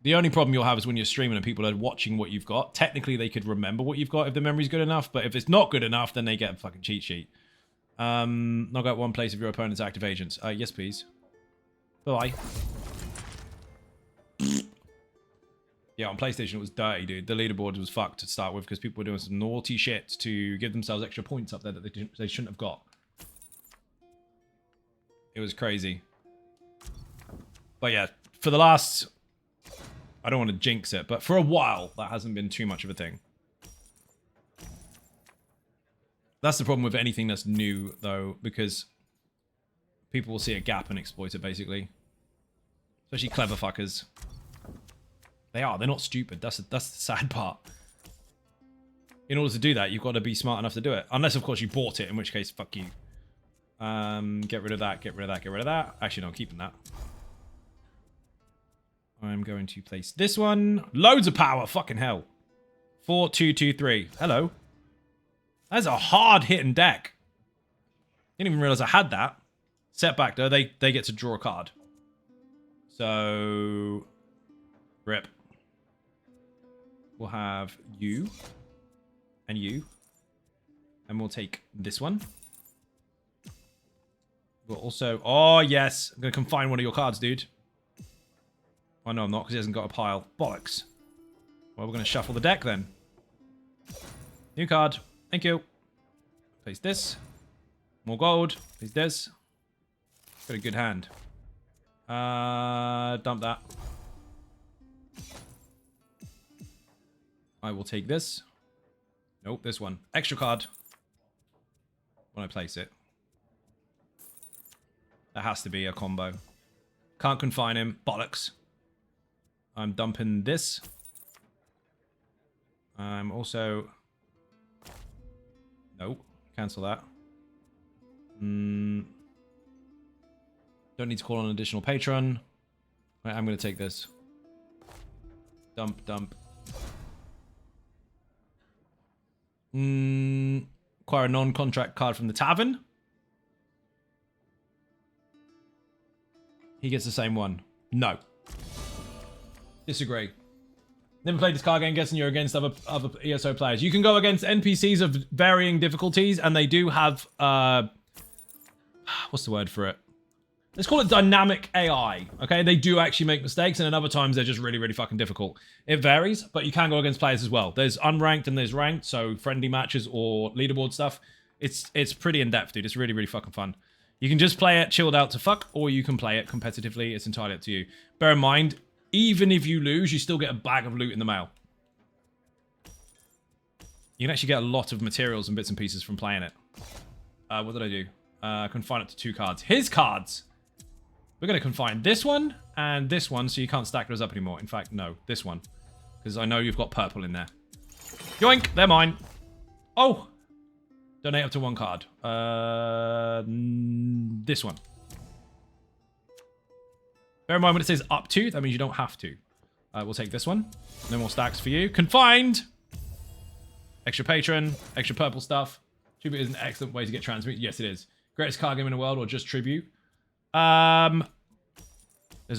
The only problem you'll have is when you're streaming and people are watching what you've got. Technically, they could remember what you've got if the memory's good enough. But if it's not good enough, then they get a fucking cheat sheet. Knock out one place of your opponent's active agents. Yes, please. Bye. Yeah, on PlayStation it was dirty, dude. The leaderboard was fucked to start with because people were doing some naughty shit to give themselves extra points up there that they shouldn't have got. It was crazy. But yeah, for the last... I don't want to jinx it, but for a while, that hasn't been too much of a thing. That's the problem with anything that's new, though, because people will see a gap and exploit it, basically. Especially clever fuckers. They are. They're not stupid. That's the sad part. In order to do that, you've got to be smart enough to do it. Unless, of course, you bought it, in which case, fuck you. Get rid of that, get rid of that, get rid of that. Actually, no, I'm keeping that. I'm going to place this one. Loads of power. Fucking hell. 4, 2, 2, 3. Hello. That's a hard-hitting deck. Didn't even realize I had that. Setback, though. They get to draw a card. So... Rip. We'll have you. And you. And we'll take this one. We'll also... Oh, yes. I'm going to confine one of your cards, dude. Oh, no, I'm not, because he hasn't got a pile. Bollocks. Well, we're going to shuffle the deck, then. New card. Thank you. Place this. More gold. Place this. Got a good hand. Dump that. I will take this. Nope, this one. Extra card. When I place it. That has to be a combo. Can't confine him. Bollocks. I'm dumping this. I'm also... Nope. Cancel that. Don't need to call on an additional patron. Right, I'm going to take this. Dump, dump. Acquire a non-contract card from the tavern. He gets the same one. No. Disagree. Never played this card game, guessing you're against other ESO players. You can go against NPCs of varying difficulties, and they do have, what's the word for it? Let's call it dynamic AI, okay? They do actually make mistakes, and at other times they're just really, really fucking difficult. It varies, but you can go against players as well. There's unranked and there's ranked, so friendly matches or leaderboard stuff. It's pretty in-depth, dude. It's really, really fucking fun. You can just play it chilled out to fuck, or you can play it competitively. It's entirely up to you. Bear in mind, even if you lose, you still get a bag of loot in the mail. You can actually get a lot of materials and bits and pieces from playing it. What did I do? Confine it to 2 cards. His cards! We're going to confine this one and this one, so you can't stack those up anymore. In fact, no, this one. Because I know you've got purple in there. Yoink! They're mine. Oh! Donate up to 1 card. This one. Bear in mind when it says up to, that means you don't have to. We'll take this one. No more stacks for you. Confined! Extra patron, extra purple stuff. Tribute is an excellent way to get transmute. Yes, it is. Greatest card game in the world, or just tribute. There's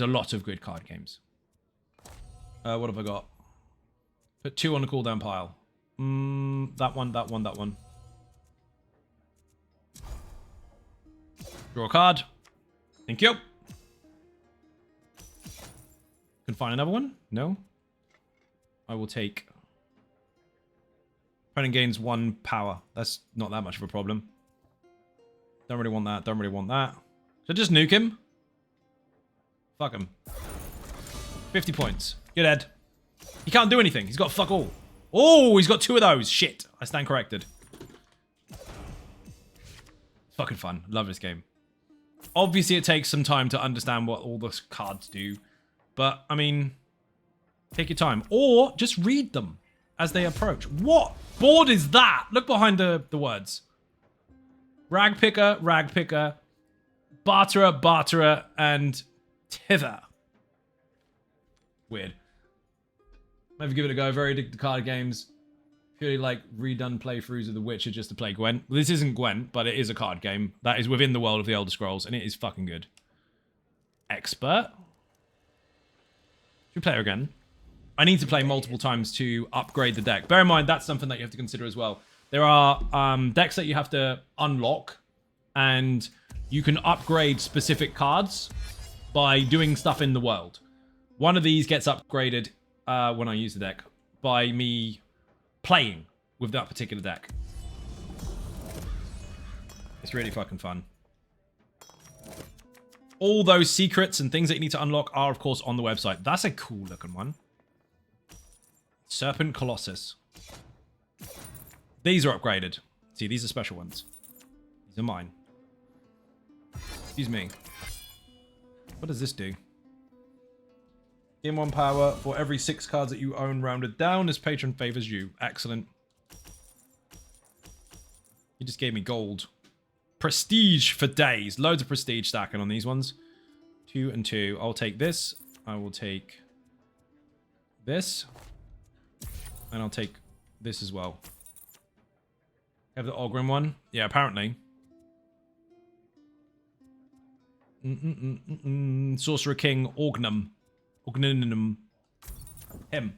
a lot of good card games. What have I got? Put 2 on the cooldown pile. That one, that one, that one. Draw a card. Thank you. Can find another one? No. I will take... Opponent gains 1 power. That's not that much of a problem. Don't really want that. Don't really want that. Should I just nuke him? Fuck him. 50 points. You're dead. He can't do anything. He's got fuck all. Oh, he's got 2 of those. Shit. I stand corrected. Fucking fun. Love this game. Obviously, it takes some time to understand what all the cards do. But, I mean, take your time. Or just read them as they approach. What board is that? Look behind the words. Rag picker, barterer, barterer, and tither. Weird. Maybe give it a go. Very addicted to card games. Purely like redone playthroughs of The Witcher just to play Gwent. Well, this isn't Gwent, but it is a card game that is within the world of the Elder Scrolls, and it is fucking good. Expert. Should we play her again? I need to play multiple times to upgrade the deck. Bear in mind, that's something that you have to consider as well. There are decks that you have to unlock, and you can upgrade specific cards by doing stuff in the world. One of these gets upgraded when I use the deck by me playing with that particular deck. It's really fucking fun. All those secrets and things that you need to unlock are, of course, on the website. That's a cool looking one. Serpent Colossus. These are upgraded. See, these are special ones. These are mine. Excuse me. What does this do? Gain 1 power for every 6 cards that you own rounded down as patron favors you. Excellent. He just gave me gold. Prestige for days. Loads of prestige stacking on these ones. 2 and 2. I'll take this. I will take this. And I'll take this as well. Have the Ogrim one? Yeah, apparently. Sorcerer King Orgnum. Orgnum. Him.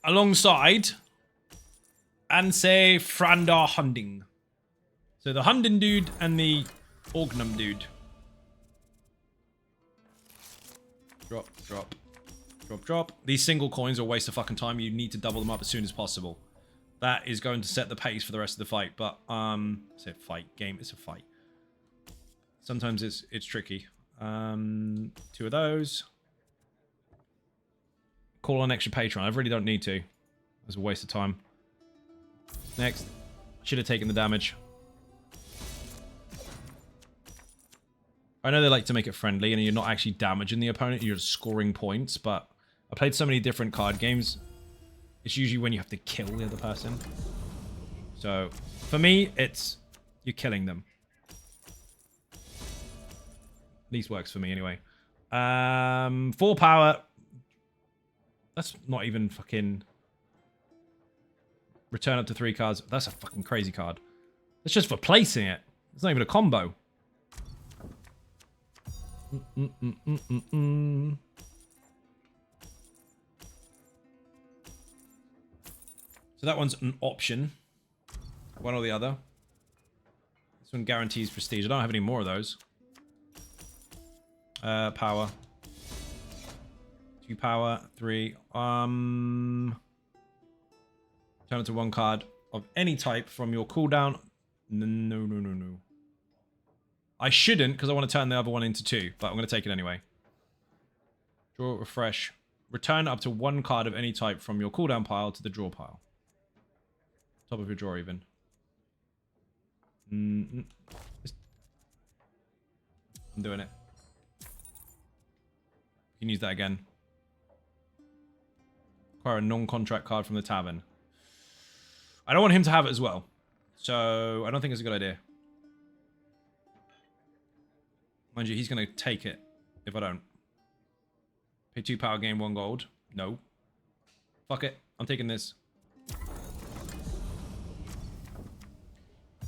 Alongside Anse Frandar Hunding. So the Hunding dude and the Orgnum dude. Drop, drop. Drop, drop. These single coins are a waste of fucking time. You need to double them up as soon as possible. That is going to set the pace for the rest of the fight. But, it's a fight game. It's a fight. Sometimes it's tricky. 2 of those. Call on extra patron. I really don't need to. It's a waste of time. Next. Should have taken the damage. I know they like to make it friendly and you're not actually damaging the opponent. You're just scoring points. But I played so many different card games. It's usually when you have to kill the other person. So, for me, it's you're killing them. At least works for me anyway. 4 power. That's not even fucking... Return up to 3 cards. That's a fucking crazy card. That's just for placing it. It's not even a combo. So that one's an option. One or the other. This one guarantees prestige. I don't have any more of those. Power. 2 power. 3. Turn it to 1 card of any type from your cooldown. No. I shouldn't, because I want to turn the other one into 2, but I'm going to take it anyway. Draw, refresh. Return up to 1 card of any type from your cooldown pile to the draw pile. Top of your drawer, even. I'm doing it. You can use that again. Acquire a non-contract card from the tavern. I don't want him to have it as well. So, I don't think it's a good idea. Mind you, he's going to take it if I don't. Pay 2 power, gain 1 gold. No. Fuck it. I'm taking this.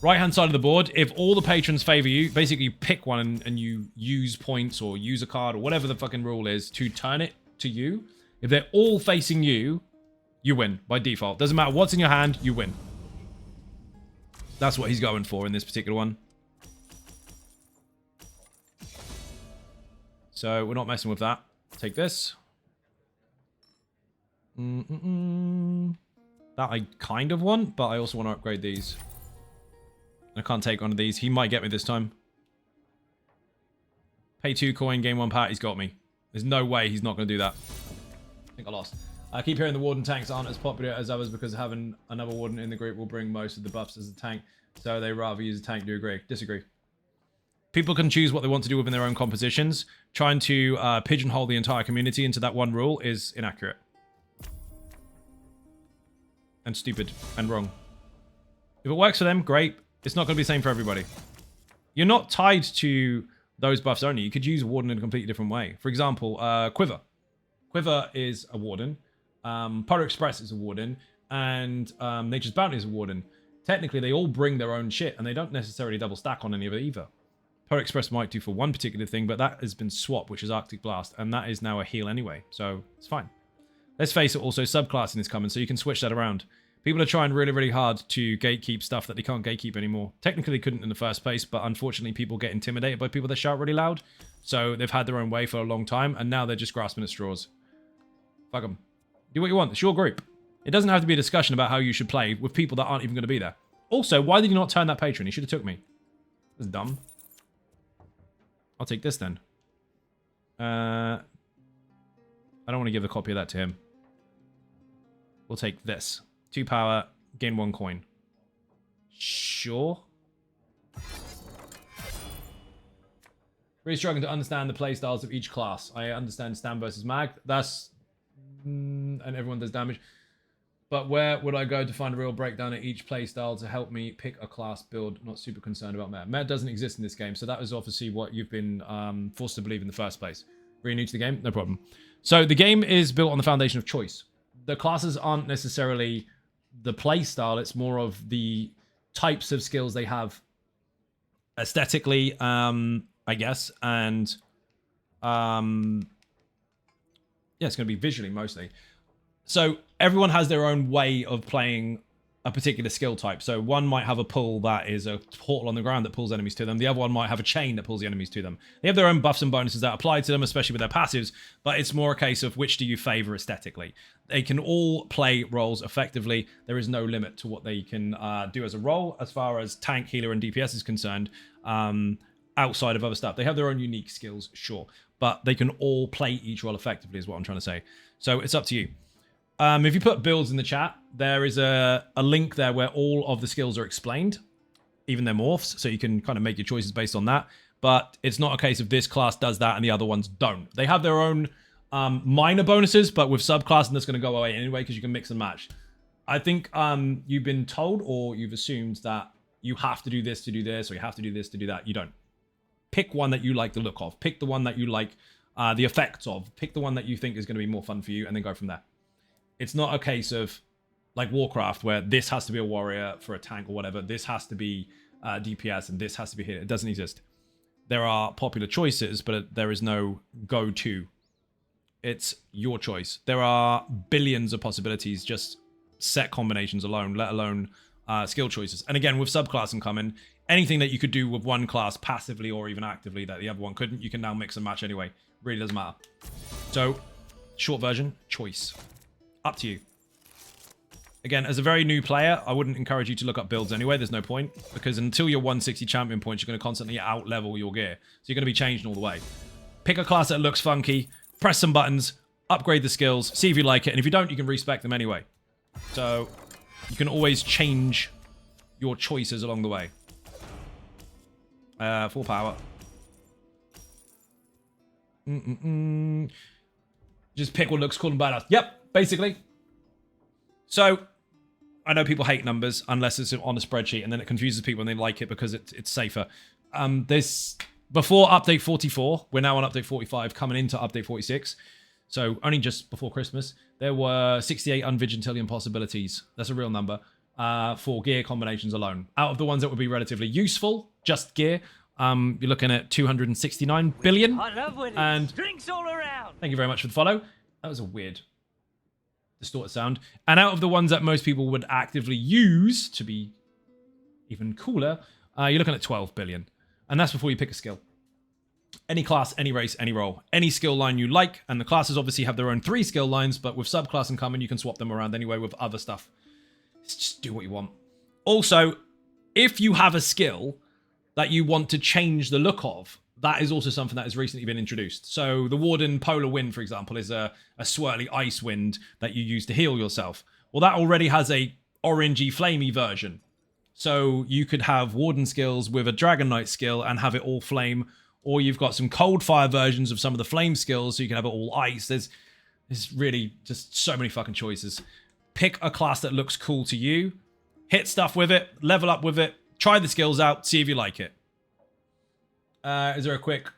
Right-hand side of the board, if all the patrons favor you, basically you pick one and you use points or use a card or whatever the fucking rule is to turn it to you. If they're all facing you, you win by default. Doesn't matter what's in your hand, you win. That's what he's going for in this particular one. So we're not messing with that. Take this. That I kind of want, but I also want to upgrade these. I can't take one of these. He might get me this time. Pay 2 coin, gain 1 power. He's got me. There's no way he's not going to do that. I think I lost. I keep hearing the Warden tanks aren't as popular as others because having another Warden in the group will bring most of the buffs as a tank. So they rather use a tank. Do you agree? Disagree. People can choose what they want to do within their own compositions. Trying to pigeonhole the entire community into that one rule is inaccurate. And stupid. And wrong. If it works for them, great. It's not going to be the same for everybody. You're not tied to those buffs only. You could use Warden in a completely different way. For example, Quiver. Quiver is a Warden. Polar Express is a Warden. And Nature's Bounty is a Warden. Technically, they all bring their own shit. And they don't necessarily double stack on any of it either. Polar Express might do for one particular thing, but that has been swapped, which is Arctic Blast. And that is now a heal anyway. So, it's fine. Let's face it, also, subclassing is coming, so you can switch that around. People are trying really, really hard to gatekeep stuff that they can't gatekeep anymore. Technically, they couldn't in the first place, but unfortunately, people get intimidated by people that shout really loud. So they've had their own way for a long time, and now they're just grasping at straws. Fuck them. Do what you want. It's your group. It doesn't have to be a discussion about how you should play with people that aren't even going to be there. Also, why did you not turn that patron? You should have took me. That's dumb. I'll take this then. I don't want to give a copy of that to him. We'll take this. 2 power, gain 1 coin. Sure. Really struggling to understand the playstyles of each class. I understand Stam versus Mag. That's... and everyone does damage. But where would I go to find a real breakdown of each playstyle to help me pick a class build? Not super concerned about meta. Meta doesn't exist in this game, so that was obviously what you've been forced to believe in the first place. Really new to the game? No problem. So the game is built on the foundation of choice. The classes aren't necessarily the playstyle, it's more of the types of skills they have aesthetically, I guess, and yeah, it's going to be visually mostly. So everyone has their own way of playing a particular skill type. So one might have a pull that is a portal on the ground that pulls enemies to them. The other one might have a chain that pulls the enemies to them. They have their own buffs and bonuses that apply to them, especially with their passives, but it's more a case of which do you favor aesthetically. They can all play roles effectively. There is no limit to what they can do as a role as far as tank, healer, and DPS is concerned, outside of other stuff. They have their own unique skills, sure, but they can all play each role effectively is what I'm trying to say. So it's up to you. If you put builds in the chat, there is a link there where all of the skills are explained, even their morphs, so you can kind of make your choices based on that. But it's not a case of this class does that and the other ones don't. They have their own minor bonuses, but with subclass, and that's going to go away anyway because you can mix and match. I think you've been told or you've assumed that you have to do this to do this, or you have to do this to do that. You don't. Pick one that you like the look of. Pick the one that you like the effects of. Pick the one that you think is going to be more fun for you, and then go from there. It's not a case of, like Warcraft, where this has to be a warrior for a tank or whatever. This has to be DPS, and this has to be here. It doesn't exist. There are popular choices, but there is no go-to. It's your choice. There are billions of possibilities, just set combinations alone, let alone skill choices. And again, with subclass incoming, anything that you could do with one class passively or even actively that the other one couldn't, you can now mix and match anyway. Really doesn't matter. So, short version, choice. Up to you. Again, as a very new player, I wouldn't encourage you to look up builds anyway. There's no point, because until you're 160 champion points, you're going to constantly out-level your gear. So you're going to be changing all the way. Pick a class that looks funky, press some buttons, upgrade the skills, see if you like it, and if you don't, you can respec them anyway. So you can always change your choices along the way. Full power. Just pick what looks cool and badass. Yep. Basically. So, I know people hate numbers unless it's on a spreadsheet, and then it confuses people and they like it because it's safer. This before update 44, we're now on update 45, coming into update 46. So, only just before Christmas, there were 68 unvigilantillion possibilities. That's a real number for gear combinations alone. Out of the ones that would be relatively useful, just gear, you're looking at 269 billion. And Drinks all around. thank you very much for the follow. That was a weird distorted sound. And out of the ones that most people would actively use to be even cooler, you're looking at 12 billion. And that's before you pick a skill. Any class, any race, any role. Any skill line you like. And the classes obviously have their own 3 skill lines, but with subclass and common, you can swap them around anyway with other stuff. Just do what you want. Also, if you have a skill that you want to change the look of, that is also something that has recently been introduced. So the Warden Polar Wind, for example, is a swirly ice wind that you use to heal yourself. Well, that already has a orangey, flamey version. So you could have Warden skills with a Dragon Knight skill and have it all flame. Or you've got some cold fire versions of some of the flame skills, so you can have it all ice. There's really just so many fucking choices. Pick a class that looks cool to you. Hit stuff with it. Level up with it. Try the skills out. See if you like it. Is there a quick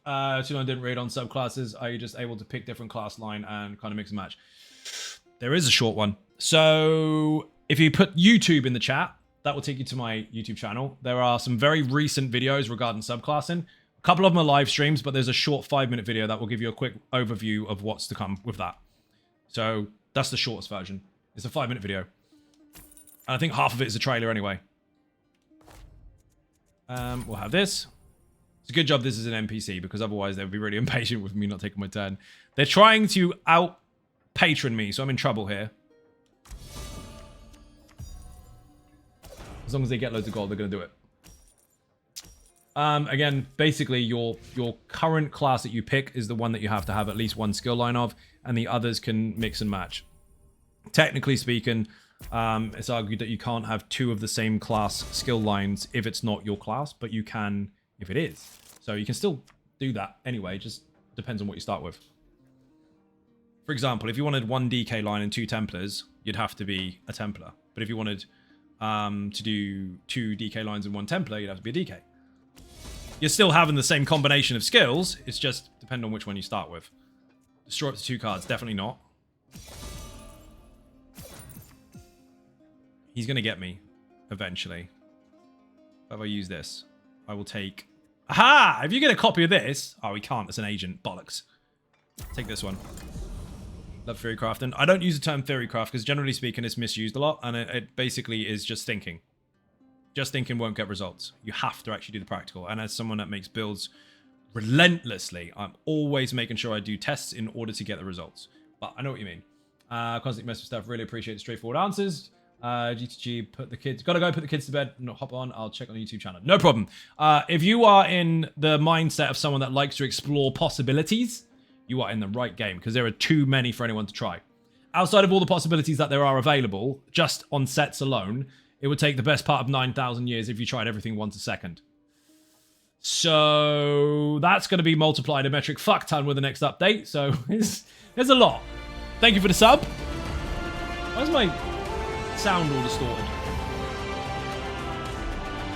I didn't read on subclasses? Are you just able to pick different class line and kind of mix and match? There is a short one. So if you put YouTube in the chat, that will take you to my YouTube channel. There are some very recent videos regarding subclassing. A couple of them are live streams, but there's a short 5-minute video that will give you a quick overview of what's to come with that. So that's the shortest version. It's a 5-minute video. And I think half of it is a trailer anyway. We'll have this. It's a good job this is an NPC, because otherwise they would be really impatient with me not taking my turn. They're trying to out-patron me, so I'm in trouble here. As long as they get loads of gold, they're going to do it. Again, basically, your current class that you pick is the one that you have to have at least one skill line of, and the others can mix and match. Technically speaking, It's argued that you can't have 2 of the same class skill lines if it's not your class, but you can if it is. So you can still do that anyway, just depends on what you start with. For example, if you wanted 1 DK line and 2 Templars, you'd have to be a Templar. But if you wanted to do 2 DK lines and 1 Templar, you'd have to be a DK. You're still having the same combination of skills, it's just depending on which one you start with. Destroy up to 2 cards, definitely not. He's going to get me, eventually. If I use this, I will take... Aha! If you get a copy of this... Oh, he can't, it's an agent. Bollocks. Take this one. Love theory crafting. I don't use the term theory craft because generally speaking it's misused a lot, and it basically is just thinking. Just thinking won't get results. You have to actually do the practical. And as someone that makes builds relentlessly, I'm always making sure I do tests in order to get the results. But I know what you mean. Constantly mess with stuff. Really appreciate the straightforward answers. GTG, put the kids... Gotta go put the kids to bed. No, hop on. I'll check on the YouTube channel. No problem. If you are in the mindset of someone that likes to explore possibilities, you are in the right game because there are too many for anyone to try. Outside of all the possibilities that there are available, just on sets alone, it would take the best part of 9,000 years if you tried everything once a second. So that's going to be multiplied a metric fuck ton with the next update. So there's a lot. Thank you for the sub. Why's my sound all distorted?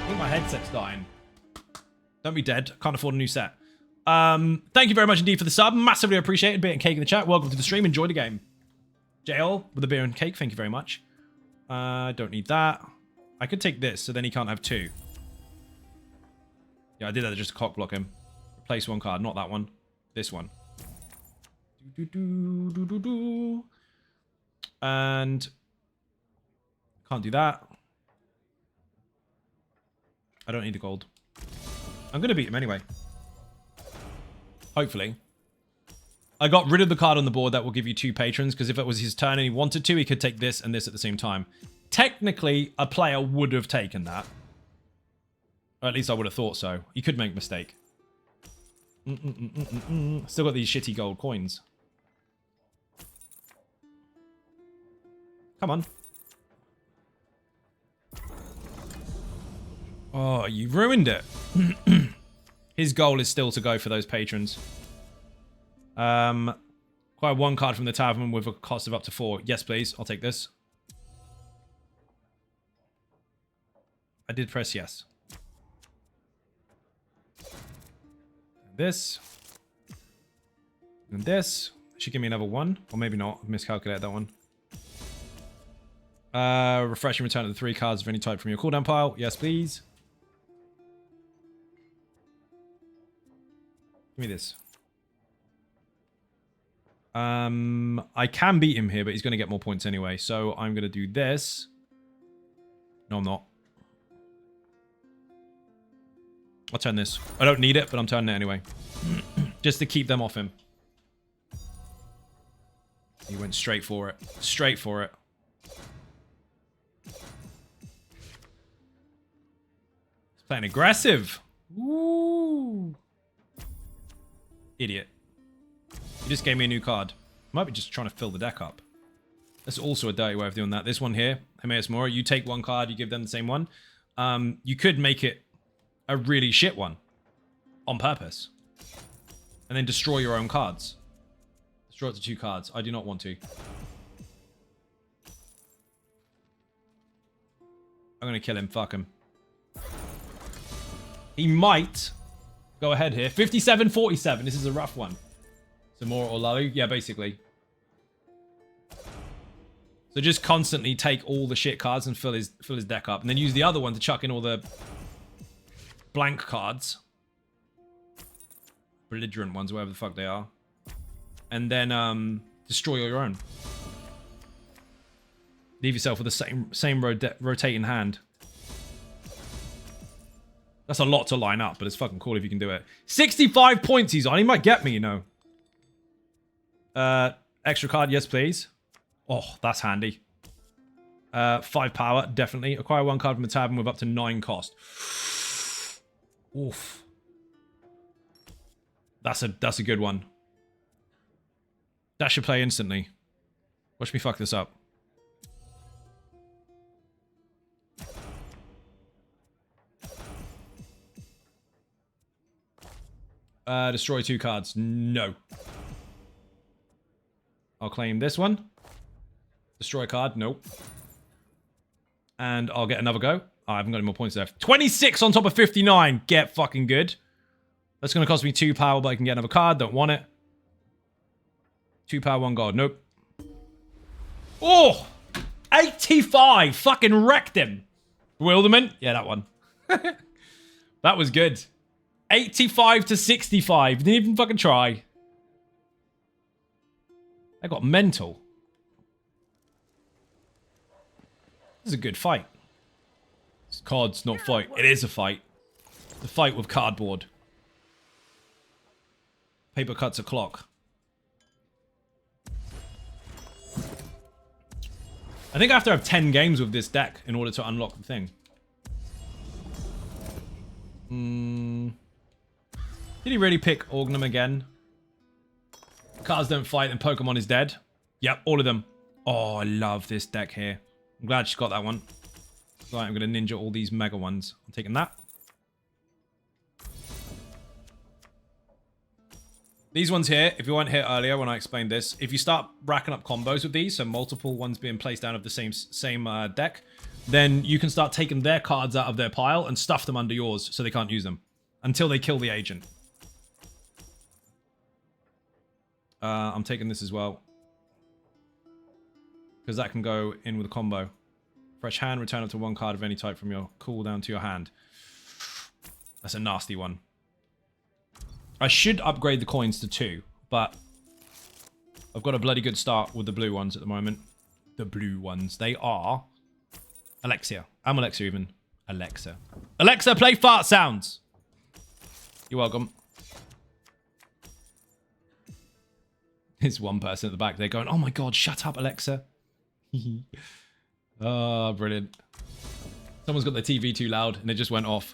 I think my headset's dying. Don't be dead. Can't afford a new set. Thank you very much indeed for the sub. Massively appreciated. Beer and cake in the chat. Welcome to the stream. Enjoy the game. JL with the beer and cake. Thank you very much. Don't need that. I could take this, so then he can't have 2. Yeah, I did that to just cock block him. Replace 1 card, not that one. This one. And can't do that. I don't need the gold. I'm gonna beat him anyway. Hopefully. I got rid of the card on the board that will give you 2 patrons, because if it was his turn and he wanted to, he could take this and this at the same time. Technically, a player would have taken that. Or at least I would have thought so. He could make a mistake. Still got these shitty gold coins. Come on. Oh, you ruined it. His goal is still to go for those patrons. Acquire 1 card from the tavern with a cost of up to 4. Yes, please. I'll take this. I did press yes. This. And this. Should give me another 1. Or maybe not. I miscalculated that one. Refresh and return to the 3 cards of any type from your cooldown pile. Yes, please. Give me this. I can beat him here, but he's going to get more points anyway. So I'm going to do this. No, I'm not. I'll turn this. I don't need it, but I'm turning it anyway. Just to keep them off him. He went straight for it. Straight for it. He's playing aggressive. Woo. Idiot. He just gave me a new card. Might be just trying to fill the deck up. That's also a dirty way of doing that. This one here, Himeas Mora, you take 1 card, you give them the same one. You could make it a really shit one. On purpose. And then destroy your own cards. Destroy it to 2 cards. I do not want to. I'm going to kill him. Fuck him. He might go ahead here. 57-47. This is a rough one. Zamora or Lalu? Yeah, basically. So just constantly take all the shit cards and fill his deck up. And then use the other one to chuck in all the blank cards. Belligerent ones, whatever the fuck they are. And then destroy all your own. Leave yourself with the same rotating hand. That's a lot to line up, but it's fucking cool if you can do it. 65 points he's on. He might get me, you know. Extra card, yes please. Oh, that's handy. 5 power, definitely. Acquire 1 card from the tavern with up to 9 cost. Oof. That's a good one. That should play instantly. Watch me fuck this up. Destroy 2 cards. No. I'll claim this one. Destroy a card. Nope. And I'll get another go. Oh, I haven't got any more points left. 26 on top of 59. Get fucking good. That's going to cost me 2 power, but I can get another card. Don't want it. 2 power, 1 gold. Nope. Oh! 85! Fucking wrecked him. Bewilderment? Yeah, that one. That was good. 85 to 65. Didn't even fucking try. I got mental. This is a good fight. It's cards, not fight. It is a fight. The fight with cardboard. Paper cuts a clock. I think I have to have 10 games with this deck in order to unlock the thing. Did he really pick Orgnum again? Cards don't fight and Pokemon is dead. Yep, all of them. Oh, I love this deck here. I'm glad she's got that one. Right, I'm going to ninja all these mega ones. I'm taking that. These ones here, if you weren't here earlier when I explained this, if you start racking up combos with these, so multiple ones being placed down of the same deck, then you can start taking their cards out of their pile and stuff them under yours so they can't use them until they kill the agent. I'm taking this as well because that can go in with a combo. Fresh hand, return up to 1 card of any type from your cooldown to your hand. That's a nasty one. I should upgrade the coins to 2, but I've got a bloody good start with the blue ones at the moment. The blue ones. They are Alexia. I'm Alexia even. Alexa. Alexa, play fart sounds. You're welcome. There's one person at the back. They're going, oh my god, shut up, Alexa. Oh, brilliant. Someone's got their TV too loud and it just went off.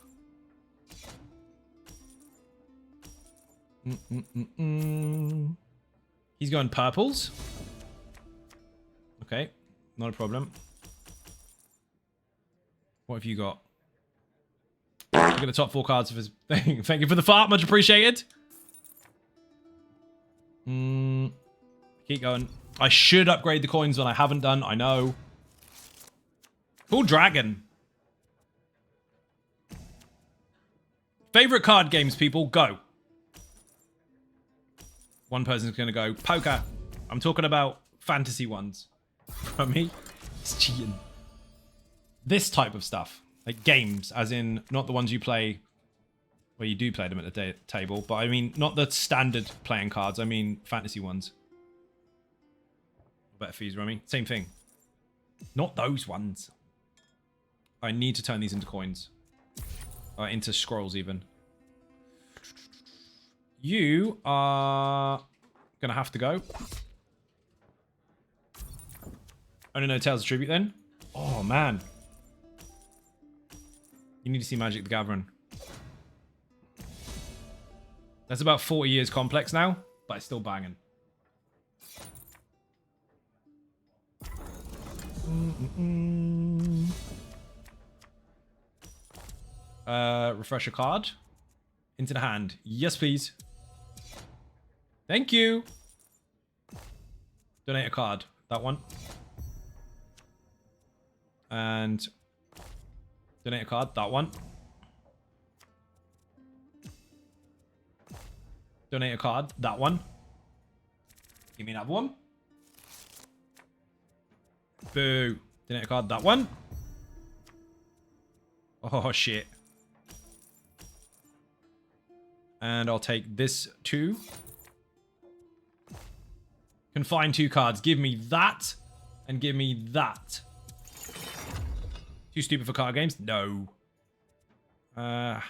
He's going purples. Okay, not a problem. What have you got? Look at the top 4 cards of his thing. Thank you for the fart, much appreciated. Keep going. I should upgrade the coins when I haven't done. I know. Cool dragon. Favorite card games, people, go. One person's going to go poker. I'm talking about fantasy ones. From me, it's cheating. This type of stuff. Like games, as in not the ones you play where you do play them at the table, but I mean not the standard playing cards. I mean fantasy ones. Better fees, Rummy. Same thing. Not those ones. I need to turn these into coins. Into scrolls even. You are gonna have to go. Only no Tales of Tribute then. Oh man. You need to see Magic the Gathering. That's about 40 years complex now, but it's still banging. Refresh a card. Into the hand. Yes, please. Thank you. Donate a card. That one. And donate a card. That one. Donate a card. That one. Give me another one. Boo. Donate a card. That one. Oh, shit. And I'll take this too. Confine 2 cards. Give me that. And give me that. Too stupid for card games? No.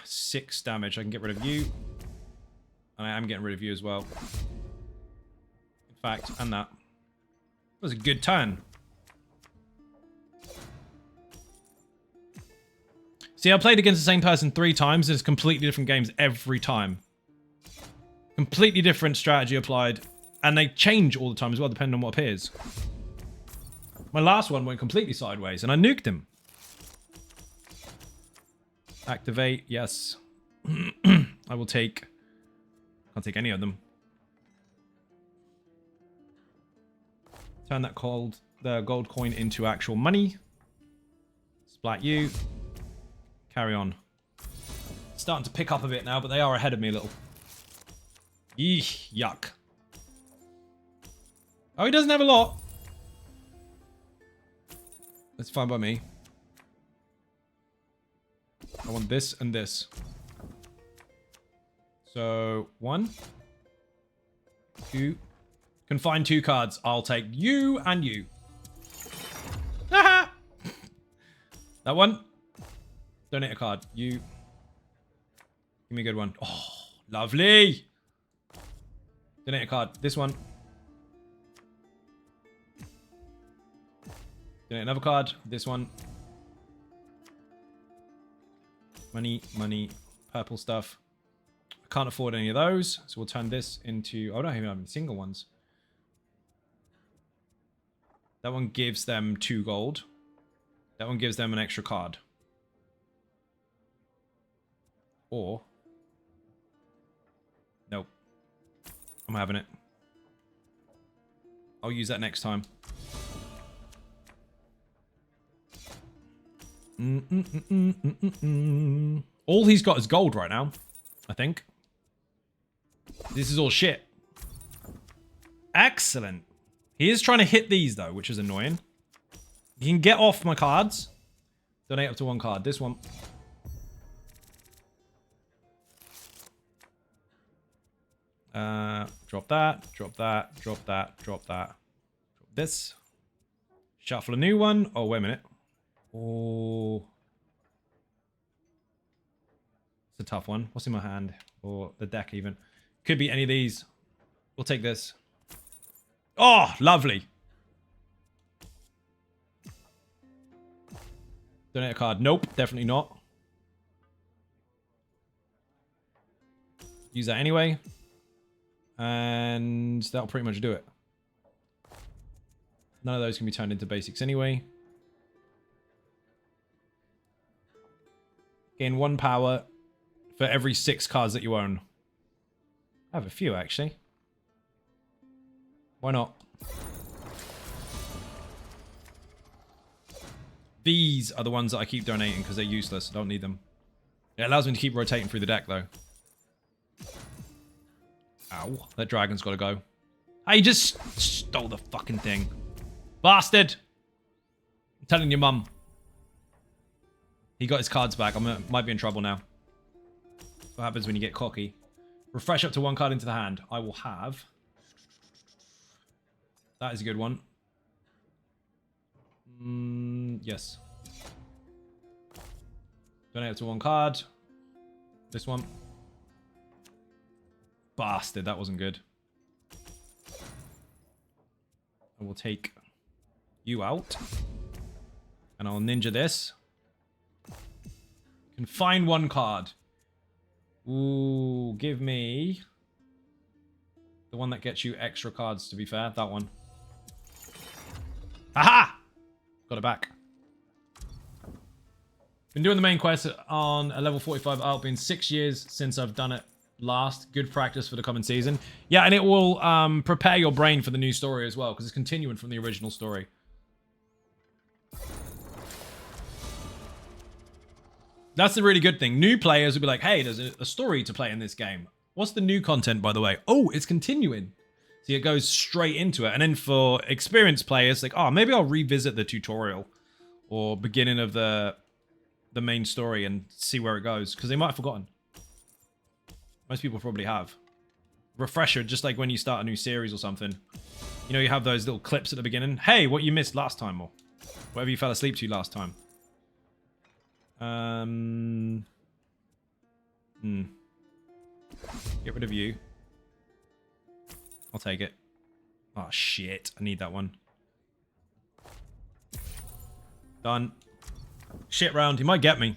6 damage. I can get rid of you. And I am getting rid of you as well. In fact, and that. That was a good turn. See, I played against the same person 3 times. And it's completely different games every time. Completely different strategy applied. And they change all the time as well, depending on what appears. My last one went completely sideways, and I nuked him. Activate, yes. I will take Can't take any of them. Turn that the gold coin into actual money. Splat you. Carry on. Starting to pick up a bit now, but they are ahead of me a little. Eesh, yuck. Oh, he doesn't have a lot. That's fine by me. I want this and this. So, 1, 2. Can find 2 cards. I'll take you and you. Haha! That one. Donate a card. You. Give me a good one. Oh, lovely. Donate a card. This one. Donate another card. This one. Money, money, purple stuff. I can't afford any of those, so we'll turn this into... Oh, I don't even have any single ones. That one gives them 2 gold. That one gives them an extra card. Or... Nope. I'm having it. I'll use that next time. All he's got is gold right now, I think. This is all shit. Excellent. He is trying to hit these, though, which is annoying. You can get off my cards. Donate up to 1 card. This one. Drop that. Drop that. Drop that. Drop that. Drop this. Shuffle a new one. Oh, wait a minute. Oh. It's a tough one. What's in my hand? Or the deck, even. Could be any of these. We'll take this. Oh, lovely. Donate a card. Nope, definitely not. Use that anyway. And that'll pretty much do it. None of those can be turned into basics anyway. Gain 1 power for every 6 cards that you own. I have a few, actually. Why not? These are the ones that I keep donating because they're useless. I don't need them. It allows me to keep rotating through the deck, though. Ow. That dragon's got to go. I just stole the fucking thing. Bastard! I'm telling your mum. He got his cards back. Might be in trouble now. What happens when you get cocky? Refresh up to 1 card into the hand. I will have... That is a good one. Yes. Donate up to 1 card. This one. Bastard, that wasn't good. I will take you out. And I'll ninja this. Can find 1 card. Ooh, give me the one that gets you extra cards, to be fair. That one. Aha! Got it back. Been doing the main quest on a level 45 alt. Been 6 years since I've done it last. Good practice for the coming season. Yeah, and it will prepare your brain for the new story as well, because it's continuing from the original story. That's the really good thing. New players will be like, hey, there's a story to play in this game. What's the new content, by the way? Oh, it's continuing. See, it goes straight into it. And then for experienced players, like, oh, maybe I'll revisit the tutorial or beginning of the main story and see where it goes, because they might have forgotten. Most people probably have. Refresher, just like when you start a new series or something. You know, you have those little clips at the beginning. Hey, what you missed last time, or whatever you fell asleep to last time. Get rid of you. I'll take it. Oh, shit. I need that one. Done. Shit round. He might get me.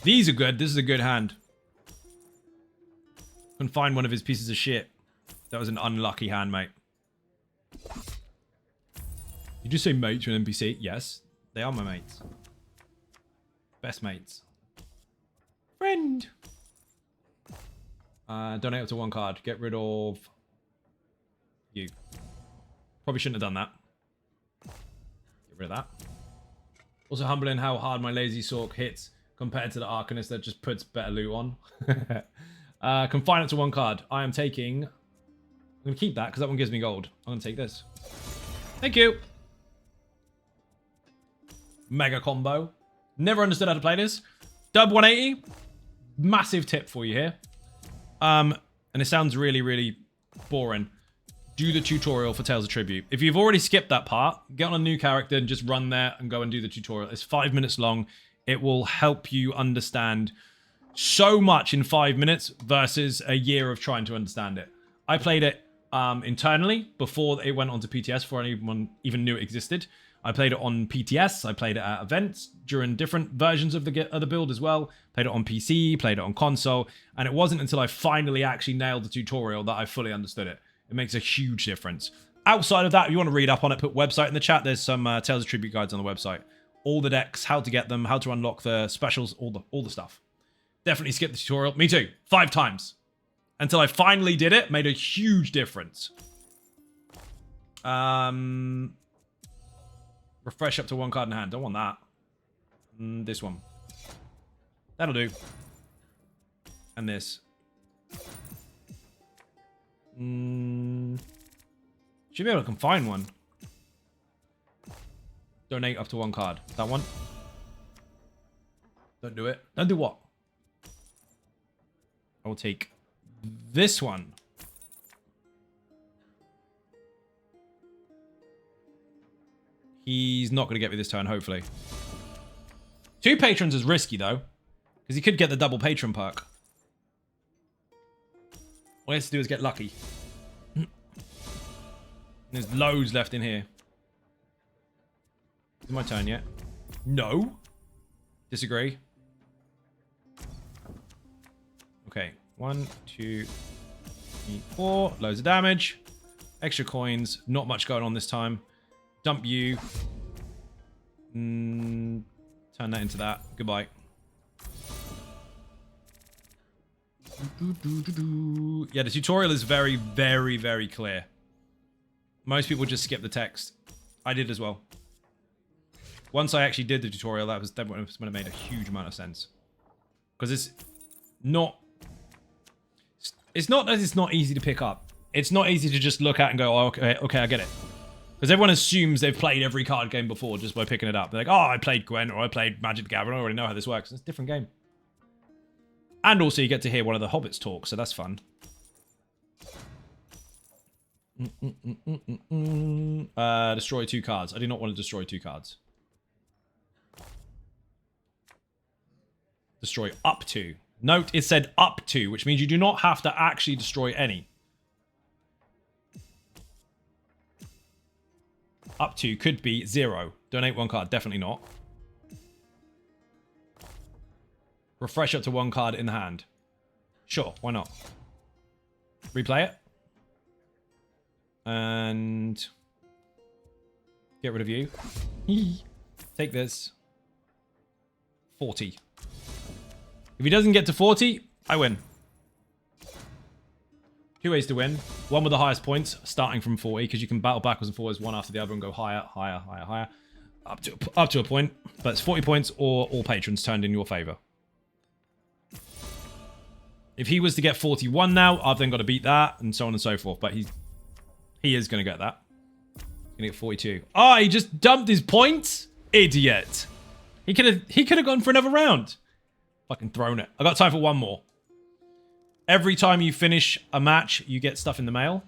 These are good. This is a good hand. Can find one of his pieces of shit. That was an unlucky hand, mate. You just say mate to an NPC? Yes. They are my mates. Best mates. Friend. Donate up to 1 card. Get rid of you. Probably shouldn't have done that. Get rid of that. Also humbling how hard my Lazy Sorc hits compared to the Arcanist that just puts better loot on. Confine it to 1 card. I am taking... I'm going to keep that because that one gives me gold. I'm going to take this. Thank you. Mega combo. Never understood how to play this. Dub 180. Massive tip for you here. And it sounds really, really boring. Do the tutorial for Tales of Tribute. If you've already skipped that part, get on a new character and just run there and go and do the tutorial. It's 5 minutes long. It will help you understand so much in 5 minutes versus a year of trying to understand it. I played it internally before it went onto PTS, before anyone even knew it existed. I played it on PTS. I played it at events during different versions of the build as well. Played it on PC, played it on console. And it wasn't until I finally actually nailed the tutorial that I fully understood it. It makes a huge difference. Outside of that, if you want to read up on it, put website in the chat. There's some Tales of Tribute guides on the website. All the decks, how to get them, how to unlock the specials, all the stuff. Definitely skip the tutorial. Me too. 5 times. Until I finally did it. Made a huge difference. Refresh up to 1 card in hand. Don't want that. This one. That'll do. And this. Should be able to confine one. Donate up to 1 card. That one. Don't do it. Don't do what? I will take this one. He's not going to get me this turn, hopefully. 2 patrons is risky, though. Because he could get the double patron perk. All he has to do is get lucky. There's loads left in here. Is it my turn yet? No. Disagree. Okay. 1, 2, 3, 4. Loads of damage. Extra coins. Not much going on this time. Dump you. Turn that into that. Goodbye. Yeah, the tutorial is very, very, very clear. Most people just skip the text. I did as well. Once I actually did the tutorial, that was when it made a huge amount of sense. Because it's not that it's not easy to pick up. It's not easy to just look at and go, oh, okay, I get it. Because everyone assumes they've played every card game before just by picking it up. They're like, oh, I played Gwent or I played Magic the Gathering. I already know how this works. It's a different game. And also you get to hear one of the hobbits talk, so that's fun. Destroy 2 cards. I do not want to destroy 2 cards. Destroy up to. Note, it said up to, which means you do not have to actually destroy any. Up to could be 0. Donate 1 card. Definitely not. Refresh up to 1 card in the hand. Sure, why not? Replay it. And get rid of you. Take this. 40. If he doesn't get to 40, I win. 2 ways to win. One with the highest points, starting from 40, because you can battle backwards and forwards one after the other and go higher, higher, higher, higher. Up to a point. But it's 40 points or all patrons turned in your favor. If he was to get 41 now, I've then got to beat that, and so on and so forth. But he is going to get that. He's going to get 42. Oh, he just dumped his points? Idiot. He could have gone for another round. Fucking thrown it. I got time for one more. Every time you finish a match, you get stuff in the mail.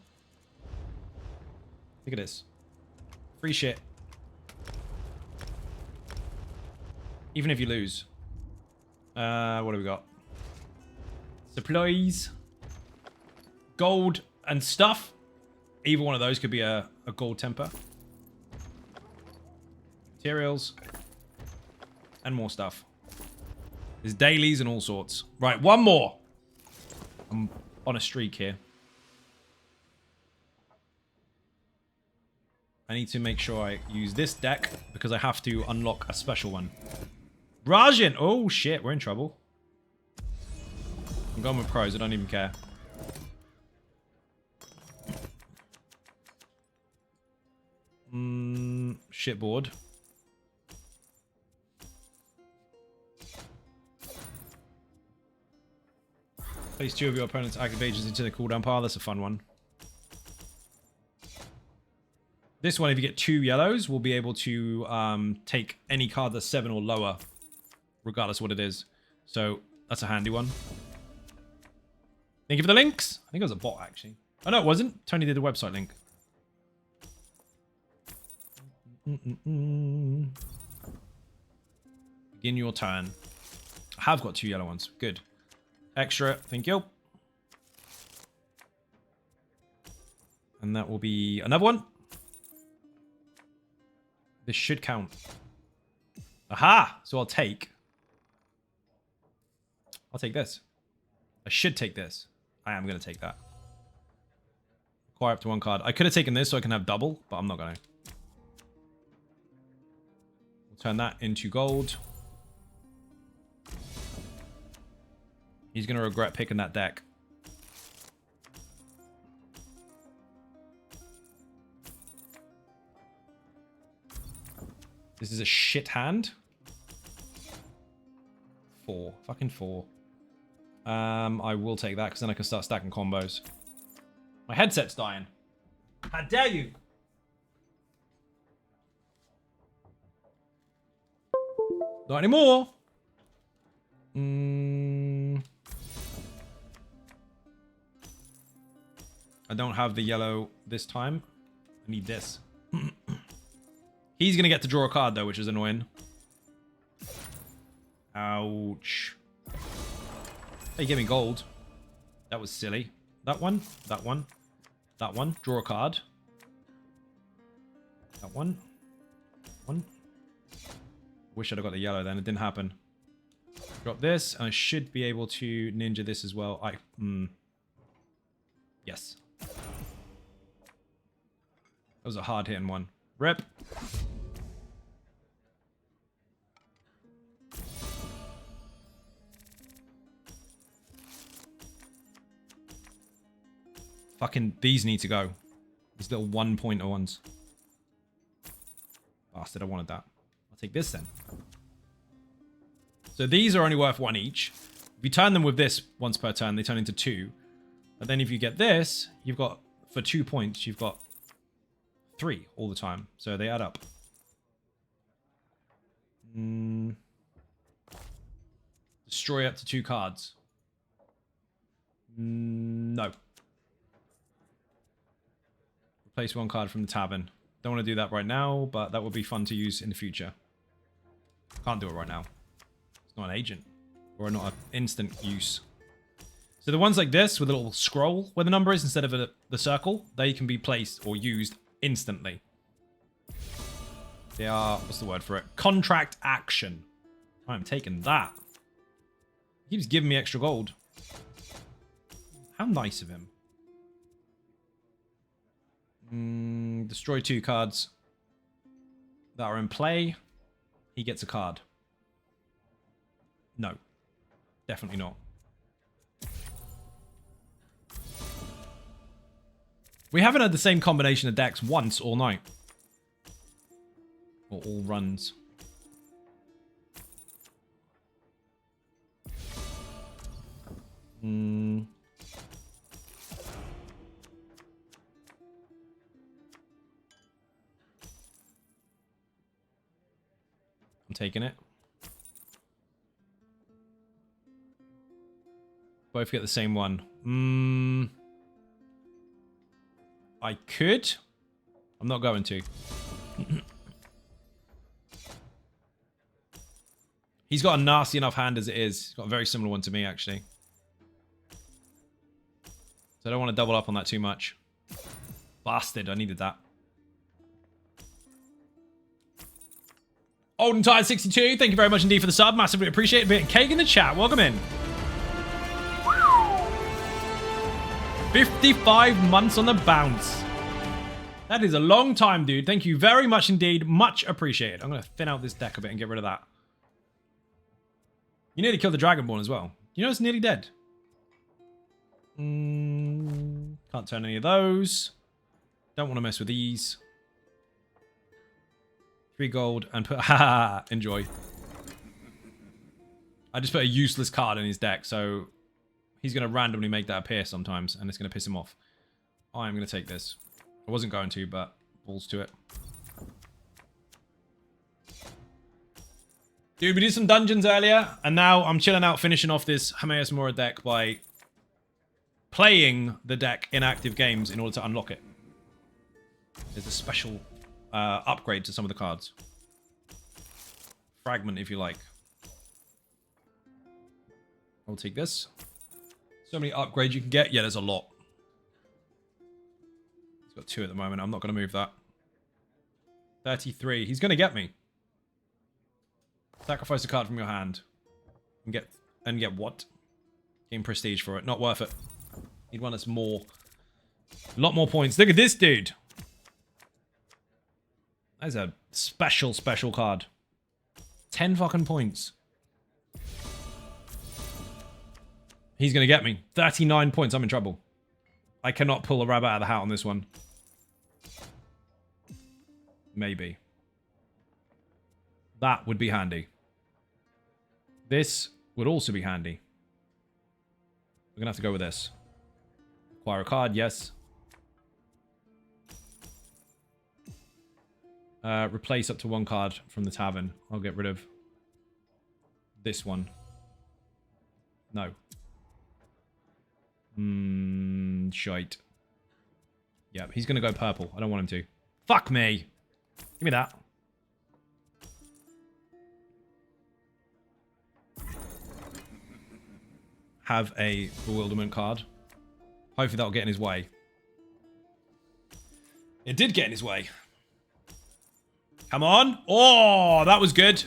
Look at this. Free shit. Even if you lose. What do we got? Supplies. Gold and stuff. Either one of those could be a gold temper. Materials. And more stuff. There's dailies and all sorts. Right, one more. I'm on a streak here. I need to make sure I use this deck because I have to unlock a special one. Rajan! Oh shit, we're in trouble. I'm going with pros, I don't even care. shitboard. Place 2 of your opponent's active agents into the cooldown pile. That's a fun one. This one, if you get 2 yellows, we'll be able to take any card that's 7 or lower, regardless of what it is. So that's a handy one. Thank you for the links. I think it was a bot, actually. Oh, no, it wasn't. Tony did the website link. Begin your turn. I have got 2 yellow ones. Good. Extra. Thank you. And that will be another one. This should count. Aha! So I'll take this. I should take this. I am going to take that. Acquire up to 1 card. I could have taken this so I can have double, but I'm not going to. We'll turn that into gold. He's going to regret picking that deck. This is a shit hand. 4. Fucking 4. I will take that because then I can start stacking combos. My headset's dying. How dare you? Not anymore. I don't have the yellow this time. I need this. He's going to get to draw a card, though, which is annoying. Ouch. Hey, give me gold. That was silly. That one. That one. That one. Draw a card. That one. One. Wish I'd have got the yellow then. It didn't happen. Drop this. And I should be able to ninja this as well. Yes. That was a hard-hitting one. Rip. Fucking, these need to go. These little 1-pointer ones. Bastard, I wanted that. I'll take this then. So these are only worth 1 each. If you turn them with this once per turn, they turn into 2. But then if you get this, you've got, for 2 points, you've got 3 all the time. So they add up. Destroy up to 2 cards. No. Replace 1 card from the tavern. Don't want to do that right now, but that would be fun to use in the future. Can't do it right now. It's not an agent. Or not an instant use. So the ones like this, with a little scroll where the number is instead of the circle, they can be placed or used instantly. They are, what's the word for it? Contract action. I'm taking that. He keeps giving me extra gold. How nice of him. Destroy 2 cards that are in play. He gets a card. No. Definitely not. We haven't had the same combination of decks once all night. Or all runs. I'm taking it. Both get the same one. I could. I'm not going to. He's got a nasty enough hand as it is. He's got a very similar one to me, actually. So I don't want to double up on that too much. Bastard, I needed that. Olden Tide 62, thank you very much indeed for the sub. Massively appreciate it. Bit of cake in the chat. Welcome in. 55 months on the bounce. That is a long time, dude. Thank you very much indeed. Much appreciated. I'm going to thin out this deck a bit and get rid of that. You nearly killed the Dragonborn as well. You know it's nearly dead. Can't turn any of those. Don't want to mess with these. 3 gold and put... Ha! Enjoy. I just put a useless card in his deck, so he's going to randomly make that appear sometimes, and it's going to piss him off. I'm going to take this. I wasn't going to, but balls to it. Dude, we did some dungeons earlier, and now I'm chilling out finishing off this Hermaeus Mora deck by playing the deck in active games in order to unlock it. There's a special upgrade to some of the cards. Fragment, if you like. I'll take this. So many upgrades you can get. Yeah, there's a lot. He's got 2 at the moment. I'm not going to move that. 33. He's going to get me. Sacrifice a card from your hand. And get what? Gain prestige for it. Not worth it. Need one that's more... A lot more points. Look at this dude. That's a special card. 10 fucking points. He's going to get me. 39 points. I'm in trouble. I cannot pull a rabbit out of the hat on this one. Maybe. That would be handy. This would also be handy. We're going to have to go with this. Acquire a card, yes. Replace up to 1 card from the tavern. I'll get rid of this one. No. Shite. Yep, he's going to go purple. I don't want him to. Fuck me. Give me that. Have a bewilderment card. Hopefully that'll get in his way. It did get in his way. Come on. Oh, that was good.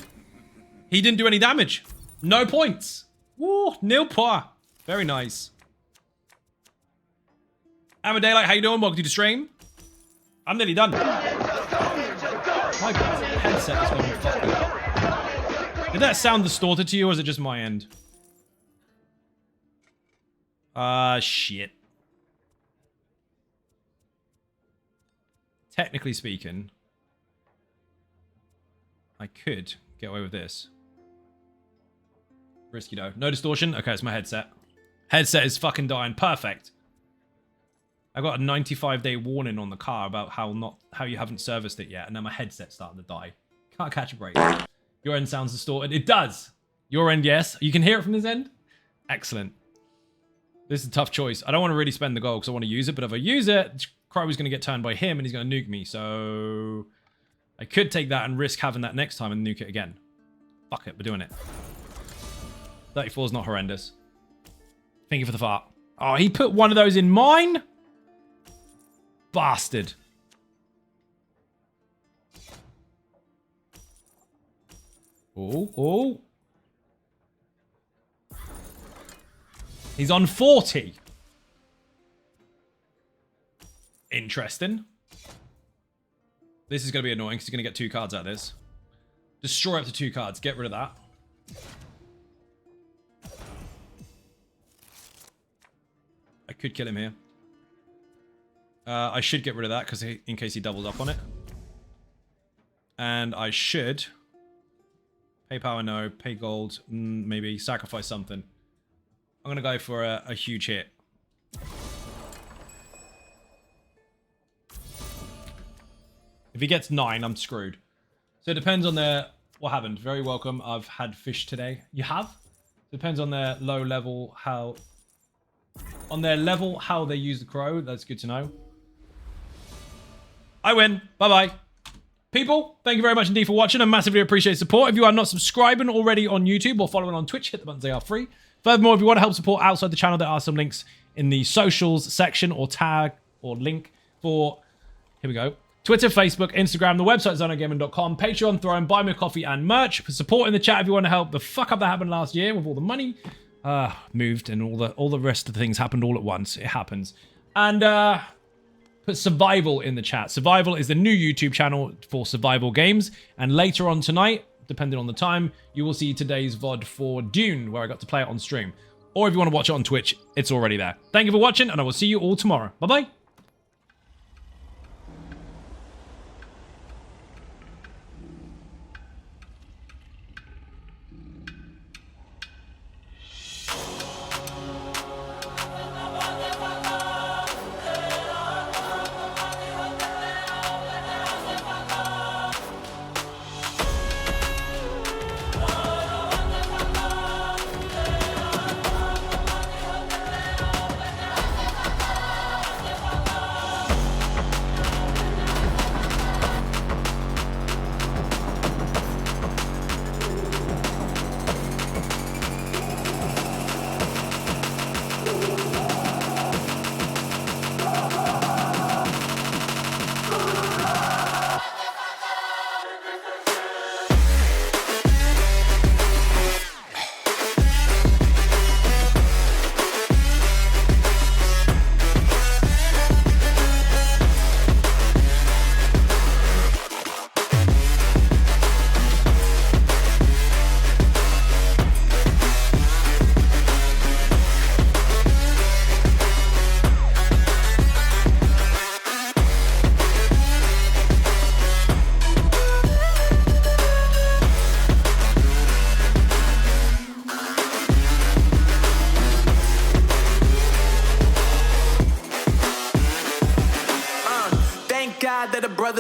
He didn't do any damage. No points. Woo, nil points. Very nice. Hammer Daylight, how you doing? Welcome to the stream. I'm nearly done. My headset is going to be fucked. Did that sound distorted to you, or is it just my end? Shit. Technically speaking, I could get away with this. Risky though. No distortion? Okay, it's my headset. Headset is fucking dying. Perfect. I got a 95-day warning on the car about how you haven't serviced it yet, and now my headset's starting to die. Can't catch a break. Your end sounds distorted. It does. Your end, yes. You can hear it from this end? Excellent. This is a tough choice. I don't want to really spend the gold because I want to use it, but if I use it, Crow's going to get turned by him and he's going to nuke me, so I could take that and risk having that next time and nuke it again. Fuck it, we're doing it. 34 is not horrendous. Thank you for the fart. Oh, he put one of those in mine? Bastard. Oh. He's on 40. Interesting. This is going to be annoying because he's going to get 2 cards out of this. Destroy up to 2 cards. Get rid of that. I could kill him here. I should get rid of that because in case he doubles up on it. And I should pay power, no. Pay gold, maybe. Sacrifice something. I'm going to go for a huge hit. If he gets 9, I'm screwed. So it depends on what happened. Very welcome. I've had fish today. You have? Depends on their low level, how... On their level, how they use the crow. That's good to know. I win. Bye-bye. People, thank you very much indeed for watching. I massively appreciate support. If you are not subscribing already on YouTube or following on Twitch, hit the buttons. They are free. Furthermore, if you want to help support outside the channel, there are some links in the socials section or tag or link for... Here we go. Twitter, Facebook, Instagram, the website xynodegaming.com, Patreon, Throne, Buy Me a Coffee, and merch. For support in the chat if you want to help the fuck up that happened last year with all the money moved and all the rest of the things happened all at once. It happens. And put Survival in the chat. Survival is the new YouTube channel for survival games. And later on tonight, depending on the time, you will see today's VOD for Dune, where I got to play it on stream. Or if you want to watch it on Twitch, it's already there. Thank you for watching, and I will see you all tomorrow. Bye-bye.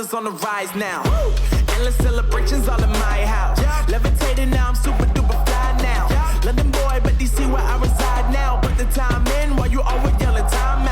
numbers on the rise now. Endless celebrations all in my house. Levitating now, I'm super duper fly now. London boy, but DC where I reside now. Put the time in while you always yelling time